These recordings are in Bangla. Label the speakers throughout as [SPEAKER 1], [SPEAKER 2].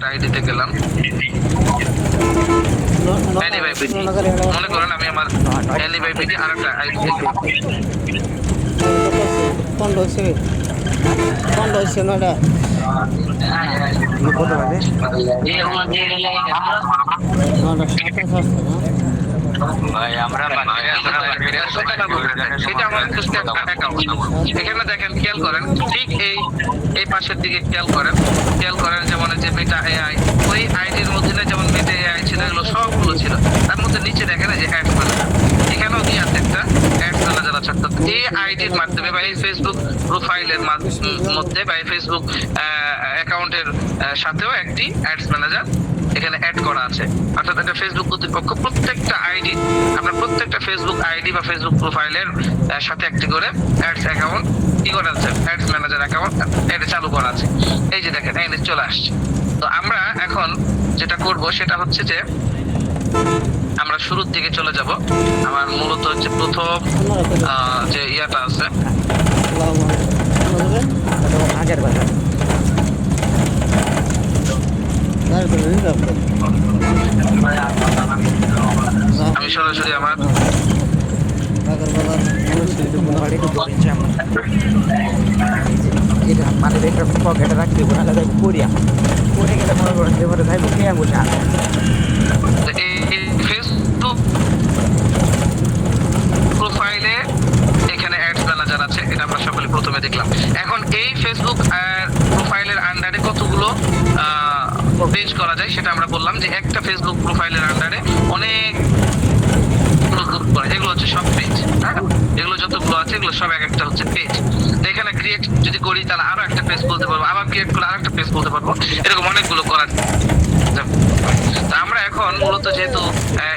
[SPEAKER 1] আরেকটা আইডিতে গেলাম, মনে করেন আমি আমার এনইভাইপিডি আরেকটা আইডি
[SPEAKER 2] কোনটা হচ্ছে নয়টা কত বাজে? নয়টা সাতাশ আসছে না?
[SPEAKER 1] এখানে দেখেন, খেয়াল করেন, ঠিক এই পাশের দিকে খেয়াল করেন যেমন যে মেটা এআই, ওই আইডির মধ্যে যেমন মেটা এআই ছিল, এগুলো সবগুলো ছিল। তার মধ্যে নিচে দেখেন যে অ্যাড ম্যানেজার, এখানেও কি আছে একটা অ্যাড ম্যানেজার আছে। এই আইডির মাধ্যমে বা এই ফেসবুক প্রোফাইলের মধ্যে বা এই ফেসবুক অ্যাকাউন্টের সাথেও একটি অ্যাডস ম্যানেজার এখানে অ্যাড করা আছে। অর্থাৎ একটা ফেসবুক কর্তৃপক্ষ প্রত্যেকটা আইডি, আপনার প্রত্যেকটা ফেসবুক আইডি বা ফেসবুক প্রোফাইলের সাথে একটি করে অ্যাডস অ্যাকাউন্ট কি করা আছে, অ্যাডস ম্যানেজার অ্যাকাউন্ট এটা চালু করা আছে। এই যে দেখেন, এই চলে আসছে। তো আমরা এখন যেটা করব সেটা হচ্ছে যে আমরা শুরুর দিকে চলে যাব। আমার মূলত হচ্ছে প্রথম যে ইয়াটা আছে
[SPEAKER 2] আগের বাজার
[SPEAKER 1] আমি সরাসরি আমার
[SPEAKER 2] মানে পকেটে রাখতে করিয়া করে গেলে মনে করেন এবারে যাইব কে বসে
[SPEAKER 1] ফেসবুক প্রোফাইলে এখানে অ্যাডস ম্যানেজার আছে, এটা আমরা সকলে প্রথমে দেখলাম। এখন এই ফেসবুক প্রোফাইলের আন্ডারে কতগুলো পেজ করা যায় সেটা আমরা বললাম যে একটা ফেসবুক প্রোফাইলের আন্ডারে অনেক এগুলো হচ্ছে সব পেজ, এগুলো যতগুলো আছে এগুলো সব এক একটা হচ্ছে পেজ। এখানে ক্রিয়েট যদি করি তাহলে আরো একটা পেজ বলতে পারবো, আবার ক্রিয়েট করলে আরো একটা পেজ বলতে পারবো, এরকম অনেকগুলো করা যায়। তা আমরা এখন মূলত যেহেতু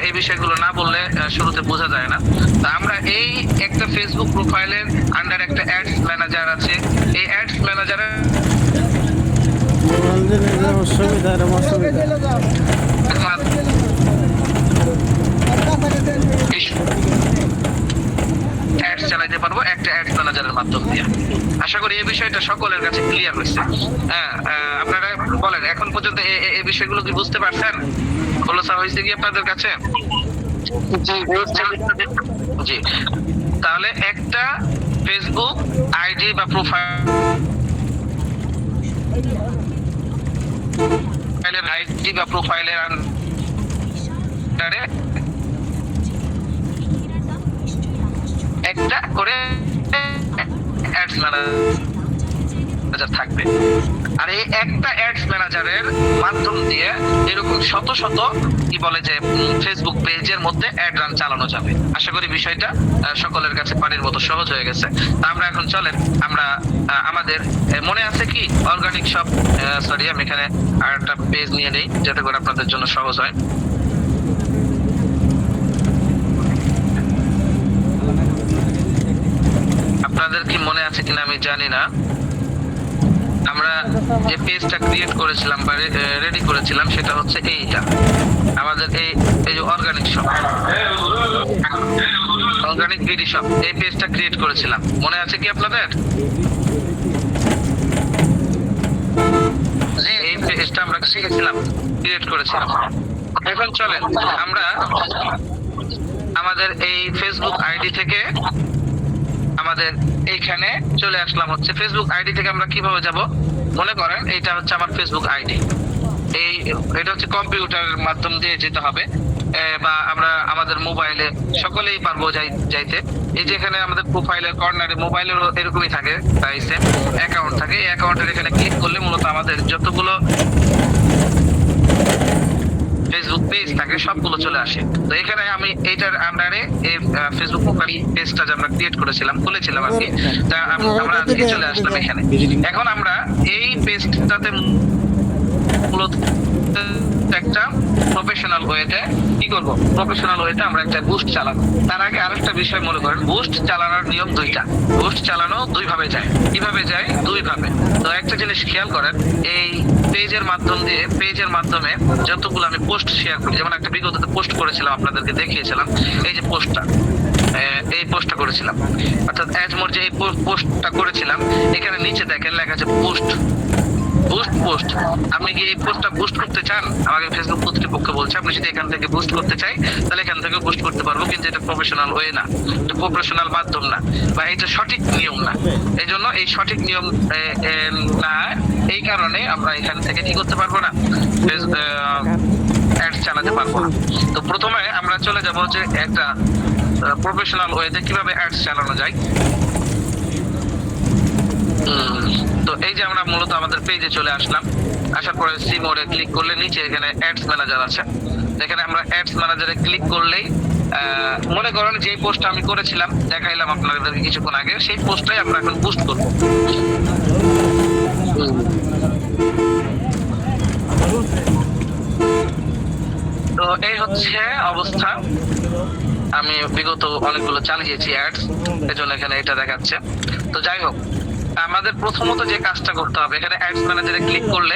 [SPEAKER 1] এই বিষয়গুলো না বললে শুরুতে বোঝা যায় না, তা আমরা এই একটা ফেসবুক প্রোফাইলের আন্ডার একটা অ্যাডস ম্যানেজার আছে, এই অ্যাডস ম্যানেজারের অ্যাডস চালাইতে পারবো একটা অ্যাডস ম্যানেজারের মাধ্যম দিয়ে। আশা করি এই বিষয়টা সকলের কাছে ক্লিয়ার হয়েছে। হ্যাঁ, আপনারা বলেন এখন পর্যন্ত এই বিষয়গুলো কি বুঝতে পারছেন? খোলসা হয়েছে কি আপনাদের কাছে? জি। তাহলে একটা ফেসবুক আইডি বা প্রোফাইলের আইডি বা প্রোফাইলের আন্ডারে একটা করে অ্যাডস ম্যানেজার থাকবে। আর এই একটা অ্যাডস ম্যানেজারের মাধ্যম দিয়ে এরকম শত শত কি বলে যে ফেসবুক পেজের মধ্যে অ্যাড রান চালানো যাবে। আশা করি বিষয়টা সকলের কাছে পানির মতো সহজ হয়ে গেছে। তা আমরা এখন চলেন, আমরা আমাদের মনে আছে কি অর্গানিক শপ, সরি আমি এখানে আর একটা পেজ নিয়ে নেই যাতে করে আপনাদের জন্য সহজ হয়। আপনাদের কি মনে আছে কিনা আমি জানি না, আমরা যে পেজটা ক্রিয়েট করেছিলাম বা রেডি করেছিলাম সেটা হচ্ছে এইটা, আমাদের এই যে organic shop, organic BD shop, এই পেজটা ক্রিয়েট করেছিলাম। মনে আছে কি আপনাদের? এই পেজটা আমরা শিখেছিলাম, ক্রিয়েট করেছিলাম। এখন চলেন আমরা আমাদের এই ফেসবুক আইডি থেকে আমাদের এইখানে চলে আসলাম। হচ্ছে ফেসবুক আইডি থেকে আমরা কিভাবে যাব? মনে করেন এটা হচ্ছে আমার ফেসবুক আইডি, এটা হচ্ছে কম্পিউটারের মাধ্যম দিয়ে যেতে হবে, বা আমরা আমাদের মোবাইলে সকলেই পারবো যাইতে। এই যে এখানে আমাদের প্রোফাইলের কর্নারে মোবাইলের এরকমই থাকে, তাই সেম অ্যাকাউন্ট থাকে। এই অ্যাকাউন্টের এখানে ক্লিক করলে মূলত আমাদের যতগুলো ফেসবুক পেজ থাকে সবগুলো চলে আসে। তো এখানে আমি এইটার আন্ডারে এই ফেসবুক প্রোফাইল পেজটা যে আমরা ক্রিয়েট করেছিলাম, খুলেছিলাম আর কি, তা আমরা আজকে চলে আসলাম এখানে। এখন আমরা এই পেজটাতে মূলত একটা প্রফেশনাল ওয়েতে কি করব, প্রফেশনাল ওয়েতে আমরা একটা বুস্ট চালাবো। তার আগে আরেকটা বিষয় মনে করেন, বুস্ট চালানোর নিয়ম দুইটা। বুস্ট চালানো দুই ভাবে যায়। কিভাবে যায়? দুই ভাবে। তো একটা জিনিস খেয়াল করেন, এই পেজের মাধ্যমে যতগুলো আমি পোস্ট শেয়ার করি, যেমন একটা বিগততে পোস্ট করেছিলাম আপনাদেরকে দেখিয়েছিলাম, এই যে পোস্টটা, এই পোস্টটা করেছিলাম, অর্থাৎ অ্যাজ মোর যে এই পোস্টটা করেছিলাম, এখানে নিচে দেখেন লেখা আছে পোস্ট বুস্ট পোস্ট, আপনি কি এই পোস্টটা বুস্ট করতে চান? আমাকে ফেসবুক কর্তৃপক্ষ বলছে আপনি যদি এখান থেকে বুস্ট করতে চাই তাহলে এখান থেকে বুস্ট করতে পারবো, কিন্তু এটা প্রফেশনাল ওয়ে না, এটা প্রফেশনাল মাধ্যম না, বা এটা সঠিক নিয়ম না। এই জন্য এই সঠিক নিয়ম না, এই কারণে আমরা এখান থেকে কি করতে পারবো না, অ্যাডস চালাতে পারবো না। তো প্রথমে আমরা চলে যাবো যে একটা প্রফেশনাল ওয়েতে কিভাবে অ্যাডস চালানো যায়। তো এই যে আমরা মূলত আমাদের পেজে চলে আসলাম, আসার পরে সি মোডে ক্লিক করলে নিচে এখানে অ্যাডস ম্যানেজার আছে, এখানে আমরা অ্যাডস ম্যানেজারে ক্লিক করলেই মনে করেন যে পোস্টটা আমি করেছিলাম দেখাইলাম আপনাদেরকে কিছুক্ষণ আগে, সেই পোস্টটাই আমরা এখন পোস্ট করব। তো এই হচ্ছে অবস্থা। আমি বিগত অনেকগুলো চালিয়েছি অ্যাডস, এজন্য এখানে এটা দেখাচ্ছে। তো যাই হোক, আমাদের প্রথমত যে কাজটা করতে হবে, এখানে অ্যাডস ম্যানেজারে ক্লিক করলে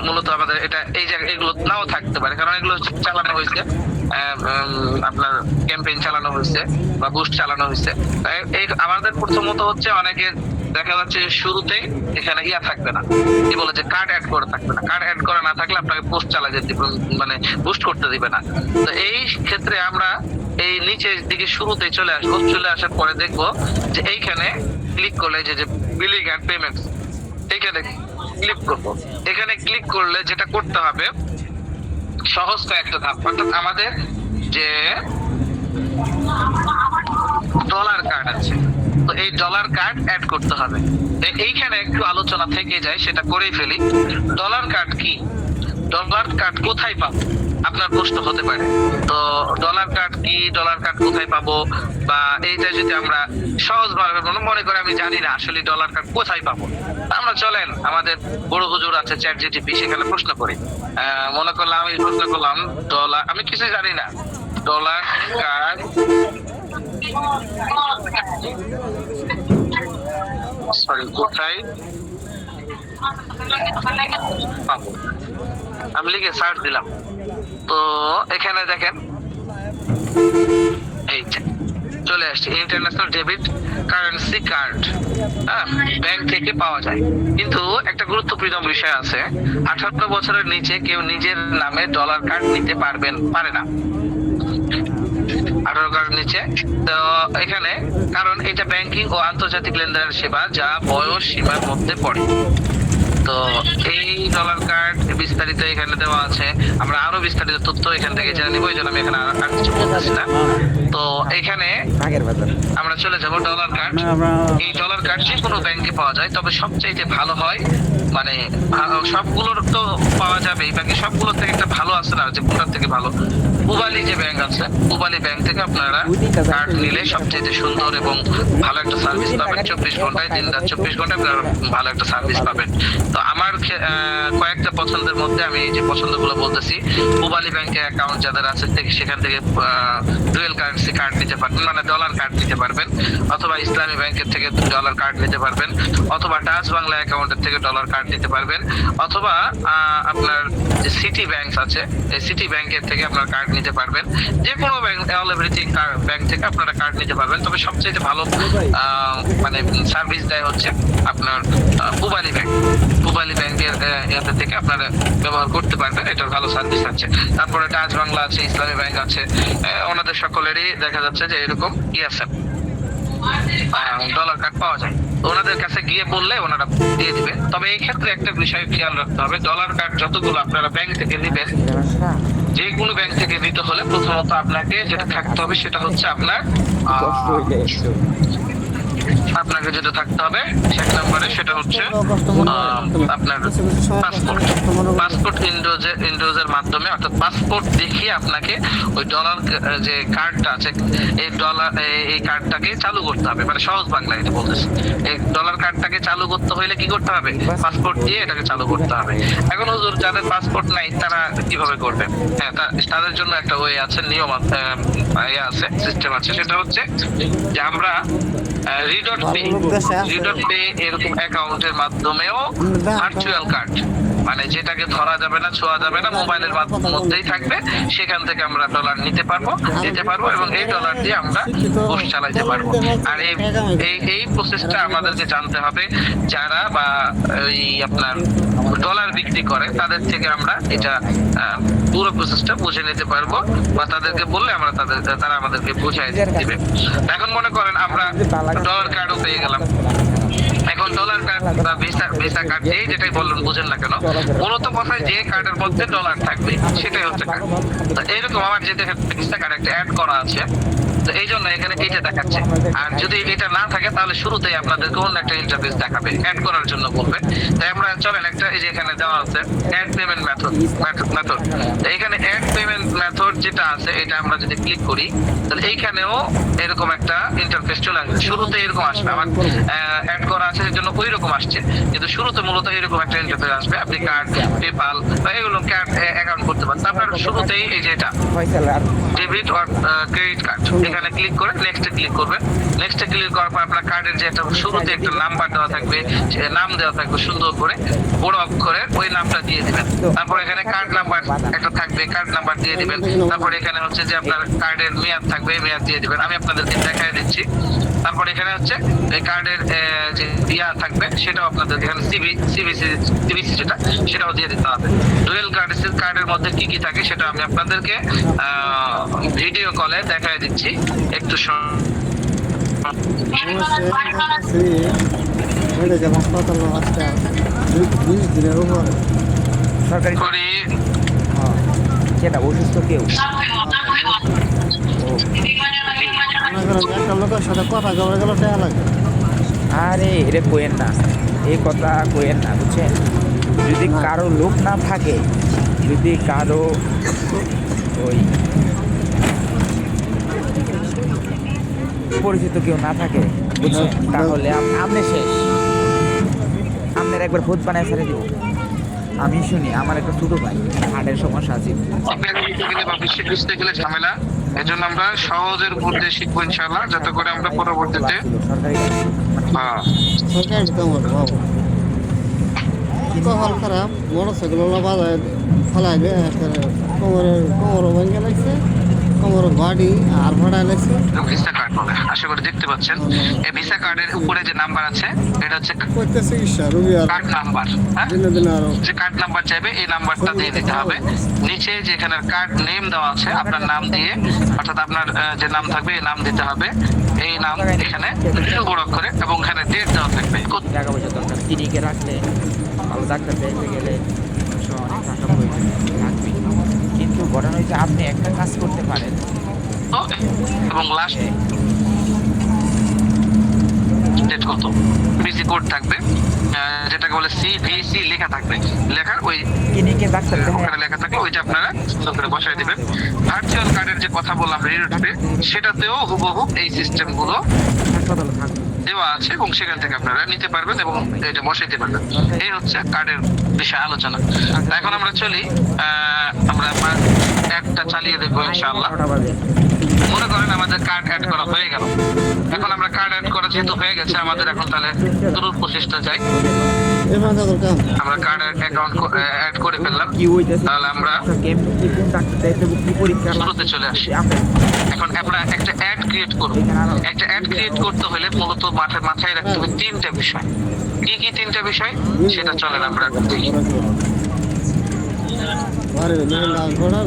[SPEAKER 1] মূলত আমাদের এটা এই যে এগুলো নাও থাকতে পারে, কারণ এগুলো চালানো হয়েছে, আপনার ক্যাম্পেইন চালানো হয়েছে বা বুস্ট চালানো হয়েছে। এই আমাদের প্রথমত হচ্ছে অনেকের দেখা যাচ্ছে শুরুতেই এখানে থাকবে না, কি বলে যে কার্ড অ্যাড করে থাকবে না, কার্ড অ্যাড করে না থাকলে আপনাকে পোস্ট চালাতে দিবে, মানে বুস্ট করতে দিবে না। তো এই ক্ষেত্রে আমরা এই নিচের দিকে শুরুতেই চলে আসবো, চলে আসার পরে দেখবো যে এইখানে ক্লিক করলে যে বিলিং এন্ড পেমেন্টস, এখানে ক্লিক করব। এখানে ক্লিক করলে যেটা করতে হবে সহজ কয়েকটা ধাপ, অর্থাৎ আমাদের যে ডলার কার্ড আছে, তো এই ডলার কার্ড অ্যাড করতে হবে। এইখানে একটু আলোচনা থেকে যায়, সেটা করেই ফেলি। ডলার কার্ড কি, ডলার কার্ড কোথায় পাবো আপনার প্রশ্ন হতে পারে। তো ডলার কার্ড কি, ডলার কার্ড কোথায় পাবো, বা এইটা যদি আমরা সহজভাবে মনে করে আমি জানি না আসলে ডলার কার্ড কোথায় পাবো, আমরা চলেন আমাদের বড় হুজুর আছে চ্যাট জিটিপি, সেখানে প্রশ্ন করি। মনে করলাম আমি প্রশ্ন করলাম ডলার, আমি কিছু জানি না, ডলার কার্ড সরি কোথায় পাবো, আমি লিখে সার্চ দিলাম। তো এখানে দেখেন এই চলে আসছে international debit currency card, bank থেকে পাওয়া যায়। কিন্তু একটা গুরুত্বপূর্ণ বিষয় আছে, 18 বছরের নিচে কেউ নিজের নামে ডলার কার্ড নিতে পারে না, 18 কার্ড নিচে। তো এখানে কারণ এটা ব্যাংকিং ও আন্তর্জাতিক লেনদেনের সেবা যা বয়স সীমার মধ্যে পড়ে। তো এই ডলার কার্ড বিস্তারিত এখানে দেওয়া আছে, আমরা আরো বিস্তারিত তথ্য এখান থেকে জেনে নিব, এই জন্য আমি এখানে আর কিছু বলতেছি না। তো এখানে আমরা চলে যাব ডলার কার্ড। এই ডলার কার্ড যে কোনো ব্যাংকে পাওয়া যায়, তবে সবচেয়ে ভালো হয়, মানে সবগুলোর তো পাওয়া যাবে, বাকি সবগুলোর থেকে একটা ভালো আছে না, যে কোনটার থেকে ভালো, পুবালি যে ব্যাংক আছে, পুবালি ব্যাংক থেকে আপনারা কার্ড নিলে সবচেয়ে সুন্দর এবং ভালো একটা সার্ভিস পাবেন। 24 ঘন্টায় দিন রাত 24 ঘন্টায় আপনারা ভালো একটা সার্ভিস পাবেন। তো আমার কয়েকটা পছন্দের মধ্যে আমি যে পছন্দগুলো বলতেছি, পুবালি ব্যাংকে অ্যাকাউন্ট যাদের আছে সেখান থেকে ডুয়েল কারেন্সি কার্ড নিতে পারবেন, মানে ডলার কার্ড নিতে পারবেন, অথবা ইসলামী ব্যাংকের থেকে ডলার কার্ড নিতে পারবেন, অথবা টাচ বাংলা অ্যাকাউন্টের থেকে ডলার কার্ড নিতে পারবেন, অথবা আপনার যে সিটি ব্যাংক আছে এই সিটি ব্যাংকের থেকে আপনার কার্ড নিতে পারবেন। যে কোনো ব্যাংক, অল এভরিথিং ব্যাংক থেকে আপনারা কার্ড নিতে পারবেন। তবে সবচেয়ে ভালো মানে সার্ভিস দেয় হচ্ছে আপনার পুবালি ব্যাংক, পুবালি ব্যাংকের ইয়াতে থেকে আপনারা ব্যবহার করতে পারবেন, এটার ভালো সার্ভিস আছে। তারপরে টাচ বাংলা আছে, ইসলামী ব্যাংক আছে, ওনাদের সকলেরই দেখা যাচ্ছে যে এরকম কি আছে, ডলার কার্ড পাওয়া যায়। ওনাদের কাছে গিয়ে বললে ওনারা দিয়ে দিবে। তবে এই ক্ষেত্রে একটা বিষয় খেয়াল রাখতে হবে, ডলার কার্ড যতগুলো আপনারা ব্যাংক থেকে নিবেন, যে কোনো ব্যাংক থেকে নিতে হলে প্রথমত আপনাকে যেটা থাকতে হবে সেটা হচ্ছে আপনাকে যেটা থাকতে হবে 1 নম্বরে, সেটা হচ্ছে আপনার পাসপোর্ট ইন্ডোজের মাধ্যমে, অর্থাৎ পাসপোর্ট দেখিয়ে আপনাকে ওই ডলার যে কার্ডটা আছে এই কার্ডটাকে চালু করতে হবে, মানে সহজ বাংলা এটা বলতেছি। এই ডলার কার্ডটাকে চালু করতে হলে কি করতে হবে, পাসপোর্ট দিয়ে এটাকে চালু করতে হবে। এখন হুজুর যাদের পাসপোর্ট নাই তারা কিভাবে করবে? হ্যাঁ, তাদের জন্য একটা ওয়ে আছে, নিয়ম আছে, সিস্টেম আছে, সেটা হচ্ছে যে আমরা রিডট পে এরকম অ্যাকাউন্টের মাধ্যমেও ভার্চুয়াল কার্ড মানে যেটাকে ধরা যাবে না, ছোঁয়া যাবে না, মোবাইলের মধ্যেই থাকবে, সেখান থেকে আমরা ডলার নিতে পারবো এবং এই ডলার দিয়ে আমরা কোর্স চালাতে পারবো। আর এই প্রসেসটা আমাদেরকে জানতে হবে, যারা বা এই আপনার ডলার বিক্রি করে তাদের থেকে আমরা এটা পুরো প্রসেসটা বুঝে নিতে পারবো, বা তাদেরকে বললে আমরা তারা আমাদেরকে বুঝাই দিবে। এখন মনে করেন আমরা ডলার কার্ডও পেয়ে গেলাম। এখন ডলার কার্ড বা ভিসা কার্ড যেটাই বললেন বুঝেন না কেন, মূলত কথায় যে কার্ডের মধ্যে ডলার থাকবে সেটাই হচ্ছে কার্ড। তো এইরকম আমার যে দেখেন ভিসা কার্ড একটা অ্যাড করা আছে, তো এই জন্য এখানে এইটা দেখাচ্ছে। আর যদি এটা না থাকে তাহলে শুরুতেই আপনাদেরকে অন্য একটা ইন্টারফেস দেখাবে, অ্যাড করার জন্য বলবে। তাই আমরা চলেন একটা, এই যে এখানে দেওয়া আছে অ্যাড পেমেন্ট মেথড। তো এখানে অ্যাড পেমেন্ট মেথড যেটা আছে, এটা আমরা যদি ক্লিক করি তাহলে এইখানেও এরকম একটা ইন্টারফেস চলে আসবে। শুরুতে এরকম আসবে, আমার অ্যাড করা আছে এর জন্য ওই রকম আসছে, কিন্তু শুরুতে মূলত এরকম একটা ইন্টারফেস আসবে। আপনি কার্ড, পেপাল বা এগুলো কার্ড অ্যাকাউন্ট করতে পারেন। তারপর শুরুতেই এই যে এটা ডেবিট অর ক্রেডিট কার্ড, এখানে ক্লিক করে নেক্সটে ক্লিক করবেন। নেক্সটে ক্লিক করার পর আপনার কার্ডের যে একটা শুরুতে একটা নাম্বার দেওয়া থাকবে, সে নাম দেওয়া থাকবে সুন্দর করে বড় অক্ষরে, ওই নামটা দিয়ে দিবেন। তারপর এখানে কার্ড নাম্বার একটা থাকবে, কার্ড নাম্বার দিয়ে দিবেন। তারপর এখানে হচ্ছে যে আপনার কার্ডের মেয়াদ থাকবে, মেয়াদ দিয়ে দিবেন। আমি আপনাদেরকে দেখাই দিচ্ছি। তারপর এখানে হচ্ছে এই কার্ডের যে ইয়া থাকবে সেটাও আপনাদের এখানে সিবিসি যেটা, সেটাও দিয়ে দিতে হবে। ডুয়েল কার্ডের মধ্যে কি কি থাকে সেটা আমি আপনাদেরকে ভিডিও কলে দেখাই দিচ্ছি একটু
[SPEAKER 2] সরকারি
[SPEAKER 1] করি।
[SPEAKER 2] সেটা অসুস্থ কেউ
[SPEAKER 3] একটা লোকের সাথে কথা জমে গেল টাকা লাগে।
[SPEAKER 2] আরে এরে কোয়েন না, এই কথা কোয়েন না, বুঝছেন? যদি কারো লোক না থাকে, যদি কারো ওই পরিচিত কেউ না থাকে, বুঝছেন, তাহলে আপনি শেষ। আপনার একবার ভূত বানায় ছেড়ে দিব। আমি শুনি আমার একটা ছোট ভাই হার্টের সমস্যা আছে,
[SPEAKER 1] বুঝতে গেলে ঝামেলা, এই জন্য আমরা সহজের মধ্যে শিখবো ইনশাআল্লাহ, যাতে করে আমরা পরবর্তীতে
[SPEAKER 2] সরকারি
[SPEAKER 3] সরকারি কামড় বাবু কপাল খারাপ, মোটরসাইকেল বাজায় ফেলাই দিয়ে কোমর ভেঙে লাগছে, কোমর বাড়ি আর ভাড়া লাগছে।
[SPEAKER 1] ভিসা কার্ড বলে, আশা করি দেখতে পাচ্ছেন। এই ভিসা কার্ডের উপরে যে নাম্বার আছে এটা হচ্ছে
[SPEAKER 3] করতে চিকিৎসা রুগী আর
[SPEAKER 1] কার্ড নাম্বার।
[SPEAKER 3] দিনে দিনে আরো
[SPEAKER 1] যে কার্ড নাম্বার চাইবে এই নাম্বারটা দিয়ে দিতে হবে। নিচে যেখানে কার্ড নেম দেওয়া আছে আপনার নাম দিয়ে, অর্থাৎ আপনার যে নাম থাকবে এই নাম দিতে হবে। এই নাম এখানে বড় অক্ষরে এবং এখানে ডেট দেওয়া থাকবে।
[SPEAKER 2] টাকা পয়সা দরকার, ক্লিনিকে রাখলে ভালো ডাক্তার দেখতে গেলে অনেক টাকা পয়সা লাগবে। কিন্তু ঘটনা হচ্ছে আপনি একটা কাজ করতে পারেন,
[SPEAKER 1] এবং লাস্ট ডেট কত বিসি কোড থাকবে, যেটাকে বলে সিভিসি লেখা থাকবে। লেখার ওই
[SPEAKER 2] ক্লিনিকে ডাক্তার
[SPEAKER 1] ওখানে লেখা থাকবে, ওইটা আপনারা সুন্দর করে বসায় দিবেন। ভার্চুয়াল কার্ডের যে কথা বললাম রিরুটে, সেটাতেও হুবহু এই সিস্টেমগুলো
[SPEAKER 2] হাসপাতালে থাকবে।
[SPEAKER 1] দেওয়া আছে এবং সেখান থেকে আপনারা নিতে পারবেন এবং এটা বসাইতে পারবেন। এই হচ্ছে কার্ডের বিষয়ে আলোচনা। এখন আমরা চলি, আমরা একটা চালিয়ে দেখবো ইনশাআল্লাহ। মনে করেন আমাদের কার্ড অ্যাড করা হয়ে গেল। এখন আমরা কার্ড অ্যাড করা যেহেতু হয়ে গেছে, আমাদের এখন তাহলে শুরুর প্রসেসটা যাই।
[SPEAKER 3] এবার তাদের কাম
[SPEAKER 1] আমরা কার্ড অ্যাকাউন্ট অ্যাড করে ফেললাম,
[SPEAKER 2] কি হইতেছে
[SPEAKER 1] তাহলে আমরা
[SPEAKER 2] কেমনি কি কোন ডাক্তার দেখতে কি পরীক্ষা
[SPEAKER 1] শুরুতে চলে আসি। এখন আমরা একটা অ্যাড ক্রিয়েট করব। একটা অ্যাড ক্রিয়েট করতে হলে মূলত মাথায় রাখতে হবে তিনটা বিষয়। কি কি তিনটা বিষয় সেটা চলেন আমরা দেখি।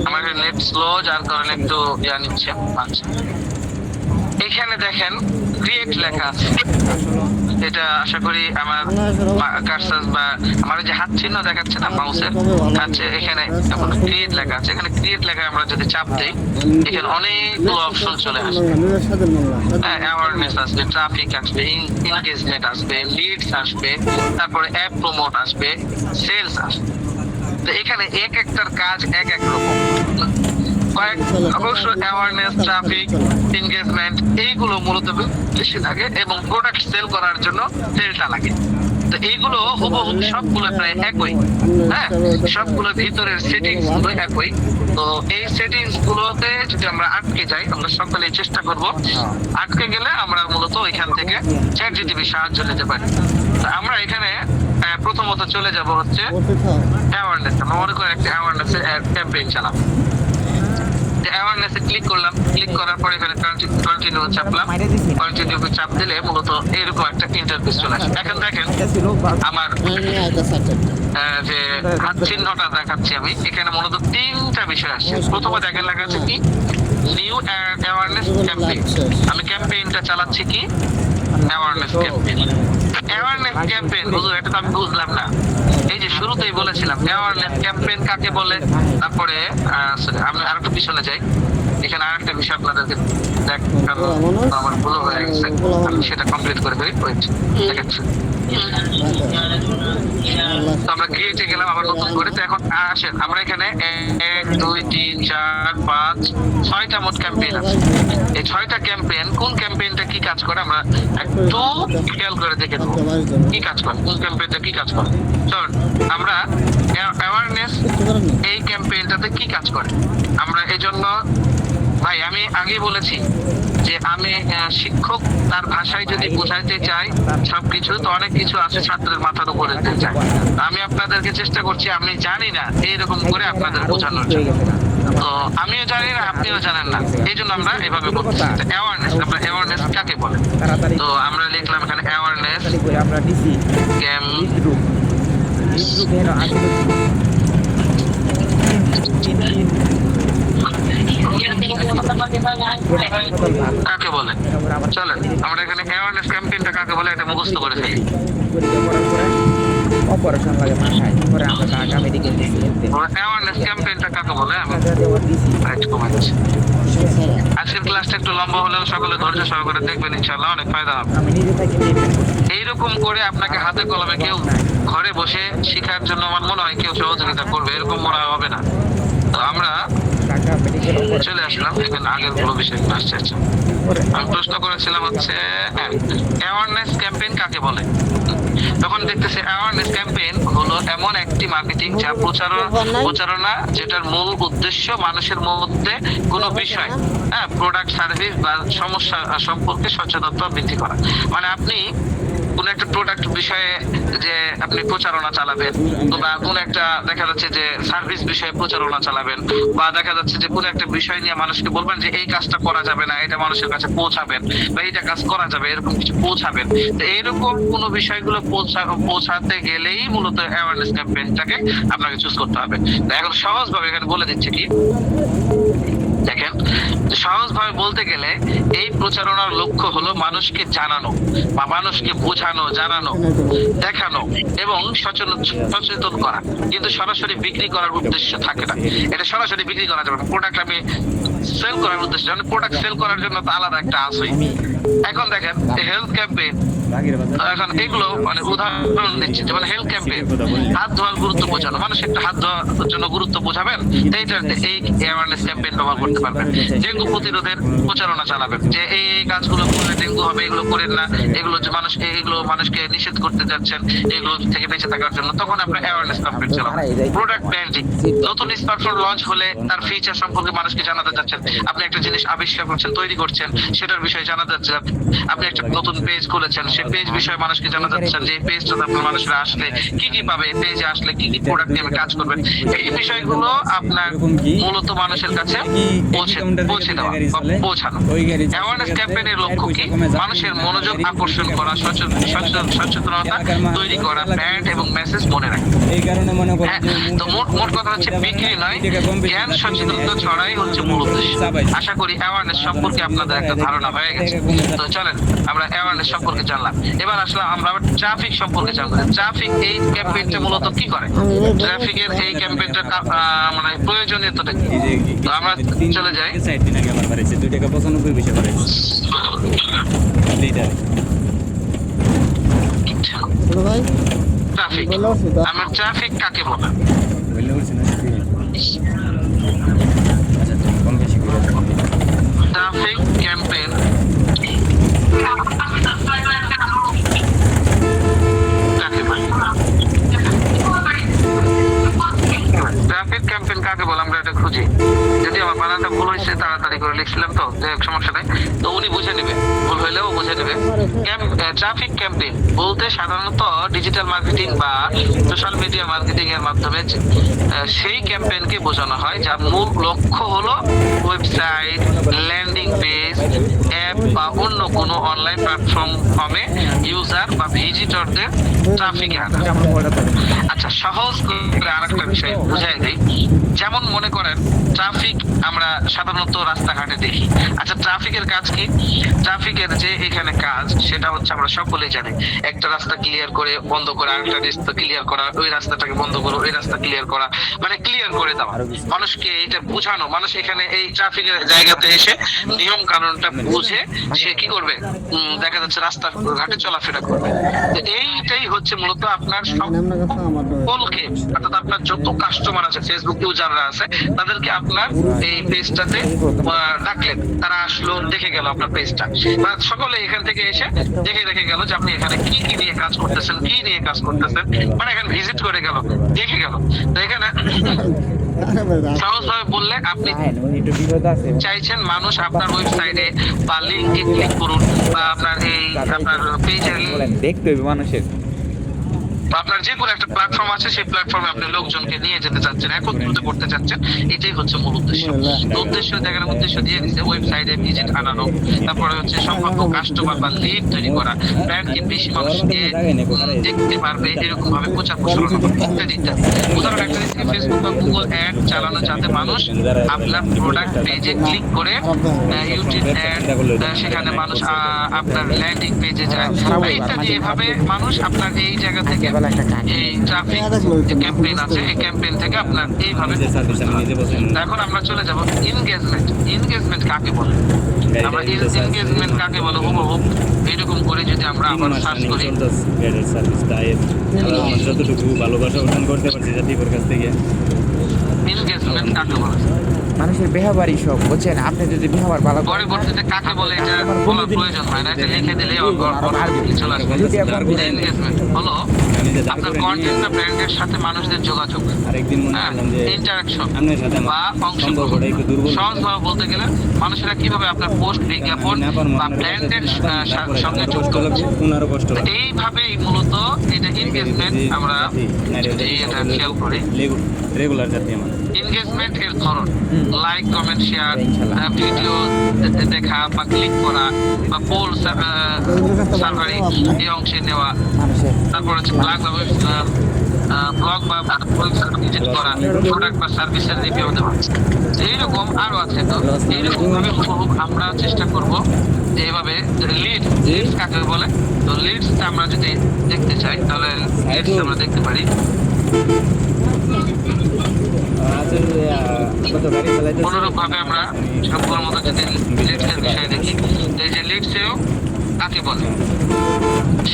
[SPEAKER 1] আমার নেট স্লো, যার কারণে একটু ইয়া নিচ্ছে। আচ্ছা, এখানে দেখেন ক্রিয়েট লেখা আছে। এটা আশা করি আমার কার্সার বা আমার যে হাত চিহ্ন দেখাচ্ছে না মাউসের, আচ্ছা এখানে এখন ক্রিয়েট লেখা আছে। এখানে ক্রিয়েট লেখায় আমরা যদি চাপ দেই, এখানে অনেকগুলো অপশন চলে আসবে। অ্যাওয়ারনেস আসবে, ট্রাফিক আসবে, এনগেজমেন্ট আসবে, লিডস আসবে, তারপরে অ্যাপ প্রমোট আসবে, সেলস আসবে। তো এখানে এক একটার কাজ এক এক রকম। অবশ্য অ্যাওয়ারনেস, ট্রাফিক, এনগেজমেন্ট এইগুলো মূলত বেশি লাগে এবং প্রোডাক্ট সেল করার জন্য সেলটা লাগে। তো এইগুলো হুবহু সবগুলো প্রায় একই, হ্যাঁ, সবগুলো ভিতরের সেটিংস গুলো একই। তো এই সেটিংস গুলোতে যদি আমরা আটকে যাই, আমরা সকলেই চেষ্টা করব। আটকে গেলে আমরা মূলত এখান থেকে চ্যাট জিটিপি সাহায্য নিতে পারি। তো আমরা এখানে প্রথমত চলে যাব হচ্ছে
[SPEAKER 3] বলতে থাক
[SPEAKER 1] অ্যাওয়ারনেস। আমরা মনে করি একটা অ্যাওয়ারনেস ক্যাম্পেইন চালাবো। অ্যাওয়ারনেসে ক্লিক করলাম, ক্লিক করার পরে এখানে কন্টিনিউ চাপলাম। কন্টিনিউ চাপ দিলে মূলত এরকম একটা ইন্টারফেস চলে আসে। এখন দেখেন
[SPEAKER 2] এটা ছিল বা-
[SPEAKER 1] আমার যে হাত চিহ্নটা দেখাচ্ছি আমি, এখানে মূলত 3টা বিষয় আসছে। প্রথমে দেখেন লেখা আছে কি নিউ অ্যাওয়ারনেস ক্যাম্পেইন। আমি ক্যাম্পেইনটা চালাচ্ছি কি অ্যাওয়ারনেস ক্যাম্পেইন। অ্যাওয়ারনেস ক্যাম্পেইন বুঝলো, এটা তো আমি বুঝলাম না। এই যে শুরুতেই বলেছিলাম অ্যাওয়ারনেস ক্যাম্পেইন কাকে বলে। তারপরে আমি আরেকটু পিছনে যাই, এখানে আরেকটা বিষয় আপনাদেরকে দেখানো আমার ভুল হয়ে গেছে, আমি সেটা কমপ্লিট করে ফেলি। দেখাচ্ছি তো আমরা ক্রিয়েটে গেলাম আবার নতুন করে। তো এখন আসেন আমরা এখানে 1 2 3 4 5 6টা মোট ক্যাম্পেইন আছে। এই 6টা ক্যাম্পেইন কোন ক্যাম্পেইনটা কি কাজ করে আমরা একটু খেয়াল করে দেখে নেব কি কাজ করে, কোন ক্যাম্পেইনটা কি কাজ করে। চল আমরা অ্যাওয়ারনেস এই ক্যাম্পেইনটাতে কি কাজ করে আমরা এই জন্য ভাই আমি আগেই বলেছি যে আমি শিক্ষক তার ভাষায় যদি বোঝাইতে চাই সবকিছু, তো অনেক কিছু আছে ছাত্রের মাথার উপরে দিতে চাই। আমি আপনাদেরকে চেষ্টা করছি, আমি জানি না এইরকম করে আপনাদের বোঝানোর জন্য। তো আমিও জানি না, আপনিও জানেন না, এই জন্য আমরা এভাবে করতেছি। অ্যাওয়ারনেস, আমরা অ্যাওয়ারনেস কাকে বলে?
[SPEAKER 2] তাড়াতাড়ি
[SPEAKER 1] তো আমরা লিখলাম এখানে অ্যাওয়ারনেস
[SPEAKER 2] তাড়াতাড়ি করে আমরা দিছি
[SPEAKER 1] ক্যাম্প
[SPEAKER 2] গ্রুপ এর আগে
[SPEAKER 1] কাকে বলে। চলেন আমরা এখানে অ্যাওয়ারনেস ক্যাম্পেইনটা কাকে বলে এটা মুখস্থ করে ফেলি।
[SPEAKER 2] পরীক্ষা করার পরে অপারেশন লাগে মাথায়, পরে আমরা ঢাকা মেডিকেল দিছি এতে
[SPEAKER 1] অ্যাওয়ারনেস ক্যাম্পেইনটা কাকে বলে আমি
[SPEAKER 2] দেওয়ার দিছি।
[SPEAKER 1] রাইট কমাচ্ছি। আজকের ক্লাসটা একটু লম্বা হলেও সকলে ধৈর্য সহকারে দেখবেন, ইনশাআল্লাহ অনেক ফায়দা হবে।
[SPEAKER 2] আমি নিজে থেকে
[SPEAKER 1] এইরকম করে আপনাকে হাতে কলমে কেউ ঘরে বসে শেখার জন্য আমার মনে হয় কেউ সহযোগিতা করবে, এরকম মনে হয় হবে না। তো আমরা
[SPEAKER 2] ঢাকা মেডিকেল
[SPEAKER 1] চলে আসলাম এখানে আগের পুরো বিষয় আসছে। আচ্ছা আমি প্রশ্ন করেছিলাম হচ্ছে অ্যাওয়ারনেস ক্যাম্পেইন কাকে বলে। তখন দেখতেছে অ্যাওয়ারনেস ক্যাম্পেইন হলো এমন একটি মার্কেটিং যা প্রচারণা যেটার মূল উদ্দেশ্য মানুষের মধ্যে কোনো বিষয়, প্রোডাক্ট সার্ভিস বা সমস্যা সম্পর্কে সচেতনতা বৃদ্ধি করা। মানে আপনি কোন একটা প্রোডাক্ট বিষয়ে যে আপনি প্রচারণা চালাবেন, বা কোন একটা দেখা যাচ্ছে যে সার্ভিস বিষয়ে প্রচারণা চালাবেন, বা দেখা যাচ্ছে যে কোন একটা বিষয় নিয়ে মানুষকে বলবেন যে এই কাজটা করা যাবে না, এটা মানুষের কাছে পৌঁছাবেন, বা এইটা কাজ করা যাবে, এরকম কিছু পৌঁছাবেন। তো এইরকম কোন বিষয়গুলো পৌঁছাতে গেলেই মূলত অ্যাওয়ারনেস ক্যাম্পেইনটাকে আপনাকে চুজ করতে হবে। তো এখন সহজভাবে এখানে বলে দিচ্ছে কি দেখেন, সহজভাবে বলতে গেলে এই প্রচারণার লক্ষ্য হলো মানুষকে জানানো বা মানুষকে বোঝানো, জানানো, দেখানো এবং সচেতন করা, কিন্তু সরাসরি বিক্রি করার উদ্দেশ্য থাকে না। এটা সরাসরি বিক্রি করা যাবে না। প্রোডাক্ট আমি সেল করার উদ্দেশ্য, প্রোডাক্ট সেল করার জন্য তো আলাদা একটা আসই। এখন দেখেন হেলথ ক্যাম্পেইন, এখন এগুলো মানে উদাহরণ দিচ্ছি, যেমন হেলথ ক্যাম্পেইন হাত ধোয়ার গুরুত্ব বোঝানো, মানুষ একটা হাত ধোয়ার জন্য গুরুত্ব বোঝাবেন, এইটাতে এই অ্যাওয়ারনেস ক্যাম্পেইন ব্যবহার করতে পারবেন। ডেঙ্গু প্রতিরোধের প্রচারণা চালাবেন, যে এই কাজগুলো করলে ডেঙ্গু হবে, এগুলো করেন না, এগুলো যে মানুষ এগুলো মানুষকে নিষেধ করতে যাচ্ছেন এগুলো থেকে বেঁচে থাকার জন্য, তখন আপনার অ্যাওয়ারনেস ক্যাম্পেইন চালাবেন। প্রোডাক্ট ব্র্যান্ডিং, নতুন স্মার্টফোন লঞ্চ হলে তার ফিচার সম্পর্কে মানুষকে জানাতে যাচ্ছেন, আপনি একটা জিনিস আবিষ্কার করছেন, তৈরি করছেন, সেটার বিষয়ে জানাতে যাচ্ছেন, আপনি একটা নতুন পেজ খুলেছেন, সেই পেজ বিষয়ে মানুষকে জানাতে যাচ্ছেন যে এই পেজটাতে আপনার মানুষরা আসলে কি কি পাবে, এই পেজে আসলে কি কি প্রোডাক্ট নিয়ে কাজ করবেন, এই বিষয়গুলো আপনার মূলত মানুষের কাছে পৌঁছে দেওয়া বা পৌঁছানো। অ্যাওয়ারনেস ক্যাম্পেইনের লক্ষ্য কি? মানুষের মনোযোগ আকর্ষণ করা, সচেতনতা তৈরি করা, ব্র্যান্ড এবং মেসেজ মনে রাখা।
[SPEAKER 4] এই কারণে মনে করেন
[SPEAKER 1] তো মোট কথা হচ্ছে বিক্রি নয়, জ্ঞান সচেতনতা ছড়াই হচ্ছে মূল উদ্দেশ্য। আশা করি অ্যাওয়ারনেস সম্পর্কে আপনাদের একটা ধারণা হয়ে গেছে। তো চলেন আমরা অ্যাওয়ারনেস সম্পর্কে জানলাম, এবার আসলাম আমরা ট্রাফিক সম্পর্কে জানবো। ট্রাফিক এই ক্যাম্পেইনটা মূলত কি করে, ট্রাফিকের এই ক্যাম্পেইনটা মানে প্রয়োজনীয়তাটা কি? তো আমরা চলে যাই।
[SPEAKER 4] 60 দিন আগে আমার বাড়িতে 2 টাকা 95 পয়সা বাড়াইছে লিটার।
[SPEAKER 3] ভাই
[SPEAKER 1] ট্রাফিক, আমরা ট্রাফিক কাকে বলে?
[SPEAKER 4] বললে বলছি না আচ্ছা কম বেশি করে
[SPEAKER 1] ট্রাফিক ক্যাম্পেইন কাকে বলে? ট্রাফিক ক্যাম্পেইন কাকে বলে আমরা এটা খুঁজি, যদি আমার বানানটা ভুল হয়েছে তাড়াতাড়ি করে লিখছিলাম তো, যে সমস্যা নেই, তো উনি বুঝে নেবে, ভুল হইলেও বুঝে নেবে। ট্রাফিক ক্যাম্পেইন বলতে সাধারণত ডিজিটাল মার্কেটিং বা সোশ্যাল মিডিয়া মার্কেটিং এর মাধ্যমে সেই ক্যাম্পেইনকে বোঝানো হয়, যার মূল লক্ষ্য হলো ওয়েবসাইট, ল্যান্ডিং পেজ, অ্যাপ বা অন্য কোনো অনলাইন প্ল্যাটফর্মে ইউজার বা ভিজিটরদের ট্রাফিকে আনা।
[SPEAKER 2] আমার মোবাইলটা ধরেন।
[SPEAKER 1] আচ্ছা, সহজ করে আরেকটা বিষয় বুঝাই দেই। যেমন মনে করেন ট্রাফিক আমরা সাধারণত রাস্তাঘাটে দেখি। আচ্ছা, ট্রাফিকের কাজ কি? ট্রাফিকের যে এখানে কাজ সেটা হচ্ছে আমরা সকলেই জানি, একটা রাস্তা ক্লিয়ার করে বন্ধ করা, আরেকটা রাস্তা ক্লিয়ার করা, ওই রাস্তাটাকে বন্ধ করো, ওই রাস্তা ক্লিয়ার করা, মানে ক্লিয়ার করে দেওয়া, মানুষকে এটা বোঝানো। মানুষ এখানে এই ট্রাফিকের জায়গাতে এসে নিয়ম কানুনটা বুঝে সে কি করবে, দেখা যাচ্ছে রাস্তা ঘাটে চলাফেরা করবে। তো এইটাই হচ্ছে মূলত আপনার
[SPEAKER 3] আপনার কাছে আমার
[SPEAKER 1] সকলকে, অর্থাৎ আপনার যত কাস্টমার আছে, ফেসবুক ইউজাররা আছে, তাদেরকে আপনার এই পেজটাতে ডাকলেন, তারা আসলো, দেখে গেল আপনার পেজটা, সকলে এখান থেকে এসে দেখে গেল যে আপনি এখানে কি কি নিয়ে কাজ করতেছেন, কি নিয়ে কাজ করতেছেন, মানে এখানে ভিজিট করে গেল, দেখে গেল। তো এখানে সহজভাবে বললে আপনি
[SPEAKER 2] হ্যাঁ, উনি একটু বিরোধ আছে।
[SPEAKER 1] চাইছেন মানুষ আপনার ওয়েবসাইটে বা লিঙ্কে ক্লিক করুন, বা আপনার এই আপনার পেজের
[SPEAKER 2] বলেন, দেখতে হবে মানুষের।
[SPEAKER 1] আপনার যে কোনো একটা প্ল্যাটফর্ম আছে, সেই প্ল্যাটফর্মে আপনি লোকজনকে নিয়ে যেতে চাচ্ছেন, একত্রিত করতে চাচ্ছেন, এটাই হচ্ছে মূল উদ্দেশ্য। তো উদ্দেশ্য দেখার উদ্দেশ্য দিয়ে দিচ্ছে ওয়েবসাইটে ভিজিট আনানো, তারপরে হচ্ছে সম্ভাব্য কাস্টমার বা লিড তৈরি করা, ব্র্যান্ডকে বেশি মানুষকে দেখতে পারবে এরকম ভাবে প্রচার প্রসারণা করা, ইত্যাদি ইত্যাদি। উদাহরণ একটা দিচ্ছি, ফেসবুক বা গুগল অ্যাড চালানো, যাতে মানুষ আপনার প্রোডাক্ট পেজে ক্লিক করে, ইউটিউব অ্যাড, সেখানে মানুষ আপনার ল্যান্ডিং পেজে যায়, ইত্যাদি। এভাবে মানুষ আপনার এই জায়গা থেকে এই ট্রাফিক ক্যাম্পেইন আছে, এই ক্যাম্পেইন থেকে আপনার এইভাবে।
[SPEAKER 4] সার্ভিস আমি নিজে বসে
[SPEAKER 1] এখন আমরা চলে যাব এনগেজমেন্ট। এনগেজমেন্ট কাকে বলে? আমরা এনগেজমেন্ট কাকে বলে হুবহু এরকম করে যদি আমরা আবার সার্চ করি,
[SPEAKER 4] গাইডের সার্ভিসটা আমার যতটুকু ভালোবাসা অর্জন করতে পারছি জাতিপুর কাছ থেকে।
[SPEAKER 1] এনগেজমেন্ট কাকে বলে?
[SPEAKER 2] মানুষের ব্যবহারই সব, বুঝছেন? আপনি যদি ব্যবহার ভালো করেন,
[SPEAKER 1] পরবর্তীতে কাকে বলে এটা বলার প্রয়োজন হয় না, এটা লিখে দিলে চলে আসবে। এনগেজমেন্ট হলো
[SPEAKER 4] আমি যে
[SPEAKER 1] আপনার কন্টেন্ট বা ব্র্যান্ডের সাথে মানুষদের যোগাযোগ,
[SPEAKER 4] আরেকদিন মনে করলাম যে
[SPEAKER 1] ইন্টারাকশন
[SPEAKER 4] আপনার সাথে
[SPEAKER 1] বা
[SPEAKER 4] আমার
[SPEAKER 1] অংশগ্রহণ।
[SPEAKER 4] সম্পর্কটা একটু দুর্বল।
[SPEAKER 1] সহজভাবে বলতে গেলে মানুষেরা কিভাবে আপনার পোস্ট, বিজ্ঞাপন বা ব্র্যান্ডের সঙ্গে যুক্ত হচ্ছে,
[SPEAKER 4] পুনরও কষ্ট লাগে।
[SPEAKER 1] এইভাবেই মূলত এটা এনগেজমেন্ট। আমরা যদি এটা খেয়াল করি,
[SPEAKER 4] রেগুলার জাতি আমার
[SPEAKER 1] এনগেজমেন্ট এর ধরন লাইক, কমেন্ট, শেয়ার, ভিডিও দেখা বা ক্লিক করা, বা পোল সার্ভারে এই অংশে নেওয়া,
[SPEAKER 2] মানুষের
[SPEAKER 1] তারপর হচ্ছে ব্লগ বা ভিজিট করা, প্রোডাক্ট বা সার্ভিসের রিভিউ দেওয়া, এইরকম আরো আছে। তো এইরকম ভাবে আমরা চেষ্টা করব যে এভাবে লিডস কাকে বলে। তো লিডস আমরা যদি দেখতে চাই তাহলে লিডস আমরা দেখতে পারি। অনুরূপ ভাবে আমরা সবগুলোর মতো যদি লিডসের বিষয়ে দেখি, এই যে লিডসেও কাকে বলে,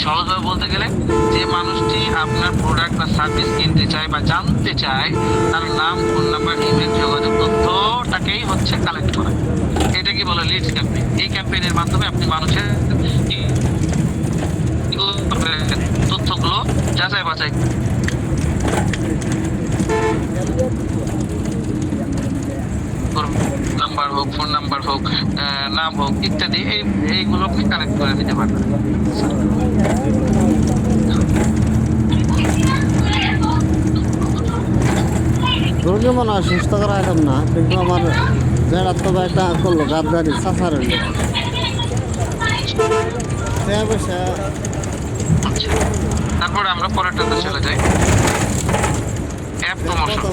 [SPEAKER 1] সহজভাবে বলতে গেলে যে মানুষটি আপনার প্রোডাক্ট বা সার্ভিস কিনতে চায় বা জানতে চায়, তার নাম, ফোন নাম্বার, ইমেল, যোগাযোগ তথ্যটাকেই হচ্ছে কালেক্ট করা। এটা কি বলে লিডস ক্যাম্পেইন। এই ক্যাম্পেইনের মাধ্যমে আপনি মানুষের তথ্যগুলো যাচাই বাছাই নাম্বার হোক, ফোন নাম্বার হোক, নাম হোক, ইত্যাদি, এইগুলো আপনি কালেক্ট করে নিতে পারবেন।
[SPEAKER 3] রোগী মনে হয় সুস্থ করা আইটেম না, কিন্তু আমার যেটা তো একটা করলো গাদ্দারি সাফার হইলো
[SPEAKER 1] তারপরে আমরা পরেরটাতে চলে যাই, অ্যাপ প্রমোশন।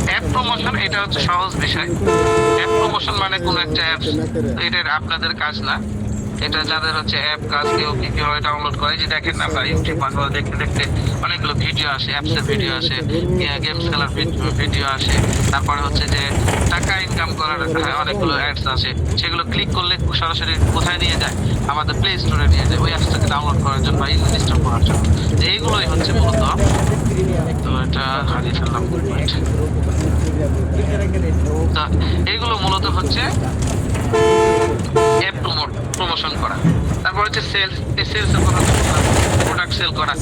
[SPEAKER 1] অ্যাপ প্রমোশন এটা হচ্ছে সহজ বিষয়। অ্যাপ প্রমোশন মানে কোন একটা অ্যাপস, এটা আপনাদের কাজ না, এটা যাদের হচ্ছে অ্যাপ কাজ, কেউ কিভাবে ডাউনলোড করে, যে দেখেন আমরা ইউটিউব মাধ্যমে দেখতে দেখতে অনেকগুলো ভিডিও আসে, অ্যাপসের ভিডিও আসে, গেমস খেলার ভিডিও আসে, তারপরে হচ্ছে যে টাকা ইনকাম করার অনেকগুলো অ্যাডস আসে, সেগুলো ক্লিক করলে সরাসরি কোথায় নিয়ে যায়, আমাদের প্লে স্টোরে নিয়ে যায়, ওই অ্যাপসটাকে ডাউনলোড করার জন্য বা ইনস্টল করার জন্য। তো এইগুলোই হচ্ছে মূলত, তো এটা হারিয়ে ফেললাম। তো এইগুলো মূলত হচ্ছে অ্যাপ প্রমোশন করা। তারপর হচ্ছে সেলস, এই সেলসের কথা, প্রোডাক্ট সেল করা।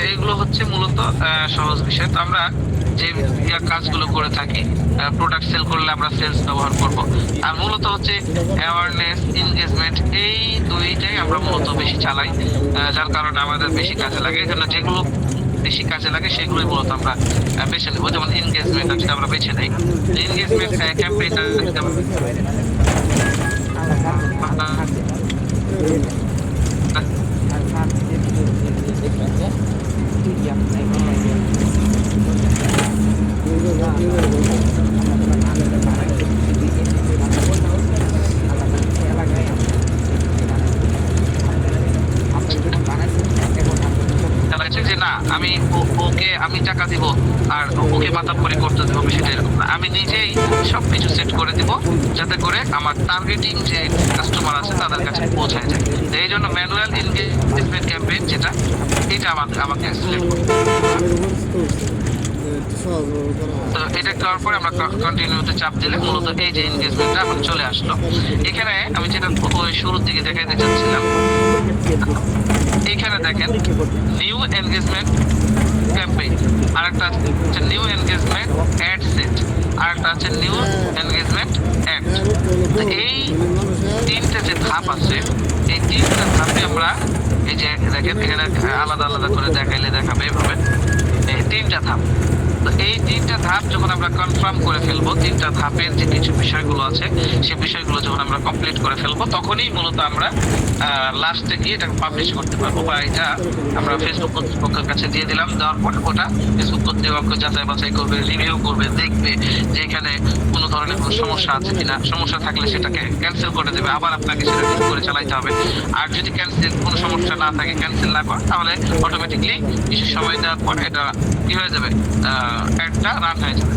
[SPEAKER 1] এইগুলো হচ্ছে মূলত সহজ বিষয়। তো আমরা যে কাজগুলো করে থাকি। প্রোডাক্ট সেল করলে আমরা সেলস ব্যবহার করব। আর মূলত হচ্ছে অ্যাওয়ারনেস, এনগেজমেন্ট, এই দুইটাই আমরা মূলত বেশি চালাই, যার কারণে আমাদের বেশি কাজে লাগে। এই জন্য যেগুলো বেশি কাজে লাগে সেগুলোই মূলত আমরা বেছে নেবো। যেমন এনগেজমেন্ট যদি আমরা বেছে নেই, এনগেজমেন্ট ক্যাম্পেইনটা যে না ওকে আমি টাকা দিব আর ওকে মাতাব্বরি করতে দেবো, বিষয়টা এরকম না। আমি নিজেই সবকিছু সেট করে দিব যাতে করে আমার টার্গেটিং যে কাস্টমার আছে তাদের কাছে পৌঁছায় যায়। তো এই জন্য ম্যানুয়াল এনগেজমেন্ট ক্যাম্পেইন যেটা, এটা আমাকে সিলেক্ট করতে হবে। তো এটা করার পরে আমরা কন্টিনিউতে চাপ দিলে মূলত এই যে এনগেজমেন্টটা এখন চলে আসলো। এখানে আমি যেটা ওই শুরুর দিকে দেখাইতে চাচ্ছিলাম, এখানে দেখেন নিউ এনগেজমেন্ট ক্যাম্পেইন, আরেকটা হচ্ছে নিউ এনগেজমেন্ট অ্যাড সেট, আরেকটা হচ্ছে নিউ এনগেজমেন্ট অ্যাড। এই তিনটে যে ধাপ আছে, এই তিনটা ধাপে আমরা এই যে দেখেন এখানে আলাদা আলাদা করে দেখাইলে দেখাবে এভাবে এই তিনটা ধাপ। তো এই তিনটা ধাপ যখন আমরা কনফার্ম করে ফেলবো, তিনটা ধাপের যে কিছু বিষয়গুলো আছে সেই বিষয়গুলো যখন আমরা কমপ্লিট করে ফেলবো, তখনই মূলত আমরা লাস্টে গিয়ে এটাকে পাবলিশ করতে পারবো, বা এটা আমরা ফেসবুক কর্তৃপক্ষের কাছে দিয়ে দিলাম। দেওয়ার পরে ওটা ফেসবুক কর্তৃপক্ষ যাচাই বাছাই করবে, রিভিউ করবে, দেখবে যে এখানে কোনো ধরনের কোনো সমস্যা আছে কিনা। সমস্যা থাকলে সেটাকে ক্যান্সেল করে দেবে, আবার আপনাকে সেটা ঠিক করে চালাইতে হবে। আর যদি ক্যান্সেল কোনো সমস্যা না থাকে, ক্যান্সেল না করে, তাহলে অটোমেটিকলি কিছু সময় দেওয়ার পরে এটা কি হয়ে যাবে, একটা রান হয়ে যাবে।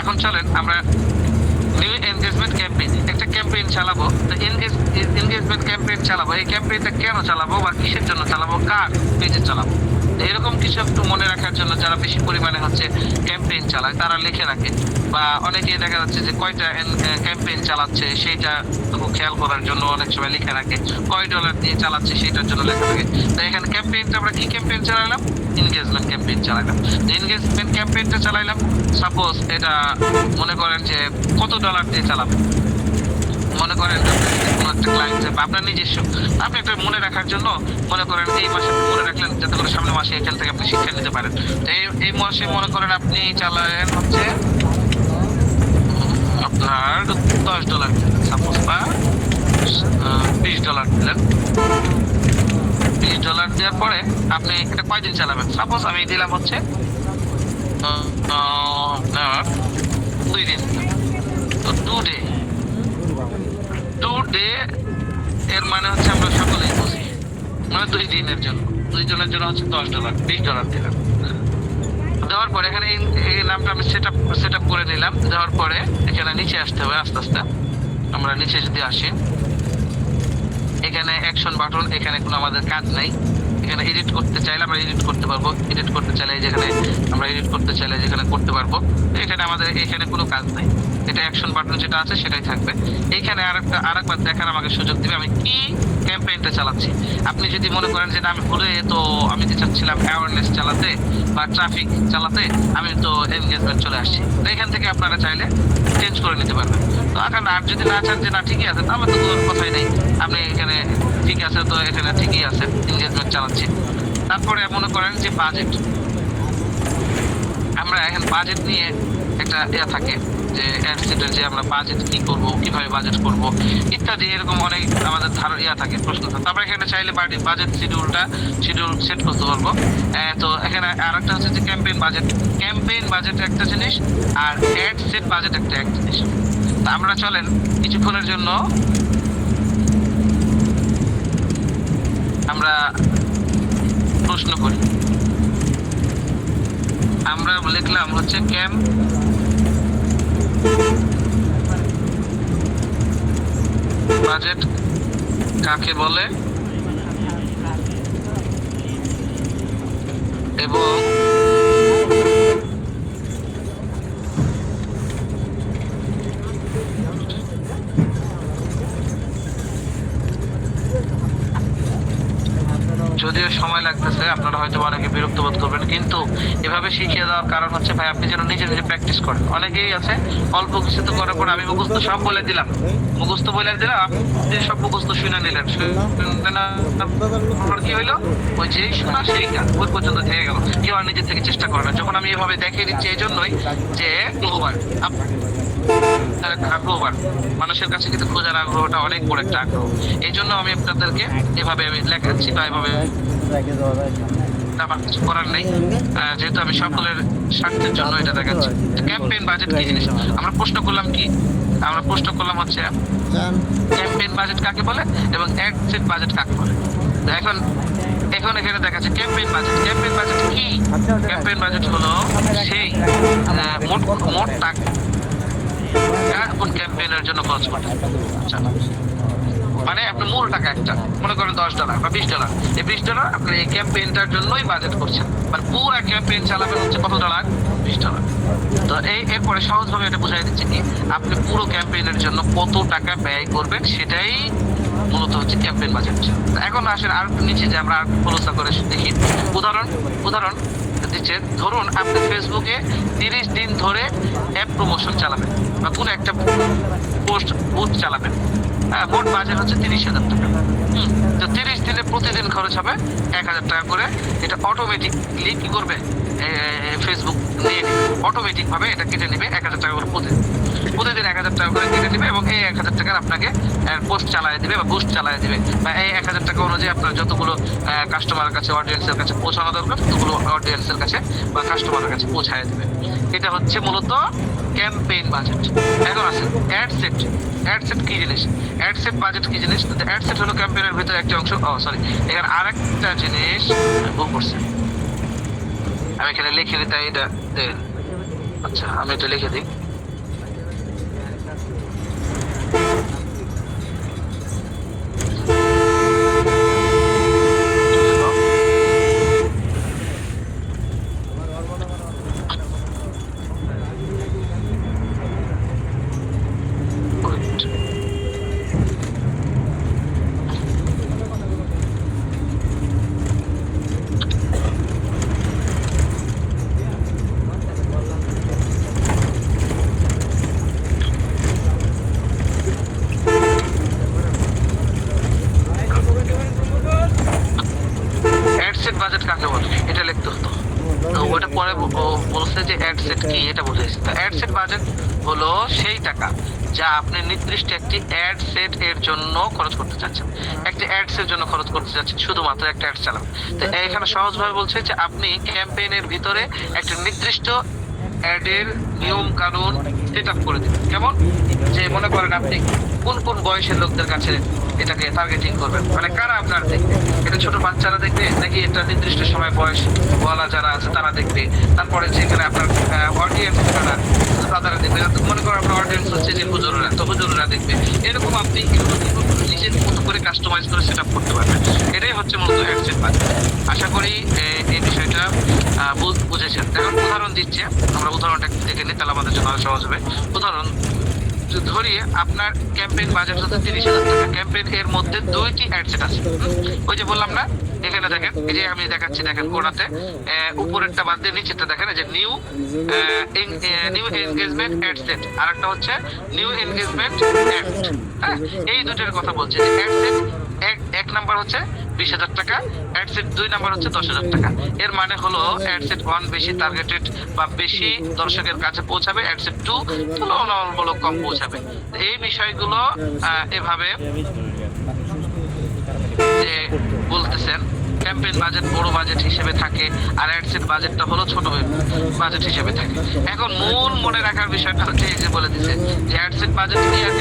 [SPEAKER 1] এখন চলেন আমরা নিউ এনগেজমেন্ট ক্যাম্পেইন একটা ক্যাম্পেইন চালাবো। তো এনগেজমেন্ট ক্যাম্পেইন চালাবো, এই ক্যাম্পেইনটা কেন চালাবো বা কিসের জন্য চালাবো, কার পেজে চালাবো, এরকম কিছু একটু মনে রাখার জন্য যারা বেশি পরিমাণে হচ্ছে ক্যাম্পেইন চালায় তারা লিখে রাখে, বা অনেকে দেখা যাচ্ছে যে কয়টা ক্যাম্পেইন চালাচ্ছে সেইটা খেয়াল করার জন্য অনেক সময় লিখে রাখে, কয় ডলার দিয়ে চালাচ্ছে সেটার জন্য লেখা থাকে। তো এখানে ক্যাম্পেইনটা আমরা কি ক্যাম্পেইন চালাইলাম, এনগেজমেন্ট ক্যাম্পেইন চালাইলাম। এনগেজমেন্ট ক্যাম্পেইনটা চালাইলাম, সাপোজ এটা মনে করেন যে কত ডলার দিয়ে চালাবেন, মনে করেন কোনো একটা ক্লায়েন্ট আপনার নিজস্ব, আপনি একটা মনে রাখার জন্য মনে করেন এই মাসে মনে রাখলেন যাতে করে সামনের মাসে এখান থেকে আপনি শিক্ষা নিতে পারেন। তো এই মাসে মনে করেন আপনি চালালেন হচ্ছে আপনার $10 সাপোজ, বা $20 দিলেন। $20 দেওয়ার পরে আপনি এটা কয়দিন চালাবেন, সাপোজ আমি দিলাম হচ্ছে 2 দিন। তো 2 ডে এর মানে হচ্ছে আমরা সকলেই বুঝি, মানে 2 দিনের জন্য, 2 জনের জন্য হচ্ছে $10, $20 দিলাম। দেওয়ার পরে এখানে এই নামটা আমি সেট আপ করে নিলাম। দেওয়ার পরে এখানে নিচে আসতে হবে আস্তে আস্তে। আমরা নিচে যদি আসি, এখানে অ্যাকশন বাটন, এখানে কোনো আমাদের কাজ নাই। এখানে এডিট করতে চাইলে আমরা এডিট করতে পারবো, এডিট করতে চাইলে যেখানে আমরা এডিট করতে চাইলে যেখানে করতে পারবো। এখানে আমাদের এখানে কোনো কাজ নাই, এটা অ্যাকশন বাটন যেটা আছে সেটাই থাকবে। এইখানে আরেকবার দেখার আমাকে সুযোগ দিবে আমি কি ক্যাম্পেইনটা চালাচ্ছি। আপনি যদি মনে করেন যে আমি ভুলে তো আমি তো চাচ্ছিলাম অ্যাওয়ারনেস চালাতে বা ট্রাফিক চালাতে, আমি তো এনগেজমেন্ট চলে আসছি, তো এখান থেকে আপনারা চাইলে চেঞ্জ করে নিতে পারবেন। তো এখন আর যদি না চান যে না ঠিকই আছে, তাহলে তো কোনো কথাই নেই, আপনি এখানে ঠিক আছে, তো এখানে ঠিকই আছে এনগেজমেন্ট চালাচ্ছি। তারপরে মনে করেন যে বাজেট, আমরা এখন বাজেট নিয়ে একটা থাকে যে অ্যাডসেটের যে আমরা বাজেট কি করব, কিভাবে বাজেট করব ইত্যাদি, এরকম অনেক আমাদের থাকে, প্রশ্ন থাকে। তারপরে এখানে চাইলে বাজেট শিডিউল সেট করতে পারবো। তো এখানে আরেকটা হচ্ছে যে ক্যাম্পেইন বাজেট একটা জিনিস, আর অ্যাড সেট বাজেট একটা জিনিস। তো আমরা চলেন কিছুক্ষণের জন্য আমরা প্রশ্ন করি। আমরা লিখলাম হচ্ছে বাজেট কাকে বলে এবং যদিও সময় লাগতেছে, আপনারা হয়তো অনেকে বিরক্ত বোধ করবেন, কিন্তু এভাবে শিখিয়ে দেওয়ার কারণ হচ্ছে ভাই আপনি যেন নিজে নিজে প্র্যাকটিস করেন। অনেকেই আছে অল্প কিছু তো করার পর আমি মুখস্থ সব বলে দিলাম, যে সব মুখস্থ শুনে নিলেন, আপনার কি হইলো, ওই যে শোনা সেইটা ওই পর্যন্ত থেকে গেল, কেউ আর নিজে থেকে চেষ্টা করে না। যখন আমি এভাবে দেখিয়ে দিচ্ছি এই জন্যই যে আগ্রহবান মানুষের কাছে কিন্তু খোঁজার আগ্রহটা অনেক বড় একটা আগ্রহ। এই জন্য আমি আপনাদেরকে এভাবে আমি লেখাচ্ছি বা এভাবে আমার কিছু করার নেই, যেহেতু আমি সকলের স্বার্থের জন্য এটা দেখাচ্ছি। ক্যাম্পেইন বাজেট কি জিনিস আমরা প্রশ্ন করলাম হচ্ছে ক্যাম্পেইন বাজেট কাকে বলে এবং অ্যাড সেট বাজেট কাকে বলে। তো এখন এখানে দেখাচ্ছে ক্যাম্পেইন বাজেট কি? ক্যাম্পেইন বাজেট হলো সেই মোট টাকা কোন ক্যাম্পেইনের জন্য খরচ করতে, মানে আপনার মূল টাকা একটা মনে করেন $10 বা $20, এই $20 আপনি এই ক্যাম্পেইনটার জন্যই বাজেট করছেন, মানে পুরো ক্যাম্পেইন চালাবেন হচ্ছে কত $? $20। তো এরপরে সহজভাবে এটা বোঝাই দিচ্ছে কি আপনি পুরো ক্যাম্পেইনের জন্য কত টাকা ব্যয় করবেন, সেটাই মূলত হচ্ছে ক্যাম্পেইন বাজেট। এখন আসেন আর নিচে যে আমরা আর খোলসা করে দেখি, উদাহরণ দিচ্ছে, ধরুন আপনি ফেসবুকে 30 দিন ধরে অ্যাপ প্রমোশন চালাবেন বা কোনো একটা পোস্ট বুথ চালাবেন, মোট বাজেট হচ্ছে 30,000 টাকা। তো 30 দিনে প্রতিদিন খরচ হবে 1,000 টাকা করে। এটা অটোমেটিকলি কি করবে, ফেসবুক নিয়ে নেবে, অটোমেটিক ভাবে এটা কেটে নেবে 1,000 টাকা করে প্রতিদিন 1,000 টাকা করে কেটে নেবে এবং এই 1,000 টাকার আপনাকে পোস্ট চালায় দিবে বা বুস্ট চালায় দিবে, বা এই 1,000 টাকা অনুযায়ী আপনার যতগুলো কাস্টমারের কাছে অডিয়েন্সের কাছে পৌঁছানো দরকার ততগুলো অডিয়েন্সের কাছে বা কাস্টমারের কাছে পৌঁছায় দিবে। এটা হচ্ছে মূলত ক্যাম্পেইন বাজেট। এখন আছে অ্যাড সেট কি জিনিস? অ্যাড সেট বাজেট কি জিনিস? অ্যাড সেট হলো ক্যাম্পেইনের ভিতরে একটা অংশ। এখানে আরেকটা জিনিস ভুল করছে, আমি এখানে লিখে দিই, তাই এটা আচ্ছা আমি এটা লিখে দিই। বাজেট কাকে বলে এটা লিখতে হতো, তো ওটা পরে বলছে যে অ্যাড সেট কি এটা বুঝেছি। তো অ্যাড সেট বাজেট হলো সেই টাকা যা আপনি নির্দিষ্ট একটি অ্যাড সেট এর জন্য খরচ করতে চাচ্ছেন, একটি অ্যাডস এর জন্য খরচ করতে চাচ্ছেন, শুধুমাত্র একটা অ্যাড চালান। তো এখানে সহজভাবে বলছে যে আপনি ক্যাম্পেইনের ভিতরে একটা নির্দিষ্ট অ্যাডের নিয়ম কানুন সেট আপ করে দিন। কেমন? যে মনে করেন আপনি কোন বয়সের লোকদের কাছে এটাকে টার্গেটিং করবেন, মানে কারা আপনার দেখবে, এটা ছোট বাচ্চারা দেখবে নাকি এটা নির্দিষ্ট সময় বয়স ওয়ালা যারা আছে তারা দেখবে, তারপরে যেখানে আপনার অডিয়েন্স তারা দেখবে, মনে করেন আপনার অডিয়েন্স হচ্ছে যে হুজুররা, তো হুজুররা দেখবে। এরকম আপনি নিজের মতো করে কাস্টমাইজ করে সেট আপ করতে পারবেন। এটাই হচ্ছে মূলত অ্যাডসেট বাজেট। আশা করি এই বিষয়টা বুঝেছেন। এখন উদাহরণ দিচ্ছে, আমরা উদাহরণটা দেখে নিই, তাহলে আমাদের জন্য সহজ হবে। উদাহরণ ধরি আপনার ক্যাম্পেইন বাজেট হচ্ছে 30,000 টাকা, ক্যাম্পেইন এর মধ্যে 2টি অ্যাডসেট আছে। ওই যে বললাম না, এখানে দেখেন, এই যে আমি দেখাচ্ছি, দেখেন কোনাতে উপরেরটা বাদ দিয়ে নিচেরটা দেখেন, যে নিউ এনগেজমেন্ট অ্যাডসেট, আর একটা হচ্ছে নিউ এনগেজমেন্ট অ্যাড। হ্যাঁ, এই দুটোর কথা বলছি। যে অ্যাডসেট এক নাম্বার হচ্ছে 20,000 টাকা, অ্যাডসেট 2 নাম্বার হচ্ছে 10,000 টাকা। এর মানে হলো অ্যাডসেট 1 বেশি টার্গেটেড বা বেশি দর্শকের কাছে পৌঁছাবে, অ্যাডসেট 2 তুলনামূলক কম পৌঁছাবে। এই বিষয়গুলো এভাবে যে বলতেছেন ক্যাম্পেইন বাজেট বড় বাজেট হিসেবে থাকে আর অ্যাডসেট বাজেটটা হলো ছোট বাজেট হিসেবে থাকে। এখন মূল মনে রাখার বিষয়টা হচ্ছে এই যে বলে দিচ্ছে যে অ্যাডসেট বাজেট কি আর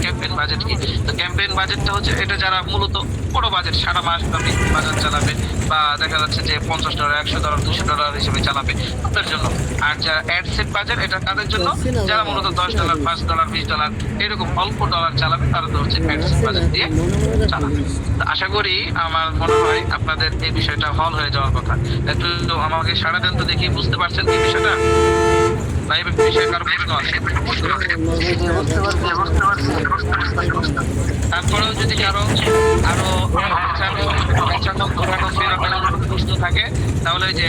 [SPEAKER 1] ক্যাম্পেইন বাজেট কি। তো ক্যাম্পেইন বাজেটটা হচ্ছে এটা যারা মূলত বড় বাজেট সারা মাস ব্যাপী বাজার চালাবে বা দেখা যাচ্ছে যে $50, $100, $200 হিসেবে চালাবে তাদের জন্য। আর যারা অ্যাডসেট বাজেট এটা তাদের জন্য যারা মূলত $10, $5, $20 এরকম অল্প ডলার চালাবে, তারা তো হচ্ছে অ্যাডসেট বাজেট দিয়ে চালাবে। তো আশা করি আমার মনে হয় আপনাদের এই বিষয়টা হল হয়ে যাওয়ার কথা। একটু আমাকে সারা দেন তো দেখি, বুঝতে পারছেন কি বিষয়টা, না এই বিষয়ে কারো প্রশ্ন আসে। তারপরেও যদি কারো আরো পেঁচানো ঘোরানো ফেরানো প্রশ্ন থাকে তাহলে ওই যে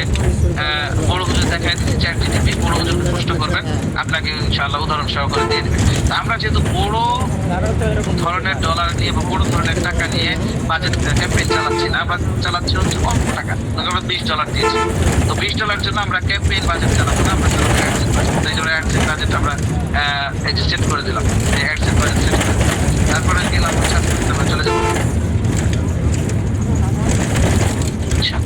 [SPEAKER 1] বড় হুজুর দেখায় দিচ্ছে চ্যাট জিপিটি, বড় হুজুর প্রশ্ন করবেন, আপনাকে ইনশাআল্লাহ উদাহরণ সহকারে দিয়ে দেবে। তো আমরা যেহেতু বড় ধরনের ডলার নিয়ে বা বড় ধরনের টাকা নিয়ে বাজেট ক্যাম্পেইন চালাচ্ছি না, বা চালাচ্ছি হচ্ছে অল্প টাকা, আমরা $20 দিয়েছি। তো $20 জন্য আমরা ক্যাম্পেইন বাজেট চালাবো না, আমরা চালাবো অ্যাডসেন্স বাজেট। এই জন্য অ্যাডসেন্স বাজেট আমরা এই যে সেট করে দিলাম, এই অ্যাডসেন্স বাজেট সেট করে দিলাম। তারপরে গেলাম হচ্ছে আমরা চলে যাবো। আচ্ছা,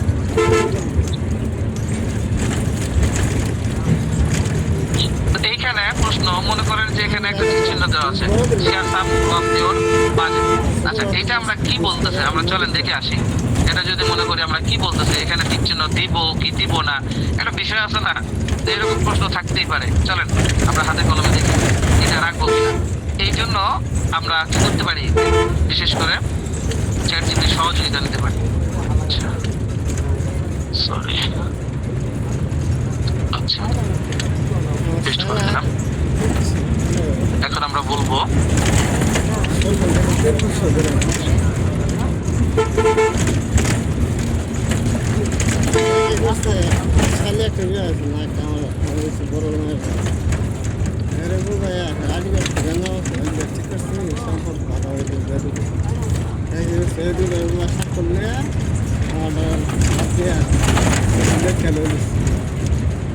[SPEAKER 1] তো এইখানে প্রশ্ন মনে করেন যে এখানে একটা চিহ্ন দেওয়া আছে, share some of your budget. আচ্ছা, এটা আমরা কি বলতেছে, আমরা চলেন দেখে আসি। এটা যদি মনে করি আমরা কি বলতেছে, এখানে টিক চিহ্ন দিব কি দিব না, একটা বিষয় আছে না, তো এরকম প্রশ্ন থাকতেই পারে। চলেন আমরা হাতে কলমে দেখি এটা রাখবো কিনা। এই জন্য আমরা কি করতে পারি, বিশেষ করে চ্যাট জিপিটির সহযোগিতা নিতে পারি। আচ্ছা, সরি, আচ্ছা টেস্ট করে দিলাম। এখন আমরা বলবো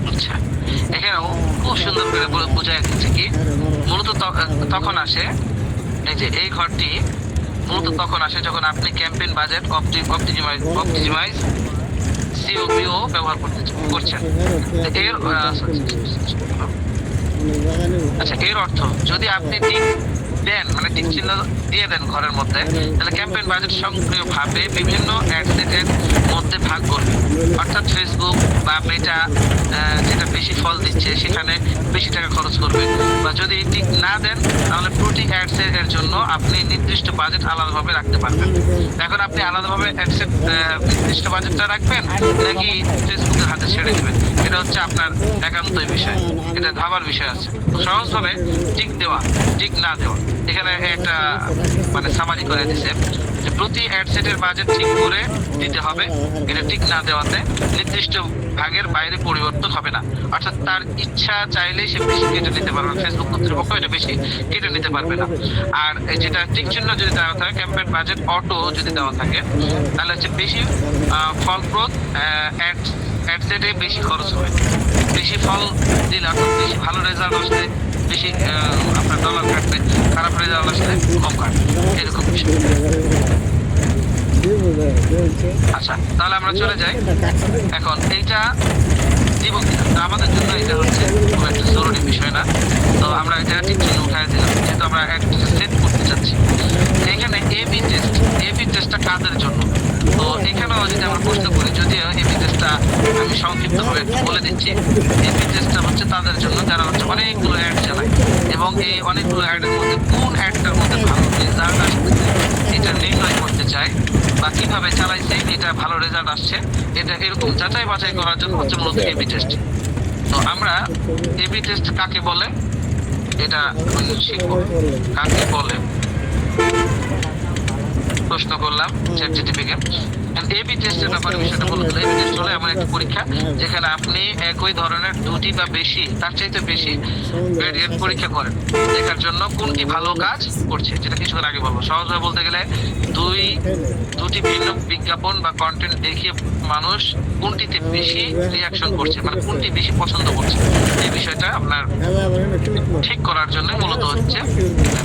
[SPEAKER 1] আচ্ছা, এখানেও খুব সুন্দর করে বোঝাই দিচ্ছে কি মূলত তখন আসে, এই যে এই ঘরটি মূলত তখন আসে যখন আপনি ক্যাম্পেইন বাজেট অপটিমাইজ সিওপিও ব্যবহার করছেন। এর আচ্ছা, এর অর্থ যদি আপনি টিক দেন, মানে টিক চিহ্ন দিয়ে দেন ঘরের মধ্যে, তাহলে ক্যাম্পেইন বাজেট সক্রিয়ভাবে বিভিন্ন অ্যাডসেটের মধ্যে ভাগ করবে। অর্থাৎ ফেসবুক বা মেটা যেটা বেশি ফল দিচ্ছে সেখানে বেশি টাকা খরচ করবে। বা যদি টিক না দেন তাহলে প্রতি অ্যাডসেটের জন্য আপনি নির্দিষ্ট বাজেট আলাদাভাবে রাখতে পারবেন। এখন আপনি আলাদাভাবে অ্যাডসেট নির্দিষ্ট বাজেটটা রাখবেন নাকি ফেসবুকের হাতে ছেড়ে দেবেন, এটা হচ্ছে আপনার একান্তই বিষয়, এটা ভাবার বিষয় আছে। সহজভাবে টিক দেওয়া টিক না দেওয়া, এখানে একটা মানে সামারি করে দিছে যে প্রতি অ্যাডসেটের বাজেট ঠিক করে দিতে হবে। এটা ঠিক না দেওয়াতে নির্দিষ্ট ভাগের বাইরে পরিবর্তন হবে না, অর্থাৎ তার ইচ্ছা চাইলেই সে বেশি কেটে নিতে পারবে, ফেসবুক কর্তৃপক্ষ এটা বেশি কেটে নিতে পারবে না। আর যেটা টিক চিহ্ন যদি দেওয়া থাকে, ক্যাম্পেইন বাজেট অটো যদি দেওয়া থাকে, তাহলে হচ্ছে বেশি ফলপ্রদ অ্যাডসেটে বেশি খরচ হবে। বেশি ফল দিলে অর্থাৎ বেশি ভালো রেজাল্ট আসলে বেশি আপনার ডলার কাটবে, খারাপ রেজাল্ট আসলে কম কাটবে, এরকম বিষয়। আচ্ছা, তাহলে আমরা চলে যাই এখন এইটা দিব কিনা। আমাদের জন্য এটা হচ্ছে খুব একটা জরুরি বিষয় না, তো আমরা এটা ঠিক চিহ্ন উঠাই দিলাম, যেহেতু আমরা একটা সেট করতে চাচ্ছি। এখানে এবি টেস্টটা কাদের জন্য, তো এখানেও যদি আমরা প্রশ্ন করি, যদিও এবি টেস্টটা আমি সংক্ষিপ্তভাবে একটু বলে দিচ্ছি। এবি টেস্টটা হচ্ছে তাদের জন্য যারা হচ্ছে অনেকগুলো অ্যাড চালায় এবং এই অনেকগুলো অ্যাডের মধ্যে কোন অ্যাডটার মধ্যে ভালো রেজাল্ট আসছে এটা নির্ণয় করতে চায়, বা কিভাবে চালাইছে এটা ভালো রেজাল্ট আসছে, এটা এরকম যাচাই বাছাই করার জন্য হচ্ছে মূলত এবি টেস্ট। তো আমরা এবি টেস্ট কাকে বলে এটা শিখবো, কাকে বলে প্রশ্ন করলাম চ্যাট জিপিটিকে। এবি টেস্টের ব্যাপারে বিষয়টা বলতে গেলে, এবি টেস্ট হলো এমন একটা পরীক্ষা যেখানে আপনি একই ধরনের দুটি বা বেশি, তার চাইতে বেশি গ্রেডিয়েন্ট পরীক্ষা করেন দেখার জন্য কোনটি ভালো কাজ করছে, যেটা কিছুক্ষণ আগে বলবো। সহজভাবে বলতে গেলে দুটি ভিন্ন বিজ্ঞাপন বা কন্টেন্ট দেখিয়ে মানুষ কোনটিতে বেশি রিয়াকশন করছে, মানে কোনটি বেশি পছন্দ করছে, এই বিষয়টা আপনার ঠিক করার জন্য মূলত হচ্ছে।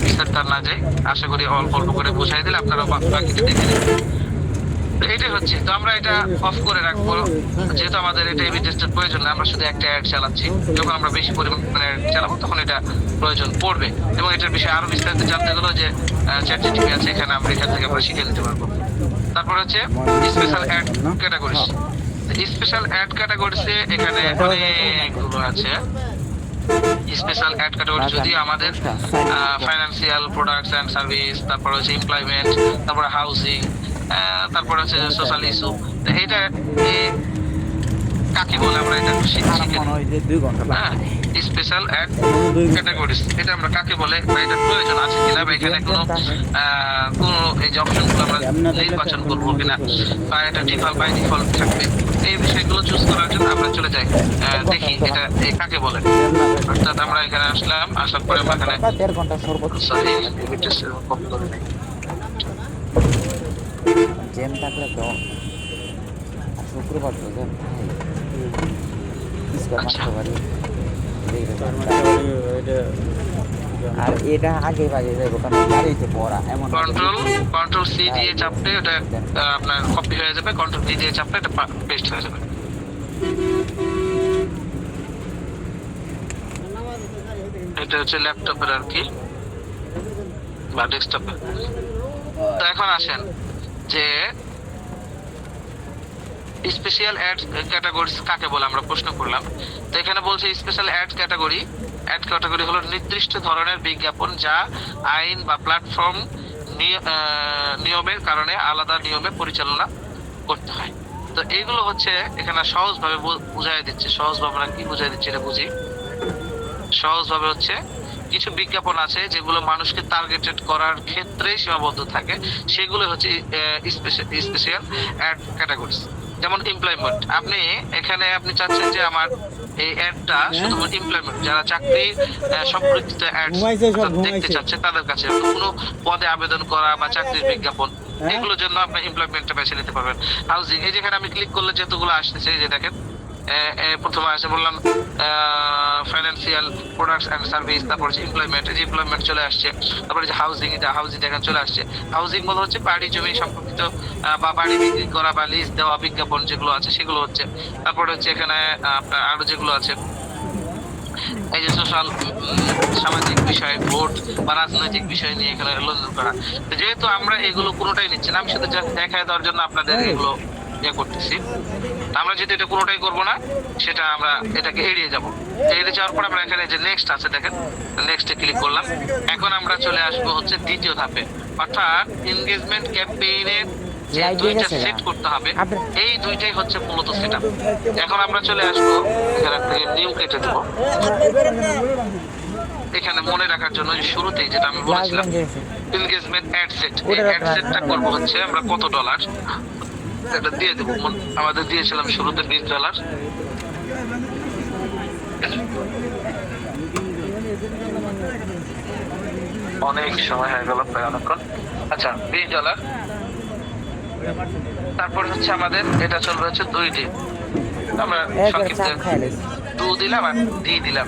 [SPEAKER 1] বিস্তারিত না যাই, আশা করি অল্প অল্প করে বোঝাই দিলে আপনারা বাকিটা দেখে নেবেন। এটাই হচ্ছে, তো আমরা এটা অফ করে রাখবো, যেহেতু আমাদের এটা এবি টেস্টের প্রয়োজন না, আমরা শুধু একটা অ্যাড চালাচ্ছি। যখন আমরা বেশি পরিমাণে চালাবো তখন এটা প্রয়োজন পড়বে। এবং এটার বিষয়ে আরো বিস্তারিত জানতে গেলেও যে চ্যাট জিপিটি আছে, এখানে আমরা এখান থেকে আমরা শিখে নিতে পারবো। তারপর হচ্ছে special ad categories. Special ad ক্যাটাগরিজে এখানে অনেকগুলো আছে। স্পেশাল অ্যাড ক্যাটাগরি যদি আমাদের ফাইন্যান্সিয়াল প্রোডাক্টস অ্যান্ড সার্ভিস, তারপর হচ্ছে এমপ্লয়মেন্ট, তারপরে হাউসিং, তারপর হচ্ছে সোশ্যাল ইস্যু, এটা কাকে বলে আমরা এটা শিখে।
[SPEAKER 2] 2 ঘন্টা
[SPEAKER 1] হ্যাঁ, স্পেশাল অ্যাড ক্যাটাগরিজ, এটা আমরা কাকে বলে বা এটা প্রয়োজন আছে কিনা, বা এখানে কোনো এই যে অপশনগুলো আমরা নির্বাচন করবো কিনা, বা এটা ডিফল্ট বাই ডিফল্ট থাকবে, এই বিষয়গুলো চুজ করার জন্য আমরা চলে যাই দেখি এটা কাকে বলে। অর্থাৎ আমরা এখানে আসলাম, আসার পরে আমরা এখানে
[SPEAKER 2] 1.5 ঘন্টা সর্বোচ্চ
[SPEAKER 1] সরি কপি করে নেই।
[SPEAKER 2] জ্যাম থাকলে তো আর শুক্রবার তো জ্যাম মারতে পারি। আর এটা আগে বাগে যাবো কারণ গাড়িতে পড়া এমন
[SPEAKER 1] কন্ট্রোল সি দিয়ে চাপলে ওটা আপনার কপি হয়ে যাবে, কন্ট্রোল ভি দিয়ে চাপলে এটা পেস্ট হয়ে যাবে। এটা হচ্ছে ল্যাপটপের আর কি বা ডেস্কটপের। তো এখন আসেন যে স্পেশাল অ্যাড ক্যাটাগরিজ কাকে বলে আমরা প্রশ্ন করলাম। তো এখানে বলছে স্পেশাল অ্যাড ক্যাটাগরি হলো নির্দিষ্ট ধরনের বিজ্ঞাপন যা আইন বা প্ল্যাটফর্ম নিয়মের কারণে আলাদা নিয়মে পরিচালনা করতে হয়। তো এইগুলো হচ্ছে এখানে সহজভাবে বুঝাই দিচ্ছে। সহজভাবে আমরা কি বুঝাই দিচ্ছি এটা বুঝি। সহজভাবে হচ্ছে কিছু বিজ্ঞাপন আছে যেগুলো মানুষকে টার্গেটেড করার ক্ষেত্রে সীমাবদ্ধ থাকে, সেগুলো হচ্ছে স্পেশাল অ্যাড ক্যাটাগরিজ। যেমন এমপ্লয়মেন্ট, আপনি এখানে আপনি চাচ্ছেন যে আমার এই অ্যাডটা শুধুমাত্র এমপ্লয়মেন্ট, যারা চাকরি সম্পর্কিত অ্যাড দেখতে চাচ্ছে তাদের কাছে, কোনো পদে আবেদন করা বা চাকরির বিজ্ঞাপন, এগুলোর জন্য আপনি এমপ্লয়মেন্টটা বেছে নিতে পারবেন। হাউজিং, এই যেখানে আমি ক্লিক করলে যতগুলো আসতেছে, এই যে দেখেন প্রথমে আসে বললাম ফাইন্যান্সিয়াল প্রোডাক্টস এন্ড সার্ভিস, তারপর হচ্ছে এমপ্লয়মেন্ট, এই যে এমপ্লয়মেন্ট চলে আসছে। তারপরে যে হাউজিং, এটা হাউজিং দেখেন চলে আসছে। হাউজিং বলা হচ্ছে বাড়ি জমি সম্পর্কিত বা বাড়ি বিক্রি করা বা লিজ দেওয়া বিজ্ঞাপন যেগুলো আছে সেগুলো হচ্ছে। তারপরে হচ্ছে এখানে আপনার আরো যেগুলো আছে এই যে সোশ্যাল সামাজিক বিষয়, ভোট বা রাজনৈতিক বিষয় নিয়ে এখানে লেনদেন করা। যেহেতু আমরা এগুলো কোনোটাই নিচ্ছি না, আমি শুধু দেখায় দেওয়ার জন্য আপনাদের এগুলো করতেছি। আমরা যদি এটা কোনোটাই করবো না, সেটা আমরা এটাকে এড়িয়ে যাব। এড়িয়ে যাওয়ার পর আমরা এখানে যে নেক্সট আছে দেখেন, নেক্সটে ক্লিক করলাম। এখন আমরা চলে আসবো হচ্ছে দ্বিতীয় ধাপে, অর্থাৎ এনগেজমেন্ট ক্যাম্পেইনের যে দুইটা সেট করতে হবে, এই দুইটাই হচ্ছে মূলত সেটআপ। এখন আমরা চলে আসবো এখানে থেকে নিউ কেটে দেবো। এখানে মনে রাখার জন্য শুরুতেই যেটা আমি বলেছিলাম এনগেজমেন্ট অ্যাড সেট, এই অ্যাড সেটটা করবো হচ্ছে আমরা কত ডলার এটা দিয়ে দেবো। আমাদের দিয়েছিলাম শুরুতে $20। অনেক সময় হয়ে গেল, প্রায় অনেকক্ষণ। আচ্ছা, $20। তারপর হচ্ছে আমাদের এটা চলবে হচ্ছে 2 দিন। আমরা সংক্ষিপ্ত 2 দিলাম আর দিয়ে দিলাম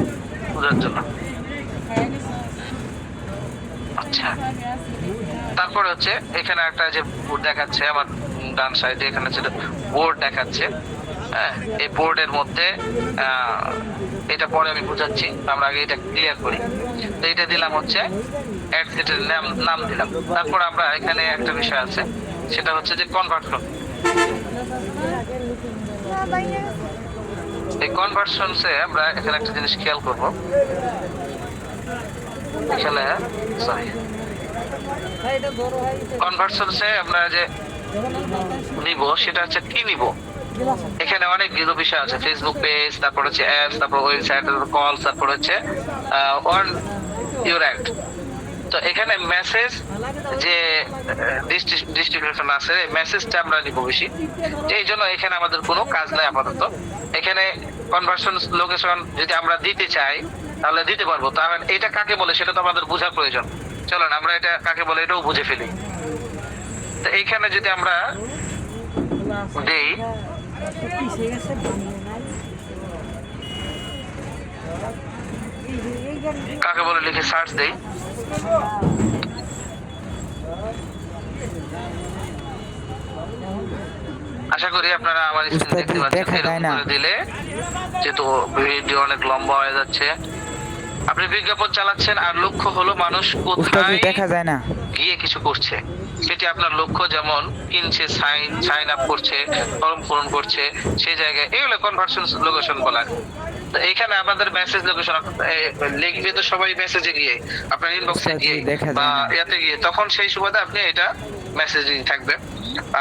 [SPEAKER 1] বোঝার জন্য। আচ্ছা, তারপরে হচ্ছে এখানে একটা যে বোর্ড দেখাচ্ছে আমার ডান সাইডে, এখানে যেটা বোর্ড দেখাচ্ছে, হ্যাঁ, এই বোর্ডের মধ্যে এটা পরে আমি বুঝাচ্ছি, আমরা আগে এটা ক্লিয়ার করি। তো এটা দিলাম হচ্ছে অ্যাড সেটের নাম দিলাম। তারপর আমরা এখানে একটা বিষয় আছে, সেটা হচ্ছে যে কনভার্সন। এই কনভার্সনসে আমরা এখানে একটা জিনিস খেয়াল করব। এখানে সরি কনভার্সনসে আমরা যে নিব সেটা হচ্ছে কি নিব। এখানে অনেকগুলো বিষয় আছে, ফেসবুক পেজ, তারপর হচ্ছে অ্যাপস, তারপর ওয়েবসাইট, কল, তারপর হচ্ছে অন ইউর অ্যাড। তো এখানে মেসেজ যে ডিস্ট্রিবিউশন আছে, মেসেজটা আমরা নিব বেশি, এই জন্য এখানে আমাদের কোনো কাজ নাই আপাতত। এখানে কনভার্সন লোকেশন যদি আমরা দিতে চাই তাহলে দিতে পারবো। তাহলে এটা কাকে বলে সেটা তো আমাদের বোঝার প্রয়োজন। চলেন আমরা এটা কাকে বলে এটাও বুঝে ফেলি। তো এইখানে যদি আমরা দেই কাকে বলে লিখে সার্চ দেই, আশা করি আপনারা আমার স্ক্রিন দেখতে পাচ্ছেন। এরকম দিলে যেহেতু ভিডিও অনেক লম্বা হয়ে যাচ্ছে, আপনি বিজ্ঞাপন চালাচ্ছেন আর লক্ষ্য হলো মানুষ কোথায়
[SPEAKER 2] দেখা যায় না
[SPEAKER 1] গিয়ে কিছু করছে, সেটি আপনার লক্ষ্য। যেমন কিনছে, সাইন আপ করছে, ফর্ম পূরণ করছে, সেই জায়গায়, এগুলো কনভার্সন লোকেশন বলা। তো এইখানে আমাদের মেসেজ লোকেশন লিখবে তো সবাই মেসেজে গিয়ে আপনার ইনবক্সে
[SPEAKER 2] Exactly,
[SPEAKER 1] গিয়ে
[SPEAKER 2] দেখা যায়
[SPEAKER 1] বা
[SPEAKER 2] না।
[SPEAKER 1] ইয়াতে গিয়ে, তখন সেই সুবাদে আপনি এটা মেসেজিং থাকবে।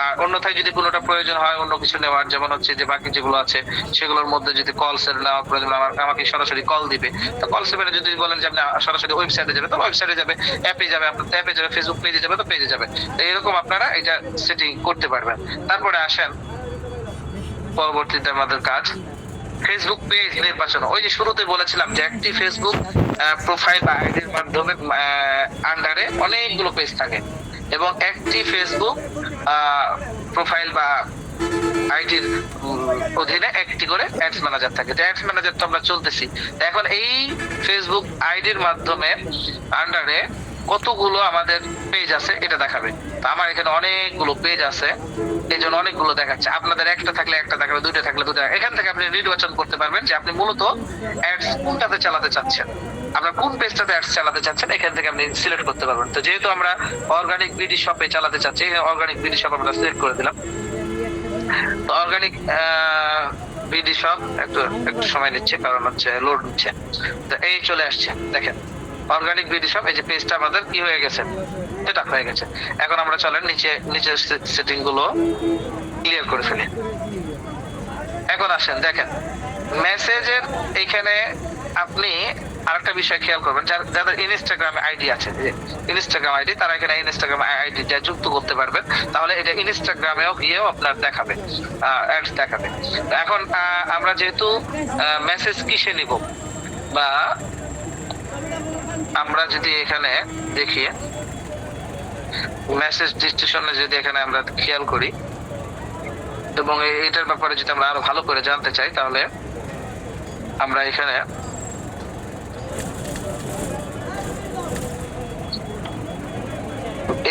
[SPEAKER 1] আর অন্যথায় যদি কোনোটা প্রয়োজন হয় অন্য কিছু নেওয়ার, যেমন হচ্ছে যে বাকি যেগুলো আছে সেগুলোর মধ্যে যদি কল সেল নেওয়ার প্রয়োজন আমাকে সরাসরি কল দিবে, তো কল সেভেনে যদি বলেন যে আপনি সরাসরি ওয়েবসাইটে যাবে, তো ওয়েবসাইটে যাবে, অ্যাপে যাবে, আপনার অ্যাপে যাবে, ফেসবুক পেজে যাবে, তো পেজে যাবে। তো এরকম আপনারা এটা সেটিং করতে পারবেন। তারপরে আসেন পরবর্তীতে আমাদের কাজ ফেসবুক পেজ নির্বাচন। ওই যে শুরুতে বলেছিলাম যে একটি ফেসবুক প্রোফাইল বা আইডির মাধ্যমে আন্ডারে অনেকগুলো পেজ থাকে, এবং একটি ফেসবুক প্রোফাইল বা আইডির অধীনে একটি করে অ্যাডস ম্যানেজার থাকে। তো অ্যাডস ম্যানেজার তো আমরা চলতেছি এখন এই ফেসবুক আইডির মাধ্যমে আন্ডারে কতগুলো আমাদের পেজ আছে এটা দেখাবে। তো আমার এখানে অনেকগুলো পেজ আছে, এই জন্য অনেকগুলো দেখাচ্ছে। আপনাদের একটা থাকলে একটা দেখাবে, দুইটা থাকলে দুইটা। এখান থেকে আপনি নির্বাচন করতে পারবেন যে আপনি মূলত অ্যাডস কোনটাতে চালাতে চাচ্ছেন, আপনার কোন পেজটাতে অ্যাডস চালাতে চাচ্ছেন, এখান থেকে আপনি সিলেক্ট করতে পারবেন। তো যেহেতু আমরা অর্গানিক বিডি শপে চালাতে চাচ্ছি, অর্গানিক বিডি শপ আমরা সিলেক্ট করে দিলাম। তো অর্গানিক বিডি শপ একটু একটু সময় নিচ্ছে, কারণ হচ্ছে লোড নিচ্ছে। তো এই চলে আসছে, দেখেন অর্গানিক বিডি শপ, এই যে পেজটা আমাদের কি হয়ে গেছে, এটা হয়ে গেছে। এখন আমরা চলেন নিচের সেটিং গুলো ক্লিয়ার করে ফেলি। এখন আসেন দেখেন মেসেজের এখানে আপনি আরেকটা বিষয় খেয়াল করবেন, যাদের ইনস্টাগ্রামে আইডি আছে, ইনস্টাগ্রাম আইডি, তারা এখানে ইনস্টাগ্রাম আইডিটা যুক্ত করতে পারবেন। তাহলে এটা ইনস্টাগ্রামেও গিয়েও আপনার দেখাবে, অ্যাডস দেখাবে। তো এখন আমরা যেহেতু মেসেজ কিসে নিব, বা আমরা যদি এখানে দেখি মেসেজ ডিসক্রিপশনে যদি এখানে আমরা খেয়াল করি এবং এটার ব্যাপারে যদি আমরা আরো ভালো করে জানতে চাই, তাহলে আমরা এখানে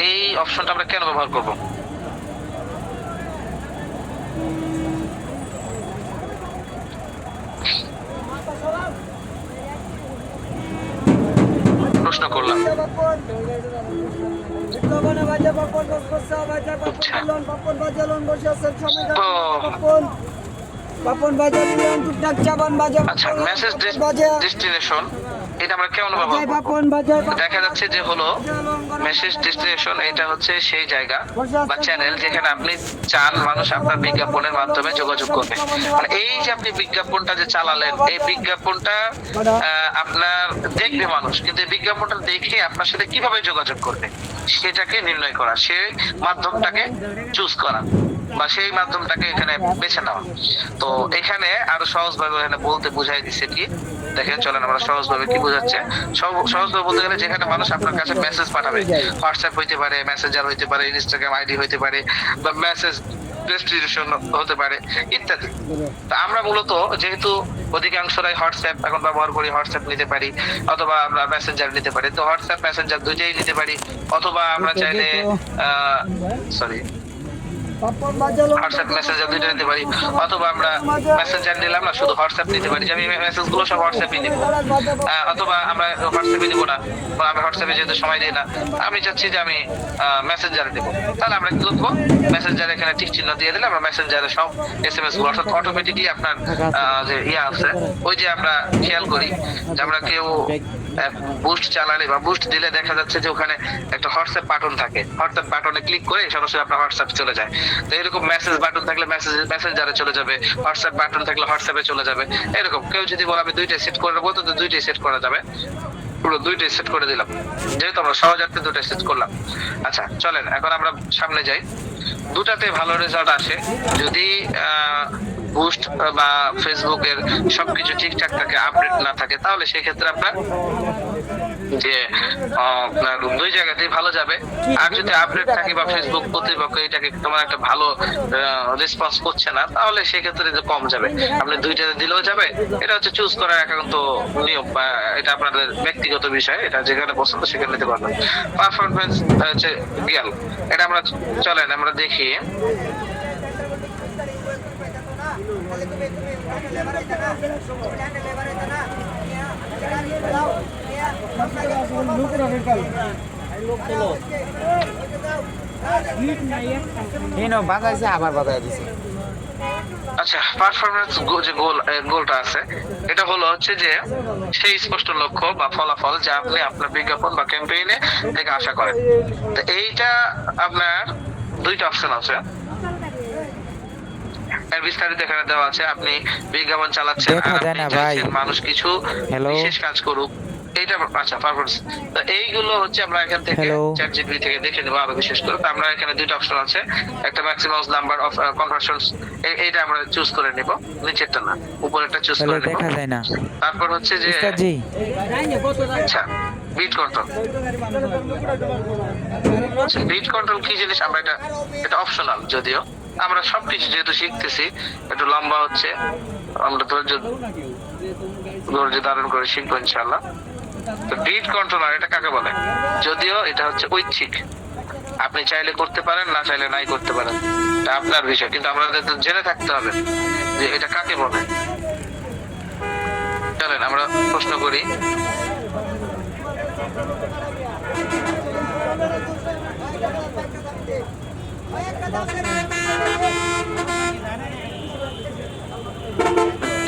[SPEAKER 1] এই অপশনটা আমরা কেন ব্যবহার করব, প্রশ্ন করলাম। আচ্ছা, মেসেজ ডেস্টিনেশন এটা আমরা কেমন ব্যবহার করব? দেখা যাচ্ছে যে হলো মেসেজ ডেস্টিনেশন, এটা হচ্ছে সেই জায়গা বা চ্যানেল যেখানে আপনি চান মানুষ আপনার বিজ্ঞাপনের মাধ্যমে যোগাযোগ করবে। মানে এই যে আপনি বিজ্ঞাপনটা যে চালালেন, এই বিজ্ঞাপনটা আপনার দেখবে মানুষ, কিন্তু এই বিজ্ঞাপনটা দেখে আপনার সাথে কিভাবে যোগাযোগ করবে সেটাকে নির্ণয় করা, সেই মাধ্যমটাকে চুজ করা বা সেই মাধ্যমটাকে এখানে বেছে নেওয়া। তো এখানে আরো সহজভাবে এখানে বলতে বুঝাই দিচ্ছে কি, দেখেন চলেন আমরা সহজভাবে কি বোঝাচ্ছে। সহজভাবে বলতে গেলে যেখানে মানুষ আপনার কাছে মেসেজ পাঠাবে, হোয়াটসঅ্যাপ হইতে পারে, মেসেঞ্জার হইতে পারে, ইনস্টাগ্রাম আইডি হইতে পারে, বা মেসেজ ডেস্টিনেশন হতে পারে ইত্যাদি। তো আমরা মূলত যেহেতু অধিকাংশরাই হোয়াটসঅ্যাপ এখন ব্যবহার করি, হোয়াটসঅ্যাপ নিতে পারি অথবা আমরা মেসেঞ্জার নিতে পারি। তো হোয়াটসঅ্যাপ মেসেঞ্জার দুইটাই নিতে পারি, অথবা আমরা চাইলে হোয়াটসঅ্যাপ মেসেঞ্জার দুইটা নিতে পারি, অথবা আমরা মেসেঞ্জার নিলাম না, শুধু হোয়াটসঅ্যাপ নিতে পারি, যে আমি মেসেজ গুলো সব হোয়াটসঅ্যাপই নিব, অথবা আমরা হোয়াটসঅ্যাপে নিব না, আমি হোয়াটসঅ্যাপে যেহেতু সময় দিই না, আমি চাচ্ছি যে আমি মেসেঞ্জারে দেবো। তাহলে আমরা কি লিখবো, মেসেঞ্জারে এখানে টিক চিহ্ন দিয়ে দিলে আমরা মেসেঞ্জারে সব এসএমএস গুলো অর্থাৎ অটোমেটিকলি আপনার যে ইয়ে আছে, ওই যে আমরা খেয়াল করি যে আমরা কেউ বুস্ট চালালে বা বুস্ট দিলে দেখা যাচ্ছে যে ওখানে একটা হোয়াটসঅ্যাপ বাটন থাকে, হোয়াটসঅ্যাপ বাটনে ক্লিক করে সরাসরি আপনার হোয়াটসঅ্যাপ চলে যায়। তো এরকম মেসেজ বাটন থাকলে মেসেঞ্জারে চলে যাবে, হোয়াটসঅ্যাপ বাটন থাকলে হোয়াটসঅ্যাপে চলে যাবে। এরকম কেউ যদি বলে আমি দুইটাই সেট করে নেবো, তো দুইটাই সেট করা যাবে, পুরো দুইটাই সেট করে দিলাম, যেহেতু আমরা সহজার্থে দুইটাই সেট করলাম। আচ্ছা চলেন এখন আমরা সামনে যাই। দুটাতে ভালো রেজাল্ট আসে যদি বুস্ট বা ফেসবুকের সবকিছু ঠিকঠাক থাকে, আপডেট না থাকে, তাহলে সেক্ষেত্রে আপনার যে আপনার দুই জায়গাতেই ভালো যাবে। আর যদি আপডেট থাকে বা ফেসবুক কর্তৃপক্ষ এটাকে তোমার একটা ভালো রেসপন্স করছে না, তাহলে সেক্ষেত্রে যে কম যাবে। আপনি দুইটাতে দিলেও যাবে, এটা হচ্ছে চুজ করার একান্ত নিয়ম বা এটা আপনাদের ব্যক্তিগত বিষয়, এটা যেখানে পছন্দ সেখানে নিতে পারবেন। পারফরমেন্স হচ্ছে গেল, এটা আমরা চলেন আমরা দেখি।
[SPEAKER 2] বাজাইছে আবার বাজাই দিছে।
[SPEAKER 1] আচ্ছা, পারফরমেন্স যে গোলটা আছে, এটা হলো হচ্ছে যে সেই স্পষ্ট লক্ষ্য বা ফলাফল যা আপনি আপনার বিজ্ঞাপন বা ক্যাম্পেইনে থেকে আশা করেন। তো এইটা আপনার দুইটা অপশন আছে, এর বিস্তারিত এখানে দেওয়া আছে। আপনি বিজ্ঞাপন চালাচ্ছেন
[SPEAKER 2] দেখা
[SPEAKER 1] আর
[SPEAKER 2] যায়
[SPEAKER 1] আপনি
[SPEAKER 2] না ভাই।
[SPEAKER 1] চাইছেন মানুষ কিছু
[SPEAKER 2] Hello?
[SPEAKER 1] বিশেষ কাজ করুক, এইটা আচ্ছা পারফরমেন্স। তো এইগুলো হচ্ছে আমরা এখান থেকে
[SPEAKER 2] Hello?
[SPEAKER 1] চ্যাট জিপিটি থেকে দেখে নেবো আরো বিশেষ করে। তো আমরা এখানে দুইটা অপশন আছে, একটা ম্যাক্সিমাম নাম্বার অফ কনভার্সনস, এইটা আমরা চুজ করে নিব, নিচেরটা না, উপরেরটা চুজ
[SPEAKER 2] হ্যালো,
[SPEAKER 1] করে নিব।
[SPEAKER 2] দেখা যায় না
[SPEAKER 1] তারপর হচ্ছে যে
[SPEAKER 2] উস্তাদ জি।
[SPEAKER 1] আচ্ছা বিট কন্ট্রোল, বিট কন্ট্রোল কি জিনিস আমরা এটা অপশনাল, যদিও আমরা সবকিছু যেহেতু শিখতেছি একটু লম্বা হচ্ছে, আমরা ধৈর্য ধারণ করে শিখবো ইনশাআল্লাহ। তো বিট কন্ট্রোলার এটা কাকে বলে? যদিও এটা হচ্ছে ঐচ্ছিক, আপনি চাইলে করতে পারেন, না চাইলে নাই করতে পারেন, এটা আপনার বিষয়, কিন্তু আমাদের তো জেনে থাকতে হবে যে এটা কাকে বলে। চলেন আমরা প্রশ্ন করি।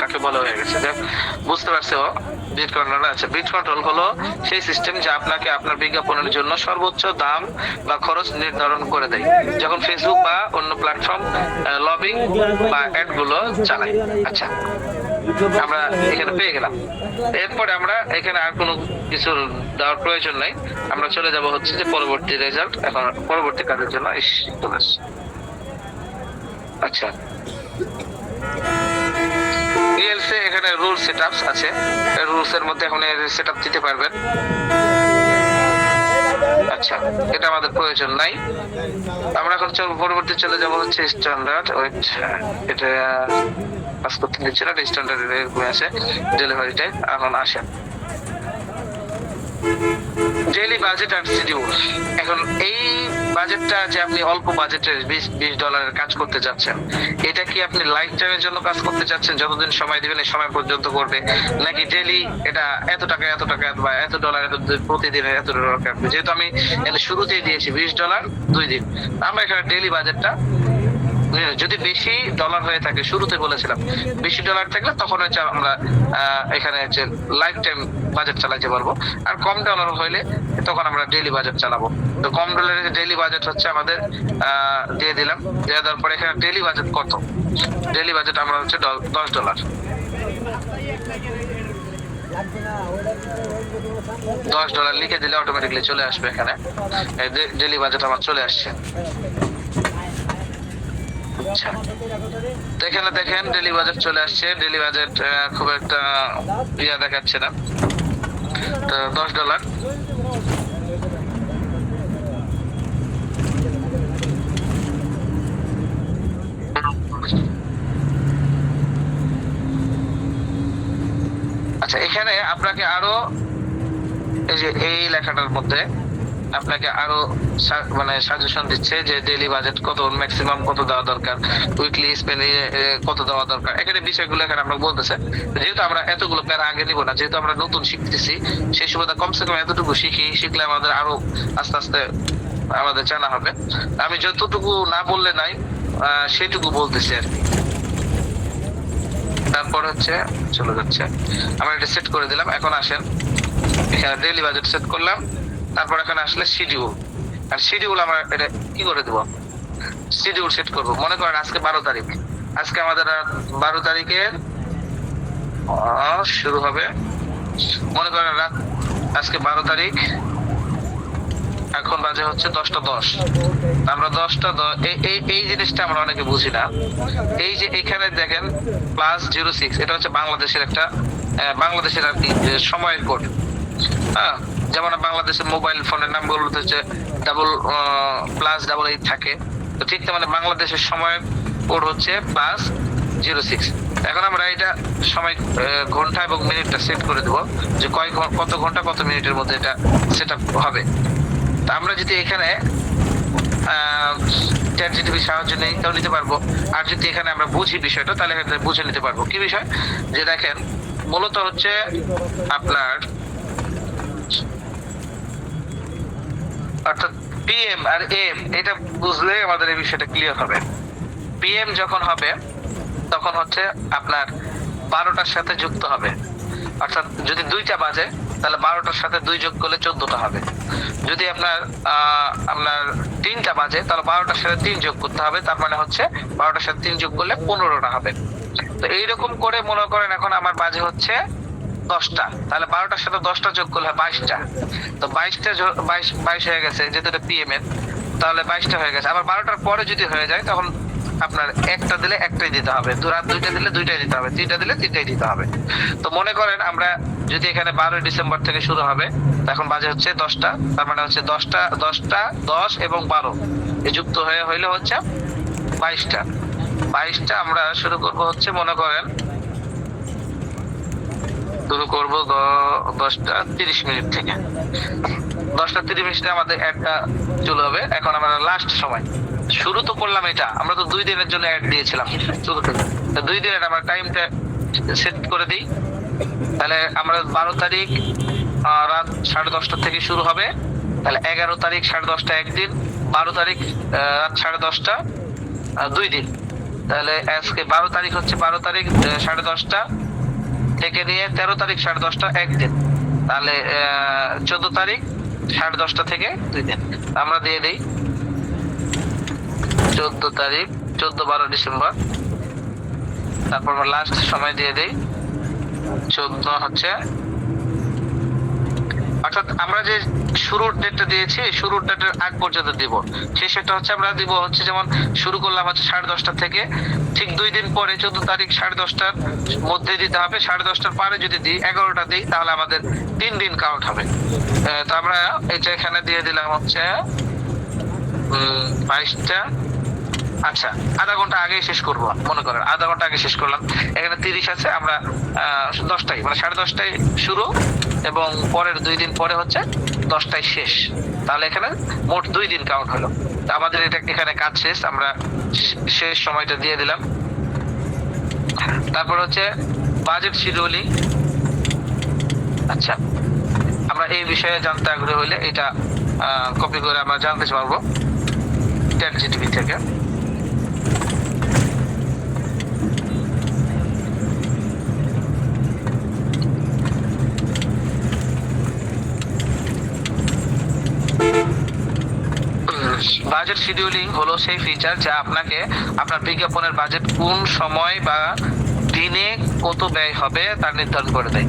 [SPEAKER 1] কাকে বলা হয়ে গেছে, দেখ বুঝতে পারছো বিট কন্ট্রোল। আচ্ছা, বিট কন্ট্রোল হলো সেই সিস্টেম যা আপনাকে আপনার বিজ্ঞাপনের জন্য সর্বোচ্চ দাম বা খরচ নির্ধারণ করে দেয় যখন ফেসবুক বা অন্য প্ল্যাটফর্ম লবিং বা অ্যাড গুলো চালায়। আচ্ছা, আমরা এখানে পেয়ে গেলাম। এরপরে আমরা এখানে আর কোনো কিছু দেওয়ার প্রয়োজন নাই, আমরা চলে যাব হচ্ছে যে পরবর্তী রেজাল্ট, এখন পরবর্তী কাজের জন্য চলে আসছে। আচ্ছা, রিলসে এখানে রুল সেটআপস আছে, রুলস এর মধ্যে এখন সেটআপ দিতে পারবেন। আচ্ছা, এটা আমাদের প্রয়োজন নাই। আমরা এখন পরবর্তী চলে যাব হচ্ছে স্ট্যান্ডার্ড। ওয়েট, এটা কাজ করতে দিচ্ছে না, স্ট্যান্ডার্ড এরকম আছে ডেলিভারি টাইম। এখন আসেন ডেইলি বাজেট আর শিডিউল। এখন এই বাজেটটা যে আপনি অল্প বাজেটের $20 কাজ করতে যাচ্ছেন, এটা কি আপনি লাইফ টাইমের জন্য কাজ করতে চাচ্ছেন, যতদিন সময় দিবেন এই সময় পর্যন্ত করবে, নাকি ডেইলি এটা এত টাকা বা এত ডলার প্রতিদিনের $এত কাটবে? যেহেতু আমি এখানে শুরুতেই দিয়েছি $20 2 দিন, আমরা এখানে ডেইলি বাজেটটা যদি বেশি ডলার হয়ে থাকে, শুরুতে বলেছিলাম বেশি ডলার থাকলে তখন হচ্ছে আমরা এখানে হচ্ছে লাইফ টাইম বাজেট চালাতে পারবো, আর কম ডলার হইলে তখন আমরা ডেইলি বাজেট চালাবো। তো কম ডলারের ডেইলি বাজেট হচ্ছে আমাদের দিয়ে দিলাম। দিয়ে দেওয়ার পরে এখানে ডেইলি বাজেট কত, ডেইলি বাজেট আমরা হচ্ছে $10, $10 লিখে দিলে অটোমেটিকলি চলে আসবে। এখানে ডেইলি বাজেট আমার চলে আসছে। আচ্ছা, তো এখানে দেখেন ডেইলি বাজেট চলে আসছে। ডেইলি বাজেট খুব একটা ইয়া দেখাচ্ছে না, তো $10। আচ্ছা, এখানে আপনাকে আরো এই যে এই লেখাটার মধ্যে আপনাকে আরো মানে সাজেশন দিচ্ছে যে ডেইলি বাজেট কত, ম্যাক্সিমাম কত দেওয়া দরকার, উইকলি স্পেন্ডিং কত দেওয়া দরকার। এখানে বিষয়গুলো এখানে আমরা বলতেছে, যেহেতু আমরা এতগুলো প্যারা আগে নিব না, যেহেতু আমরা নতুন শিখতেছি, সেই সুবিধা কমসে কম এতটুকু শিখলে আমাদের আরো আস্তে আস্তে আমাদের জানা হবে। আমি যতটুকু না বললে নাই সেটুকু বলতেছি আর কি। তারপর হচ্ছে চলে যাচ্ছে, আমরা এটা সেট করে দিলাম। এখন আসেন এখানে ডেইলি বাজেট সেট করলাম, তারপর এখানে আসলে শিডিউল। আর শিডিউল আমরা এটা কি করে দেব, শিডিউল সেট করব। মনে করেন আজকে 12 তারিখ, আজকে আমাদের 12 তারিখের শুরু হবে, মনে করেন রাত আজকে 12 তারিখ, এখন বাজে হচ্ছে 10টা 10। আমরা 10টা এই জিনিসটা আমরা অনেকে বুঝি না। এই যে এখানে দেখেন +06, এটা হচ্ছে বাংলাদেশের একটা বাংলাদেশের আর কি সময়ের কোড। হ্যাঁ, যেমন বাংলাদেশের মোবাইল ফোনের নামগুলো হচ্ছে +88 থাকে, তো ঠিক তেমন বাংলাদেশের সময়ের কোড হচ্ছে +06। এখন আমরা এটা সময় ঘন্টা এবং মিনিটটা সেট করে দেবো যে কত ঘন্টা কত মিনিটের মধ্যে এটা সেট আপ হবে। তা আমরা যদি এখানে চ্যাট জিপিটির সাহায্য নেই তাও নিতে পারবো, আর যদি এখানে আমরা বুঝি বিষয়টা তাহলে এখানে বুঝে নিতে পারবো। কি বিষয়, যে দেখেন মূলত হচ্ছে আপনার অর্থাৎ পিএম আর এম, এটা বুঝলে আমাদের এই বিষয়টা ক্লিয়ার হবে। পিএম যখন হবে তখন হচ্ছে আপনার 12টার সাথে যুক্ত হবে। অর্থাৎ যদি 2টা বাজে তাহলে 12টার সাথে 2 যোগ করলে 14টা হবে। যদি আপনার 3টা বাজে তাহলে 12টার সাথে 3 যোগ করতে হবে, তার মানে হচ্ছে 12টার সাথে 3 যোগ করলে 15টা হবে। তো এইরকম করে মনে করেন এখন আমার বাজে হচ্ছে 10টা, তাহলে 12টার সাথে 10টা যোগ করলে 22টা। তো 22 হয়ে গেছে যেহেতু এটা পিএম এর, তাহলে 22টা হয়ে গেছে। আবার 12টার পরে যদি হয়ে যায় তখন আপনার একটা দিলে একটাই দিতে হবে, রাত 2টা দিলে 2টাই দিতে হবে, 3টা দিলে 3টাই দিতে হবে। তো মনে করেন আমরা যদি এখানে 12 ডিসেম্বর থেকে শুরু হবে, এখন বাজে হচ্ছে 10টা, তার মানে হচ্ছে 10টা 10 এবং 12 এই যুক্ত হয়ে হইলে হচ্ছে 22টা। আমরা শুরু করব হচ্ছে মনে করেন শুরু করব 10:30 থেকে। 10:30 আমাদের একটা চলে হবে। এখন আমরা লাস্ট সময় শুরু তো করলাম, এটা আমরা তো 2 দিনের জন্য অ্যাড দিয়েছিলাম শুরু থেকে। 2 দিনের আমরা টাইমটা সেট করে দিই। তাহলে আমরা 12 তারিখ রাত 10:30 থেকে শুরু হবে, তাহলে 11 তারিখ 10:30 একদিন, 12 তারিখ রাত 10:30 2 দিন। তাহলে আজকে 12 তারিখ হচ্ছে 12 তারিখ 10:30 থেকে নিয়ে 13 তারিখ 10:30 একদিন, তাহলে 14 তারিখ 10:30 থেকে 2 দিন। আমরা দিয়ে দিই 14 তারিখ 14-12 ডিসেম্বর। তারপর আমরা লাস্ট সময় দিয়ে দিই 14 হচ্ছে, অর্থাৎ আমরা যে শুরুর ডেটটা দিয়েছি শুরুর ডেটের আগ পর্যন্ত দিব। শেষেরটা হচ্ছে আমরা দিব হচ্ছে যেমন শুরু করলাম হচ্ছে 10:30 থেকে, ঠিক 2 দিন পরে 14 তারিখ 10:30টার মধ্যে দিতে হবে। 10:30টার পরে যদি দিই 11টা দিই তাহলে আমাদের 3 দিন কাউন্ট হবে। তো আমরা এটা এখানে দিয়ে দিলাম হচ্ছে 22টা। আচ্ছা, আধা ঘন্টা আগে শেষ করব, মনে করেন আধা ঘন্টা আগে শেষ করলাম। এখানে 30 আছে, আমরা 10টায় মানে 10:30টায় শুরু এবং পরের 2 দিন পরে হচ্ছে 10টায় শেষ। তাহলে এখানে মোট 2 দিন কাউন্ট হলো। আমাদের এটা এখানে কাজ শেষ, আমরা শেষ সময়টা দিয়ে দিলাম। তারপর হচ্ছে বাজেট শিডিউলিং। আচ্ছা, আমরা এই বিষয়ে জানতে আগ্রহী হলে এটা কপি করে আমরা জানতে পারবো ChatGPT থেকে। বাজেট শিডিউলিং হলো সেই ফিচার যা আপনাকে আপনার বিজ্ঞাপনের বাজেট কোন সময় বা দিনে কত ব্যয় হবে তা নির্ধারণ করে দেয়।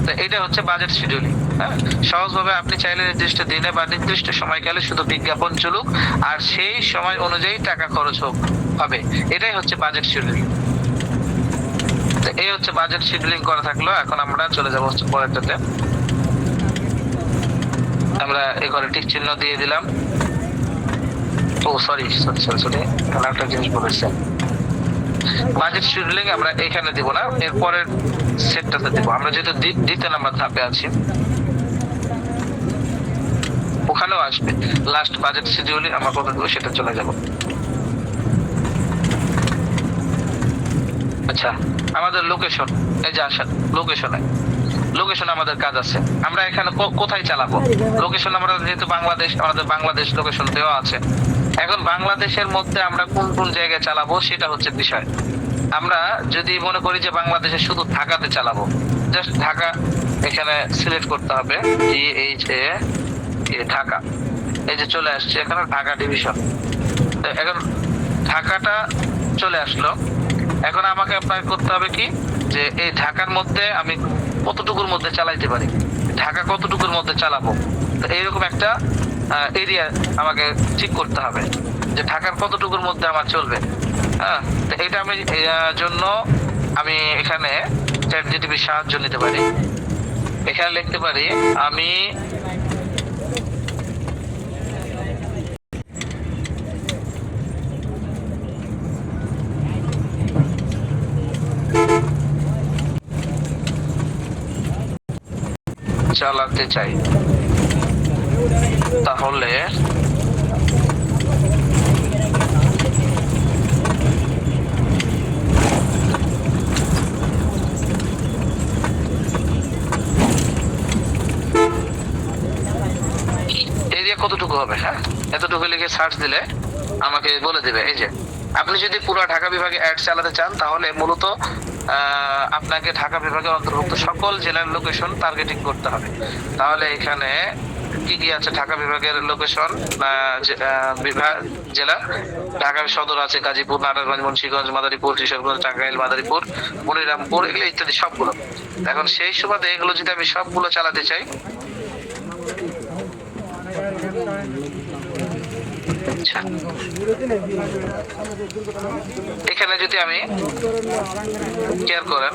[SPEAKER 1] তো এটা হচ্ছে বাজেট শিডিউলিং। হ্যাঁ, সহজভাবে আপনি চাইলে নির্দিষ্ট দিনে বা নির্দিষ্ট সময়কালে শুধু বিজ্ঞাপন চলুক আর সেই সময় অনুযায়ী টাকা খরচ হবে, এটাই হচ্ছে বাজেট শিডিউলিং। তো এই হচ্ছে বাজেট শিডিউলিং করা থাকলো। এখন আমরা চলে যাবো হচ্ছে পরেরটাতে। আমরা এই ঘরে টিক চিহ্ন দিয়ে দিলাম। ও সরি, এখানে একটা জিনিস বলেছে, বাজেট শিডিউলিং আমরা এখানে দিব না, এর পরের সেটটাতে দিব। আমরা যেহেতু 2 নাম্বার ধাপে আছি ওখানেও আসবে লাস্ট বাজেট শিডিউলিং। আমরা কত দেবো সেটা চলে যাব। আচ্ছা, আমাদের লোকেশন, এই যে আসেন লোকেশন আমাদের কাজ আছে। আমরা এখানে কোথায় চালাবো লোকেশন? আমরা যেহেতু বাংলাদেশ, আমাদের বাংলাদেশ লোকেশন দেওয়া আছে। এখন বাংলাদেশের মধ্যে আমরা কোন কোন জায়গায় চালাবো সেটা হচ্ছে বিষয়। আমরা যদি মনে করি যে বাংলাদেশে শুধু ঢাকাতে চালাবো, জাস্ট ঢাকা এখানে সিলেক্ট করতে হবে, ঢাকা, এই যে চলে আসছে এখানে ঢাকা ডিভিশন। এখন ঢাকাটা চলে আসলো। এখন আমাকে আপনাকে করতে হবে কি, যে এই ঢাকার মধ্যে আমি কতটুকুর মধ্যে চালাইতে পারি, ঢাকা কতটুকুর মধ্যে চালাবো। তো এইরকম একটা এরিয়া আমাকে ঠিক করতে হবে যে ঢাকার কতটুকুর মধ্যে আমার চলবে। হ্যাঁ, তো এটা আমি জন্য আমি এখানে ChatGPT সাহায্য নিতে পারি। এখানে লিখতে পারি আমি চালাতে চাই, তাহলে এরিয়া কতটুকু হবে। হ্যাঁ, এতটুকু লিখে সার্চ দিলে আমাকে বলে দেবে। এই যে আপনি যদি পুরো ঢাকা বিভাগে অ্যাড চালাতে চান তাহলে মূলত আপনাকে ঢাকা বিভাগের অন্তর্ভুক্ত সকল জেলার লোকেশন টার্গেটিং করতে হবে। তাহলে এখানে কি কি আছে? ঢাকা বিভাগের লোকেশন, বিভাগ জেলা, ঢাকা সদর আছে, গাজীপুর, নারায়ণগঞ্জ, মুন্সিগঞ্জ, মাদারীপুর, কিশোরগঞ্জ, টাঙ্গাইল, মাদারীপুর, মনিরামপুর, এগুলো ইত্যাদি সবগুলো। এখন সেই সুবাদে এগুলো যদি আমি সবগুলো চালাতে চাই, আচ্ছা, এখানে যদি আমি কেয়ার করেন,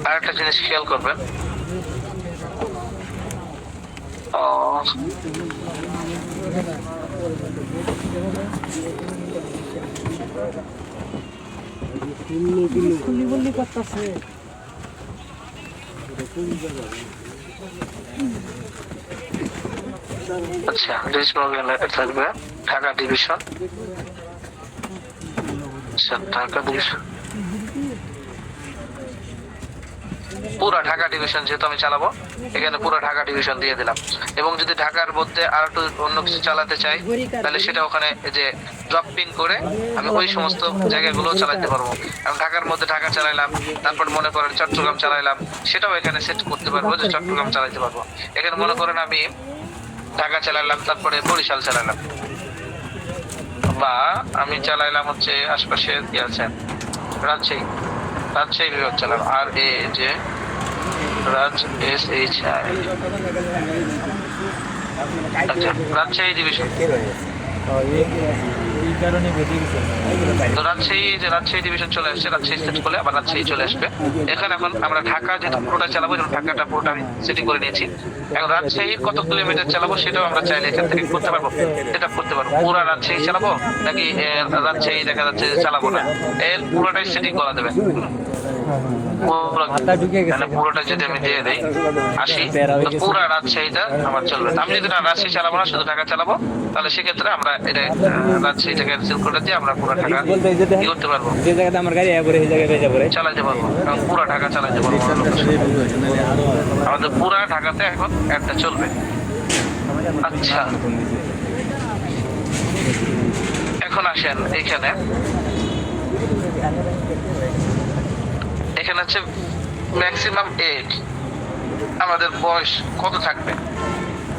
[SPEAKER 1] আরেকটা জিনিস খেয়াল করবেন, আচ্ছা, থাকবে ঢাকা ডিভিশন, আচ্ছা, ঢাকা ডিভিশন, পুরো ঢাকা ডিভিশন যেহেতু আমি চালাবো, এখানে পুরো ঢাকা ডিভিশন দিয়ে দিলাম। এবং যদি ঢাকার মধ্যে আর একটু অন্য কিছু চালাতে চাই তাহলে সেটা ওখানে যে ড্রপিং করে আমি ওই সমস্ত জায়গাগুলো চালাতে পারবো। আমি ঢাকার মধ্যে ঢাকা চালাইলাম, তারপর মনে করেন চট্টগ্রাম চালাইলাম, সেটাও এখানে সেট করতে পারবো যে চট্টগ্রাম চালাতে পারবো। এখানে মনে করেন আমি ঢাকা চালাইলাম, তারপরে বরিশাল চালাইলাম, বা আমি চালাইলাম হচ্ছে আশপাশে কি আছে রাজশাহী বিভাগ চালাম, আর এ যে রাজশাহী ডিভিশন, তো রাজশাহী ডিভিশন চলে আসছে, রাজশাহী সেট করলে আবার রাজশাহী চলে আসবে। এখানে এখন আমরা ঢাকা যেহেতু পুরোটা চালাবো, ঢাকাটা পুরোটা আমি সেটিং করে নিয়েছি। এখন রাজশাহীর কত কিলোমিটার চালাবো সেটাও আমরা চাইলে এখান থেকে করতে পারবো, সেটা করতে পারবো। পুরো রাজশাহী চালাবো নাকি রাজশাহী দেখা যাচ্ছে চালাবো না, এর পুরোটাই সেটিং করা দেবে। পুরোটা যদি আমি দিয়ে দেই 80, তো পুরো রাজশাহীটা আমার চলবে। আমি যদি না রাজশাহী চালাবো না, শুধু ঢাকা চালাবো, তাহলে সেক্ষেত্রে আমরা এটা রাজশাহীটা ক্যান্সেল করে দিয়ে আমরা পুরো ঢাকা কি করতে পারবো,
[SPEAKER 4] যে জায়গাতে আমার গাড়ি আগে সেই জায়গায় যাবো
[SPEAKER 1] চালাইতে পারবো, কারণ পুরো ঢাকা চালাইতে পারবো। আমাদের পুরো ঢাকাতে এখন একটা চলবে। আচ্ছা, এখন আসেন এখানে হচ্ছে ম্যাক্সিমাম এজ, আমাদের বয়স কত থাকবে,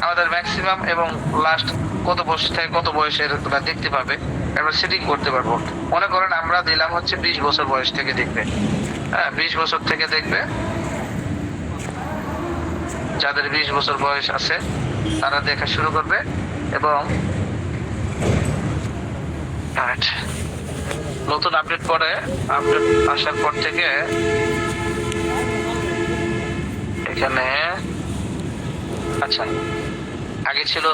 [SPEAKER 1] আমাদের ম্যাক্সিমাম এবং লাস্ট কত বয়স থেকে কত বয়সের তোমরা দেখতে পাবে, আমরা সেটিং করতে পারবো। মনে করেন আমরা দিলাম হচ্ছে 20 বছর বয়স থেকে দেখবে, হ্যাঁ 20 বছর থেকে দেখবে। যাদের 20 বছর বয়স আছে তারা দেখা শুরু করবে, এবং নতুন আপডেট আসার পর থেকে এখানে, আচ্ছা, আগে ছিল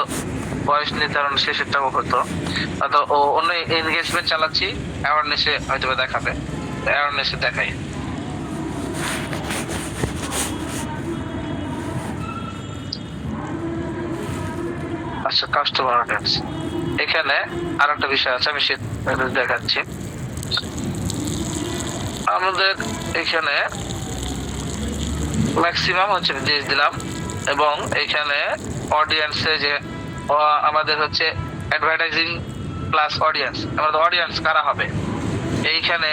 [SPEAKER 1] বয়স নির্ধারণ শেষেরটাও হতো, অন্য এনগেজমেন্ট চালাচ্ছি, অ্যাওয়ারনেসে হয়তো দেখাবে, অ্যাওয়ারনেসে দেখাই। আচ্ছা, কাস্টমার অডিয়েন্স, এখানে আর একটা বিষয় আছে, আমি সেটা দেখাচ্ছি। আমাদের এখানে ম্যাক্সিমাম হচ্ছে দেশ দিলাম, এবং এখানে অডিয়েন্সে যে আমাদের হচ্ছে অ্যাডভার্টাইজিং প্লাস অডিয়েন্স, আমাদের অডিয়েন্স কারা হবে, এইখানে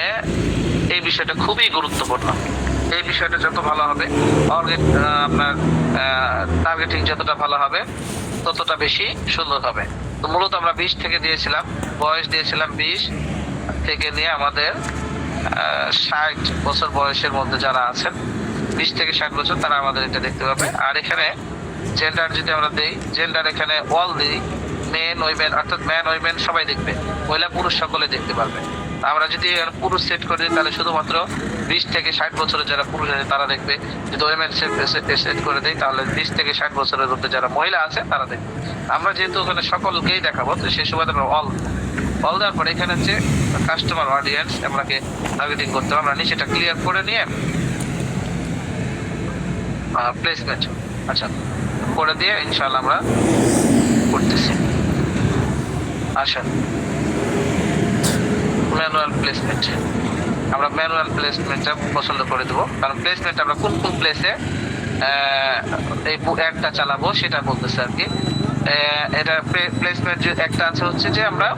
[SPEAKER 1] এই বিষয়টা খুবই গুরুত্বপূর্ণ। এই বিষয়টা যত ভালো হবে, আপনার টার্গেটিং যতটা ভালো হবে ততটা বেশি সুন্দর হবে। তো মূলত আমরা 20 থেকে দিয়েছিলাম, বয়স দিয়েছিলাম 20 থেকে নিয়ে আমাদের 60 বছর বয়সের মধ্যে যারা আছেন, 20 থেকে 60 বছর, তারা আমাদের এটা দেখতে পাবে। আর এখানে জেন্ডার যদি আমরা দেই, জেন্ডার এখানে অল দিই, মেন উইমেন, অর্থাৎ ম্যান উইমেন সবাই দেখবে, মহিলা পুরুষ সকলে দেখতে পারবে। আমরা যদি পুরুষ সেট করে দিই তাহলে শুধুমাত্র 20 থেকে 60 বছরের যারা পুরুষ আছে তারা দেখবে। যদি উইমেন সেট করে দিই তাহলে 20 থেকে 60 বছরের মধ্যে যারা মহিলা আছে তারা দেখবে। আমরা যেহেতু ওখানে সকলকেই দেখাবো, তো সেই সময় আমরা অল দেওয়ার পরে এখানে হচ্ছে কাস্টমার অডিয়েন্স আমাকে টার্গেটিং করতে হবে। আমরা নিচেটা ক্লিয়ার করে নিয়ে প্লেসমেন্ট, আচ্ছা, করে দিয়ে ইনশাআল্লাহ আমরা করতেছি। আসেন ম্যানুয়াল প্লেসমেন্ট, আমরা ম্যানুয়াল প্লেসমেন্টটা পছন্দ করে দেবো, কারণ প্লেসমেন্ট আমরা কোন কোন প্লেসে এই অ্যাডটা চালাবো সেটা বলতেছে আর কি। এটা প্লেসমেন্ট একটা আছে হচ্ছে যে আমরা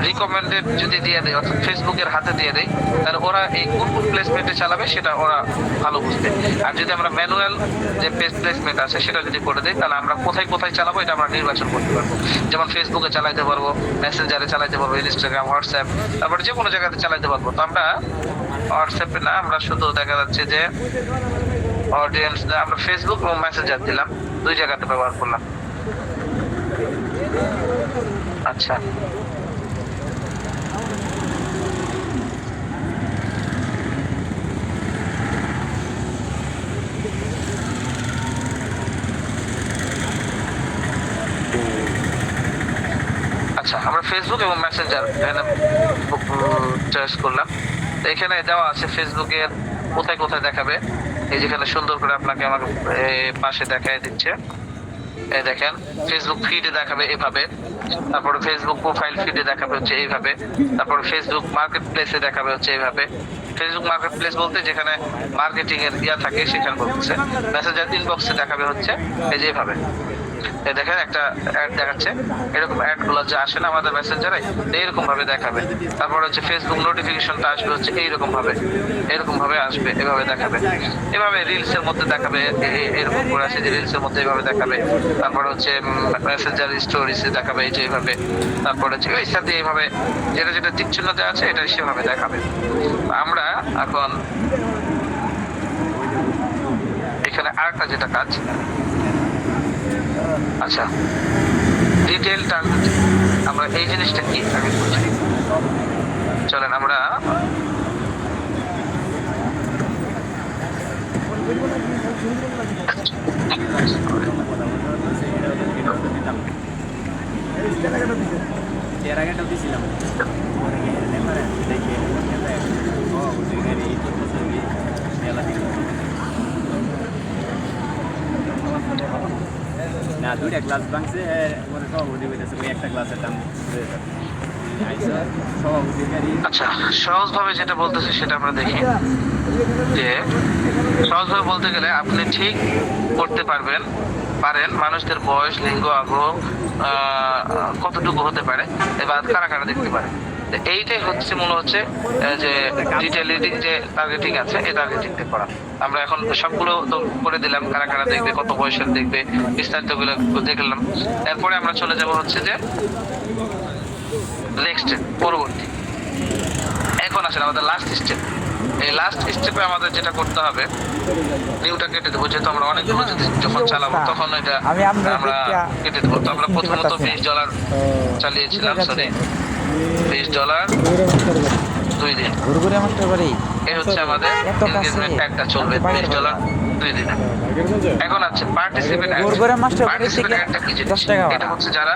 [SPEAKER 1] রিকমেন্ডেড যদি দিয়ে দেয় অর্থাৎ ফেসবুকের হাতে দিয়ে দেয় তাহলে ওরা এই কোন কোন প্লেসমেন্টে চালাবে সেটা ওরা ভালো বুঝবে। আর যদি আমরা ম্যানুয়াল যে প্লেসমেন্ট আছে সেটা যদি করে দেয় তাহলে আমরা কোথায় কোথায় চালাবো এটা আমরা নির্বাচন করতে পারবো। যেমন ফেসবুকে চালাইতে পারবো, মেসেঞ্জারে চালাইতে পারবো, ইনস্টাগ্রাম, হোয়াটসঅ্যাপ, তারপরে যে কোনো জায়গাতে চালাইতে পারবো। তো আমরা হোয়াটসঅ্যাপে না, আমরা শুধু দেখা যাচ্ছে যে অডিয়েন্স আমরা ফেসবুক এবং মেসেঞ্জার দিলাম, দুই জায়গাতে ব্যবহার করলাম। আচ্ছা, আচ্ছা আমরা ফেসবুক এবং মেসেঞ্জার এখানে চয়েস করলাম। তো এখানে দেওয়া আছে ফেসবুকের কোথায় কোথায় দেখাবে, এই যেখানে সুন্দর করে আপনাকে আমার পাশে দেখায় দিচ্ছে। এই দেখেন ফেসবুক ফিডে দেখাবে এভাবে, তারপরে ফেসবুক প্রোফাইল ফিডে দেখাবে হচ্ছে এইভাবে, তারপরে ফেসবুক মার্কেট প্লেসে দেখাবে হচ্ছে এইভাবে। ফেসবুক মার্কেট প্লেস বলতে যেখানে মার্কেটিং এর ইয়া থাকে সেখানে বলতেছে। মেসেঞ্জার ইনবক্সে দেখাবে হচ্ছে এই যে এইভাবে। এই দেখেন একটা অ্যাড দেখাচ্ছে, এরকম অ্যাড গুলো যে আসে না আমাদের মেসেঞ্জারে এইরকম ভাবে দেখাবে। তারপর হচ্ছে ফেসবুক নোটিফিকেশনটা আসবে হচ্ছে এইরকম ভাবে, এরকম ভাবে আসবে, এভাবে দেখাবে। এভাবে রিলস এর মধ্যে দেখাবে, এরকম করে আছে যে রিলস এর মধ্যে এইভাবে দেখাবে। তারপর হচ্ছে মেসেঞ্জার স্টোরিজে দেখাবে এই যে এইভাবে। তারপর হচ্ছে ওই সাথে এইভাবে যেটা যেটা টিক চিহ্ন দেওয়া আছে এটা সেভাবে দেখাবে। আমরা এখন এখানে আরেকটা যেটা কাজ, আচ্ছা ডিটেইল টার্গেটিং, আমরা এই জিনিসটা কি আগে বুঝি। চলেন আমরা
[SPEAKER 4] এর আগেটাও দিছিলাম না, দুইটা ক্লাস ভাঙছে, পরে সভাপতি হইতেছে ওই একটা ক্লাসের দাম সভাপতি।
[SPEAKER 1] আচ্ছা সহজভাবে যেটা বলতেছে সেটা আমরা দেখি। যে সহজভাবে বলতে গেলে আপনি ঠিক করতে পারেন মানুষদের বয়স, লিঙ্গ, আগ্রহ কতটুকু হতে পারে এবার কারা কারা দেখতে পারে। এইটাই হচ্ছে মূল হচ্ছে যে ডিটেইলিং যে টার্গেটিং আছে এই টার্গেটিংটা করা। আমরা এখন সবগুলো তো করে দিলাম, কারা কারা দেখবে, কত বয়সের দেখবে, বিস্তারিত গুলো দেখলাম। এরপরে আমরা চলে যাব হচ্ছে যে নেক্সট পরবর্তী। এখন আসলে আমাদের লাস্ট স্টেপ। এই লাস্ট স্টেপে আমাদের যেটা করতে হবে, নিউটা কেটে দেবো, যেহেতু আমরা অনেকগুলো যদি যখন চালাবো তখন এটা আমরা কেটে দেবো। তো আমরা প্রথমত $20 চালিয়েছিলাম, সরি $20 2 দিন।
[SPEAKER 2] ঘুরঘুরে মাস্টার বাড়ি
[SPEAKER 1] এই হচ্ছে আমাদের এনগেজমেন্ট একটা চলবে $20 2 দিনে। এখন আছে পার্টিসিপেট অ্যাড।
[SPEAKER 2] ঘুরঘুরে মাস্টার বাড়ি
[SPEAKER 1] পার্টিসিপেট
[SPEAKER 2] থেকে
[SPEAKER 1] অ্যাডটা কি
[SPEAKER 2] 10 টাকা
[SPEAKER 1] এটা হচ্ছে যারা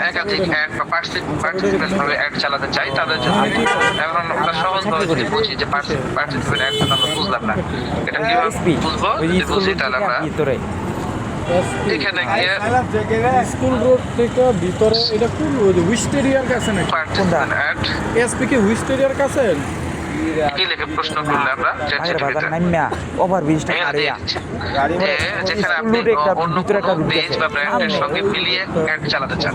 [SPEAKER 1] একাধিক অ্যাড বা পার্টিসিপেট ভাবে অ্যাড চালাতে চাই তাদের জন্য। এখন আমরা সহজভাবে যদি বুঝি যে পার্টিসিপেট অ্যাড আমরা বুঝলাম না, এটা কিভাবে বুঝবো? যদি বুঝি তাহলে আমরা
[SPEAKER 2] ভিতরে
[SPEAKER 1] এখানে গিয়ে
[SPEAKER 5] স্কুল রোড থেকে ভিতরে এটা কোন উইস্টেরিয়ার কাছে নাকি?
[SPEAKER 1] পার্টিসিপেট অ্যাড
[SPEAKER 5] এসপি কি উইস্টেরিয়ার কাছে?
[SPEAKER 1] কি লিখে প্রশ্ন করলে আমরা চ্যাট
[SPEAKER 2] আগের বাজার
[SPEAKER 1] জিপিটিতে
[SPEAKER 2] নাইমা ওভার ব্রিজটা
[SPEAKER 1] এখানে
[SPEAKER 2] আরে
[SPEAKER 1] দিয়ে দিচ্ছে যে যেখানে আপনি অন্য কোনো পেজ বা ব্র্যান্ডের সঙ্গে মিলিয়ে অ্যাড চালাতে চান।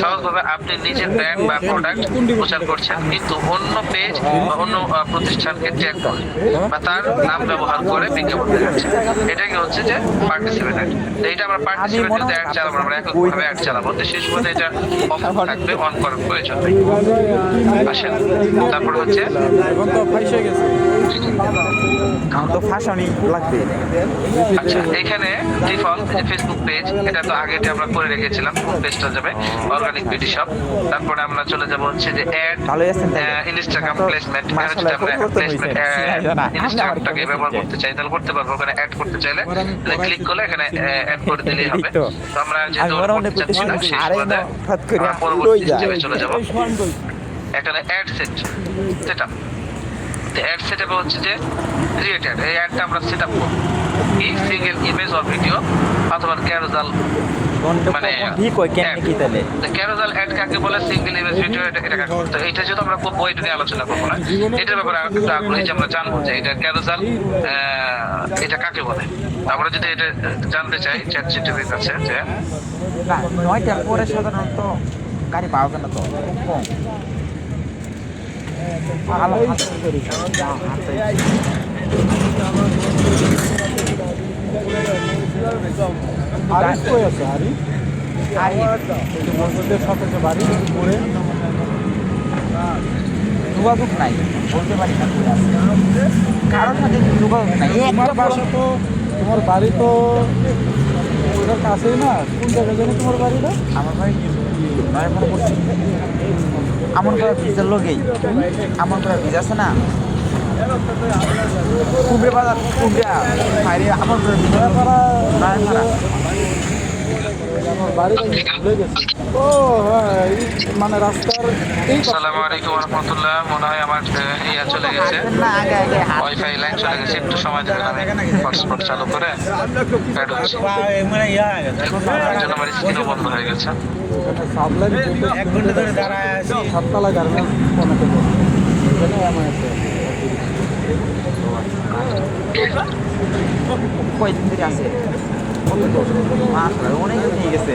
[SPEAKER 1] সহজভাবে আপনি নিজের ব্র্যান্ড বা প্রোডাক্ট প্রচার করছেন কিন্তু অন্য পেজ বা অন্য প্রতিষ্ঠানকে ট্যাগ করে বা তার নাম ব্যবহার করে বিজ্ঞাপন দেখাচ্ছেন। এটাকে হচ্ছে যে পার্টিসিপেট অ্যাড। তো এটা আমরা পার্টিসিপেট যদি অ্যাড চালাবো, আমরা এককভাবে অ্যাড চালাবো, তো শেষ পর্যন্ত এটা অফ থাকবে, অন করার প্রয়োজন নেই। আসেন তারপর হচ্ছে
[SPEAKER 5] এখন তো ফাইসে গেছে।
[SPEAKER 2] আমার তো ফাঁসানি লাগবে।
[SPEAKER 1] আচ্ছা এখানে ডিফল্ট যে ফেসবুক পেজ, এটা তো আগে আমরা করে রেখেছিলাম, কোন পেজটা যাবে অর্গানিক বিডি শপ। তারপরে আমরা চলে যাব হচ্ছে যে অ্যাড
[SPEAKER 2] ভালোই আছেন তাই?
[SPEAKER 1] Instagram placement. এটা হচ্ছে আমরা প্লেসমেন্ট ইনস্টাগ্রামটাকে ব্যবহার করতে চাই তাহলে করতে পারবো। ওখানে অ্যাড করতে চাইলে ক্লিক করলে এখানে অ্যাড করে দিলেই হবে। তো আমরা যেহেতু করতে চাচ্ছি না শেষ পর্যন্ত আমরা পরবর্তী স্টেপে চলে যাব। এখানে অ্যাড সেটআপ। অ্যাড সেটআপে হচ্ছে যে ক্রিয়েটেড এই অ্যাডটা আমরা সেটআপ করব। কি সিঙ্গেল ইমেজ অর ভিডিও অথবা ক্যারুজাল
[SPEAKER 2] কোনটা
[SPEAKER 1] মানে
[SPEAKER 2] ঠিক হয় কেন কি তাহলে
[SPEAKER 1] ক্যারোজাল অ্যাড কাকে বলে, সিঙ্গেল ইমেজ ভিডিও এটা কাকে বলে? তো এটা যেহেতু আমরা খুব বইটা নিয়ে আলোচনা করবো না, এটার ব্যাপারে একটু আগ্রহী যে আমরা জানবো যে এটা ক্যারোজাল এটা কাকে বলে। আমরা যদি এটা জানতে চাই চ্যাট জিটিপির কাছে যে
[SPEAKER 2] না 9টার পরে সাধারণত গাড়ি পাওয়া যায় না তো খুব কম ভালো
[SPEAKER 5] আরিফ কই আছে আরিফ? বন্ধুদের সাথে যে বাড়ি ঘুরে
[SPEAKER 2] যোগাযোগ নাই বলতে পারি না কই আছে। কারোর সাথে যোগাযোগ নাই
[SPEAKER 5] তোমার বাসা তো, তোমার বাড়ি তো ওটার কাছেই না, কোন জায়গায় জানি তোমার বাড়িটা?
[SPEAKER 2] আমার ভাই নয় মনে করছি আমন করা বীজের লোকেই আমন করা বীজ আছে না কুমড়ে বাজার কুমড়া বাইরে আমন করা বীজ নয় মারা
[SPEAKER 5] আমার বাড়িটা ভুলে গেছি। ও হ্যাঁ, এই মানে রাস্তার এই
[SPEAKER 1] আসসালামু আলাইকুম রহমতুল্লাহ। মনে হয় আমার ইয়া চলে গেছে,
[SPEAKER 2] না আগে আগে হাত
[SPEAKER 1] ওয়াইফাই লাইন চলে গেছে। একটু সময় দেবেন, আমি হটস্পট চালু করে অ্যাড হচ্ছে। এর জন্য আমার স্ক্রিনও বন্ধ হয়ে গেছে।
[SPEAKER 5] সাবলাইন 1 ঘন্টা ধরে দাঁড়ায় আছি সাততলা গার্মেন্টস কনেতে এখানে আমার আছে।
[SPEAKER 2] কয়দিন ধরে আছে অনেক নিয়ে গেছে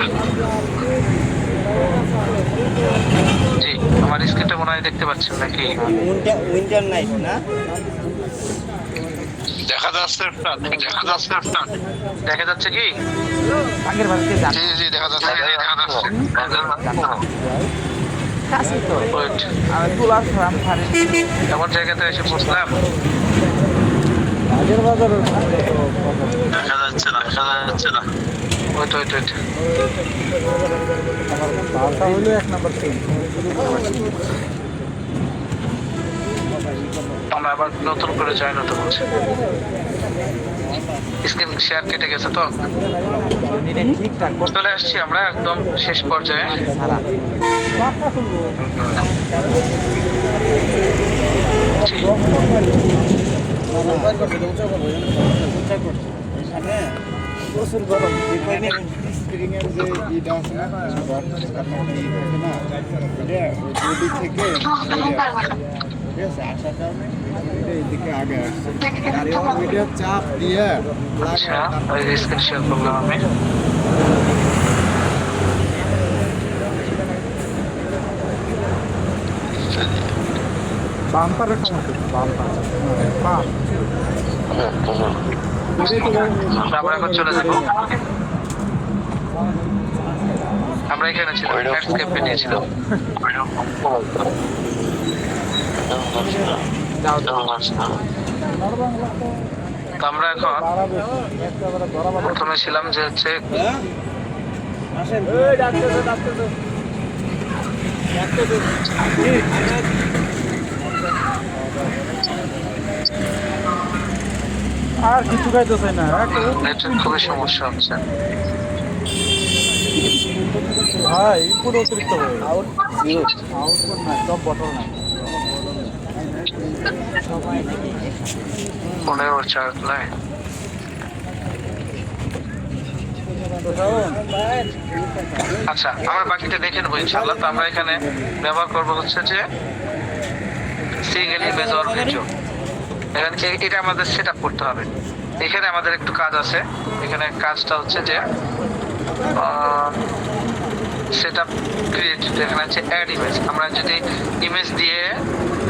[SPEAKER 1] জি, আমার স্ক্রিনটা মনে হয় দেখতে পাচ্ছেন নাকি?
[SPEAKER 3] উইন্টার নাইট না
[SPEAKER 1] দেখা যাচ্ছে, দেখা যাচ্ছে, দেখা যাচ্ছে কি?
[SPEAKER 2] আগের বাড়িতে যান
[SPEAKER 1] জি জি দেখা যাচ্ছে, দেখা যাচ্ছে।
[SPEAKER 2] কাছে তো
[SPEAKER 1] Wait,
[SPEAKER 2] আমি তোলার ফ্রাম ফারে
[SPEAKER 1] এমন জায়গাতে এসে বসলাম,
[SPEAKER 5] আগের বাজারের
[SPEAKER 1] দেখা যাচ্ছে না, দেখা যাচ্ছে না। ওইট ওইট ওইট,
[SPEAKER 5] আমার বাসা হলো 1 নম্বর সিম।
[SPEAKER 1] আমরা আবার নতুন করে জয়েন হতে বলছি। স্ক্রিন শেয়ার কেটে গেছে তো,
[SPEAKER 2] ঠিকঠাক করতে
[SPEAKER 1] চলে আসছি আমরা একদম শেষ পর্যায়ে।
[SPEAKER 2] ছাড়া
[SPEAKER 1] জি,
[SPEAKER 3] প্রচুর গরম স্প্রিং এর যে ইটা আছে না বডি থেকে ঠিক আছে আসার কারণে এইদিকে আগে আসছে গাড়ি ভিডিও চাপ দিয়ে
[SPEAKER 1] আচ্ছা, ওই স্ক্রিন শেয়ার করলাম আমি।
[SPEAKER 5] বাম্পারের সমস্যা, বাম্পার বাম
[SPEAKER 1] আমরা এখন চলে যাবো। আমরা এখানে ছিলাম, ল্যান্ডস্কেপে নিয়েছিলাম। তো আমরা এখন
[SPEAKER 5] একেবারে ধরা
[SPEAKER 1] প্রথমে ছিলাম যে হচ্ছে
[SPEAKER 5] আর কিছু খাইতেছে না
[SPEAKER 1] নেটের খুবই সমস্যা হচ্ছে।
[SPEAKER 5] ভাই ইনপুট অতিরিক্ত হয়ে আউটপুট নাই, সব বটল নাই।
[SPEAKER 1] ফোনের ওর চার্জ নাই। আচ্ছা, আমরা বাকিটা দেখে নেবো ইনশাল্লাহ। তো আমরা এখানে ব্যবহার করবো হচ্ছে যে সিঙ্গেল ইমেজ অর ভিডিও। এখানে এটা আমাদের সেট আপ করতে হবে। এখানে আমাদের একটু কাজ আছে। এখানে কাজটা হচ্ছে যে সেট আপ ক্রিয়েট, এখানে হচ্ছে অ্যাড ইমেজ। আমরা যদি ইমেজ দিয়ে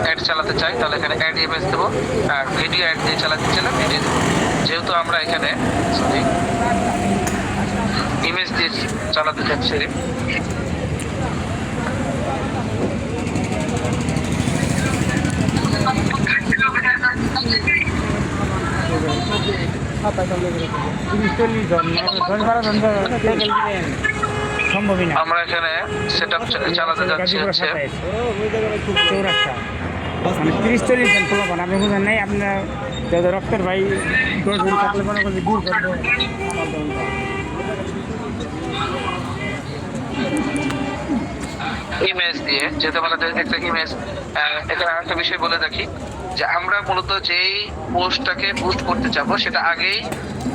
[SPEAKER 1] অ্যাড চালাতে চাই তাহলে এখানে অ্যাড ইমেজ দেবো, আর ভিডিও অ্যাড দিয়ে চালাতে চাইলে ভিডিও দেবো। যেহেতু আমরা এখানে সরি ইমেজ দিয়ে চালাতে চাচ্ছি, আমরা এখানে সেট আপ চালাতে যাচ্ছি হচ্ছে
[SPEAKER 6] মানে 30-40 জন পোলাপান আপনি বুঝেন নাই, আপনার যাদের রক্তের ভাই 10 জন থাকলে মনে করছি দূর করবো।
[SPEAKER 1] ইমেজ দিয়ে, যেহেতু আমাদের একটা ইমেজ, এটা একটা বিষয় বলে রাখি যে আমরা মূলত যেই পোস্টটাকে বুস্ট করতে চাবো সেটা আগেই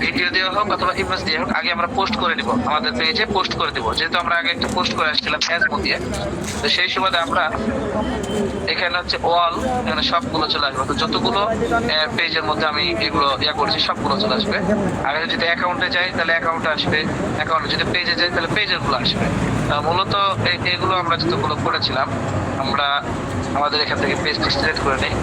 [SPEAKER 1] ভিডিও দেওয়া হোক অথবা ইমেজ দিয়ে হোক, আগে আমরা পোস্ট করে দিব, আমাদের পেজে পোস্ট করে দিব। যেহেতু আমরা আগে একটা পোস্ট করে আসছিলাম ফেসবুক দিয়ে, তো সেই সুবাদে আমরা এখানে হচ্ছে অল, এখানে সবগুলো চলে আসবে। তো যতগুলো পেজের মধ্যে আমি এগুলো করছি সবগুলো চলে আসবে। আগে যদি অ্যাকাউন্টে যাই তাহলে অ্যাকাউন্টে আসবে, অ্যাকাউন্টে যদি পেজে যাই তাহলে পেজের গুলো আসবে। মূলত এগুলো আমরা যতগুলো করেছিলাম, আমরা আমাদের এখান থেকে পেজটা সিলেক্ট করে নিই।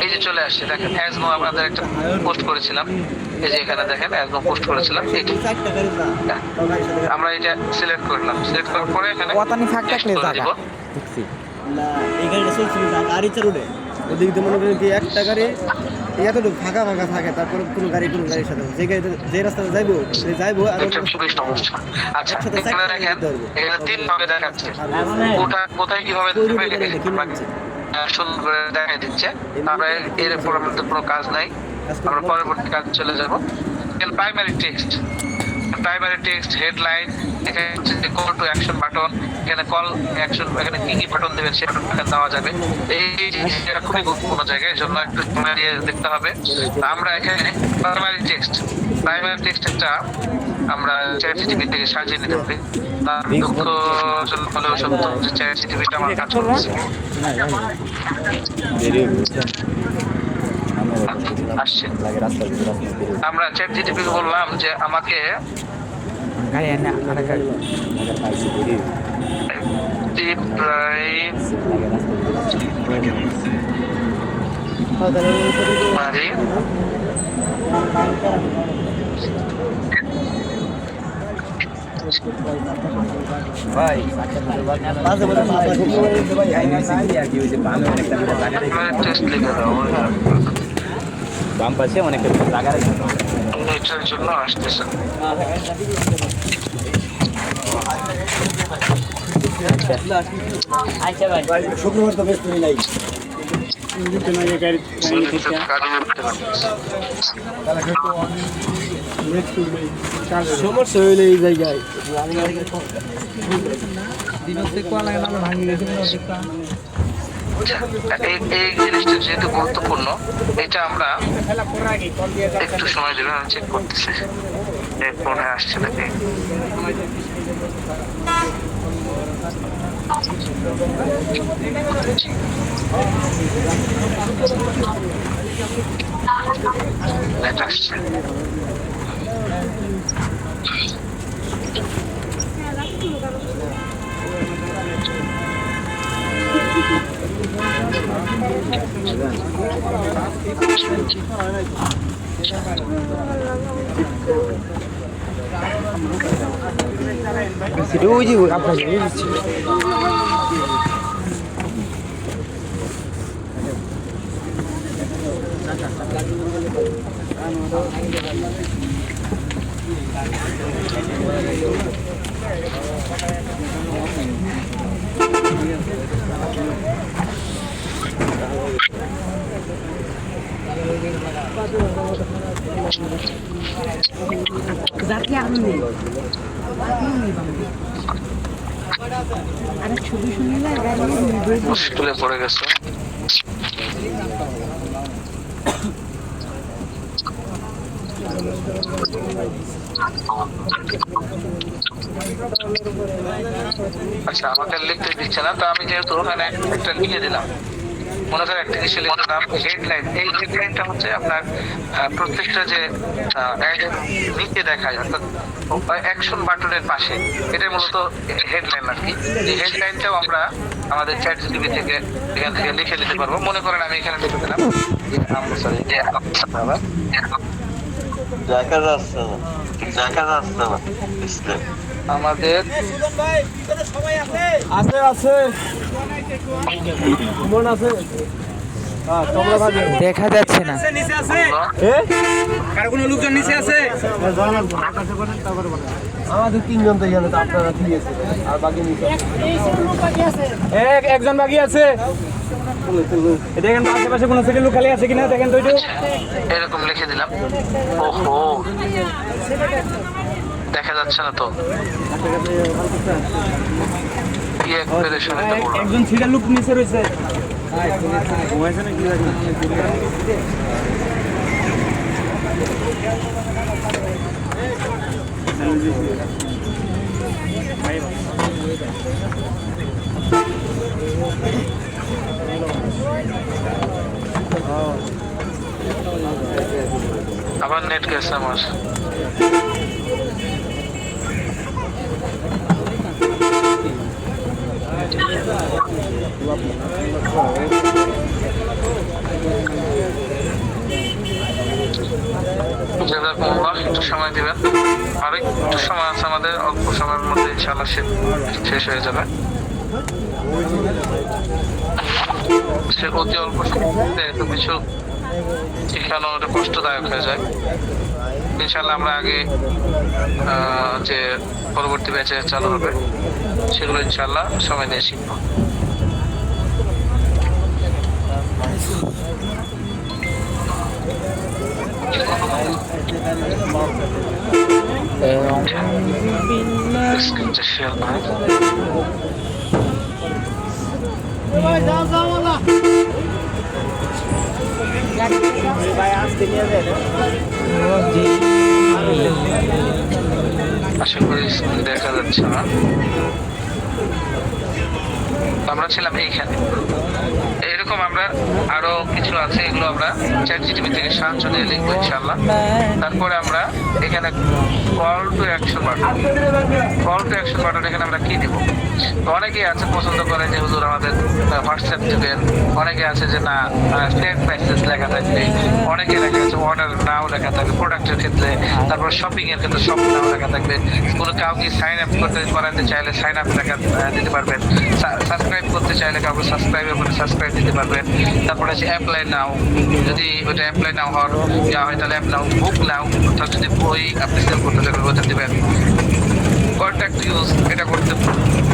[SPEAKER 1] এই যে চলে আসছে, দেখেন অ্যাজমো আমাদের একটা পোস্ট করেছিলাম, এই যে এখানে দেখেন অ্যাজমো পোস্ট করেছিলাম। আমরা এটা সিলেক্ট করলাম, সিলেক্ট করার পরে এখানে
[SPEAKER 2] ওয়াতানি ফাঁক থাকলে
[SPEAKER 1] next করে
[SPEAKER 2] জায়গা
[SPEAKER 1] দিব।
[SPEAKER 2] দেখছি
[SPEAKER 5] এই গাড়িটা চলছিল গাড়ি চালুরে ওদিক দিয়ে মনে করেন কি একটা গাড়ি এতটুকু ফাঁকা ফাঁকা থাকে, তারপরে কোনো গাড়ির সাথে যে গাড়িতে যে রাস্তাতে যাইবো সে যাইবো আর
[SPEAKER 1] এটা খুবই সমস্যা। আচ্ছা
[SPEAKER 5] একসাথে
[SPEAKER 1] এখানে
[SPEAKER 5] চারটা
[SPEAKER 1] দেখেন
[SPEAKER 5] গাড়ি ধরবে।
[SPEAKER 1] এখানে 3 ভাবে দেখাচ্ছে, কোথায় কিভাবে সুন্দর করে দেখাই দিচ্ছে। আমরা এরপর আমাদের কোনো কাজ নাই, আমরা পরবর্তী কাজ চলে যাব। Primary text, primary text, headline, এখানে হচ্ছে কল টু অ্যাকশন বাটন, এখানে কল অ্যাকশন, এখানে কি কি বাটন দেবেন সেটা দেওয়া যাবে। এই জিনিসটা খুবই গুরুত্বপূর্ণ জায়গা, এই জন্য একটু সময় দিয়ে দেখতে হবে। তো আমরা এখানে প্রাইমারি টেক্সটটা আমরা চ্যাটজিপিটি থেকে সাজিয়ে নিতে পারি। তার দুঃখজনক হলেও সত্য যে চ্যাটজিপিটি আমার কাজ করছে। আসছে, আমরা চ্যাটজিপিটি বললাম যে আমাকে
[SPEAKER 2] গাড়ি এনে আরেক গাড়ি ভাই
[SPEAKER 5] মাঝে মাঝে
[SPEAKER 1] টেস্ট লিখে দাও,
[SPEAKER 4] বাম পাশে অনেকটা জায়গা রাখছে।
[SPEAKER 1] এটার জন্য আসতেছে।
[SPEAKER 5] শুক্রবার তো বেশ তুমি নাই সমস্যা হইলে এই জায়গায়
[SPEAKER 1] এই জিনিসটা যেহেতু গুরুত্বপূর্ণ, এটা আমরা একটু সময় দেবেন, আমি চেক করতেছি ফোনে আসছে নাকি। নেট আসছে।
[SPEAKER 2] ওই যে আপনাকে দিচ্ছি
[SPEAKER 1] মুশকিলে পড়ে গেছে। আচ্ছা আমাকে লিখতে দিচ্ছে না, তো আমি যেহেতু ওখানে একটা লিখে দিলাম, মনে করেন একটা কিছু লিখে দিলাম হেডলাইন। এই হেডলাইনটা হচ্ছে আপনার প্রত্যেকটা যে নিচে দেখায়, অর্থাৎ অ্যাকশন বাটনের পাশে, এটা মূলত হেডলাইন আর কি। এই হেডলাইনটাও আমরা আমাদের চ্যাটজিপিটি থেকে এখান থেকে লিখে নিতে পারবো। মনে করেন আমি এখানে লিখে দিলাম আমাদের
[SPEAKER 5] আছে আছে মন আছে তোমরা ভাবে
[SPEAKER 2] দেখা যাচ্ছে না
[SPEAKER 6] নিচে আছে, কার কোনো লোকজন নিচে আছে?
[SPEAKER 5] আমাদের তিনজন তো এখানে তো আপনারা ঠিক আছে আর বাকি
[SPEAKER 6] একজন বাকি আছে দেখেন তো আশেপাশে কোনো সেকেন্ড লোক খালি আছে কিনা দেখেন তো একটু।
[SPEAKER 1] এরকম লিখে দিলাম। ওহো, দেখা যাচ্ছে না তো কি এক পেরেশান একটা বড়।
[SPEAKER 6] একজন ছিটা লোক নিচে রয়েছে।
[SPEAKER 1] আবার নেট গেছে আমার। একটু সময় দিবেন, আর একটু সময় আছে আমাদের, অল্প সময়ের মধ্যে ইনশাআল্লাহ শেষ হয়ে যাবে। সে অতি অল্প সময়ে এত কিছু শিখানো ওটা কষ্টদায়ক হয়ে যায়। ইনশাআল্লাহ আমরা আগে যে পরবর্তী ব্যাচে চালু হবে সেগুলো ইনশাআল্লাহ সময় নিয়ে শিখবো। স্ক্রিনটা শেয়ার করেন। আশা করি দেখা যাচ্ছে না। আমরা ছিলাম এইখানে। এরকম আমরা আরো কিছু আছে, এগুলো আমরা চ্যাটজিপিটি থেকে সাহায্য নিয়ে লিখবো ইনশাআল্লাহ। তারপরে আমরা এখানে call to action button, call to action button এখানে আমরা কি দিব? তো অনেকেই আছে পছন্দ করে যে হুজুর আমাদের হোয়াটসঅ্যাপ দিবেন, অনেকে আছে যে না সেন্ড মেসেজ লেখা থাকবে, অনেকে লেখা আছে অর্ডার নাও লেখা থাকবে প্রোডাক্টের ক্ষেত্রে, তারপর শপিং এর ক্ষেত্রে শপ নাও লেখা থাকবে। কোনো কাউকে সাইন আপ করাতে চাইলে সাইন আপ লেখা দিতে পারবেন, সাবস্ক্রাইব করতে চাইলে কাউকে সাবস্ক্রাইবের উপরে সাবস্ক্রাইব দিতে পারবেন। তারপরে আছে অ্যাপ্লাই নাও, যদি ওটা অ্যাপ্লাই নাও হওয়ার হয় তাহলে অ্যাপ নাও, বুক নাও, অর্থাৎ যদি বই আপনি সেল করতে চান ওটা দিবেন। কন্ট্যাক্ট ইউজ এটা করতে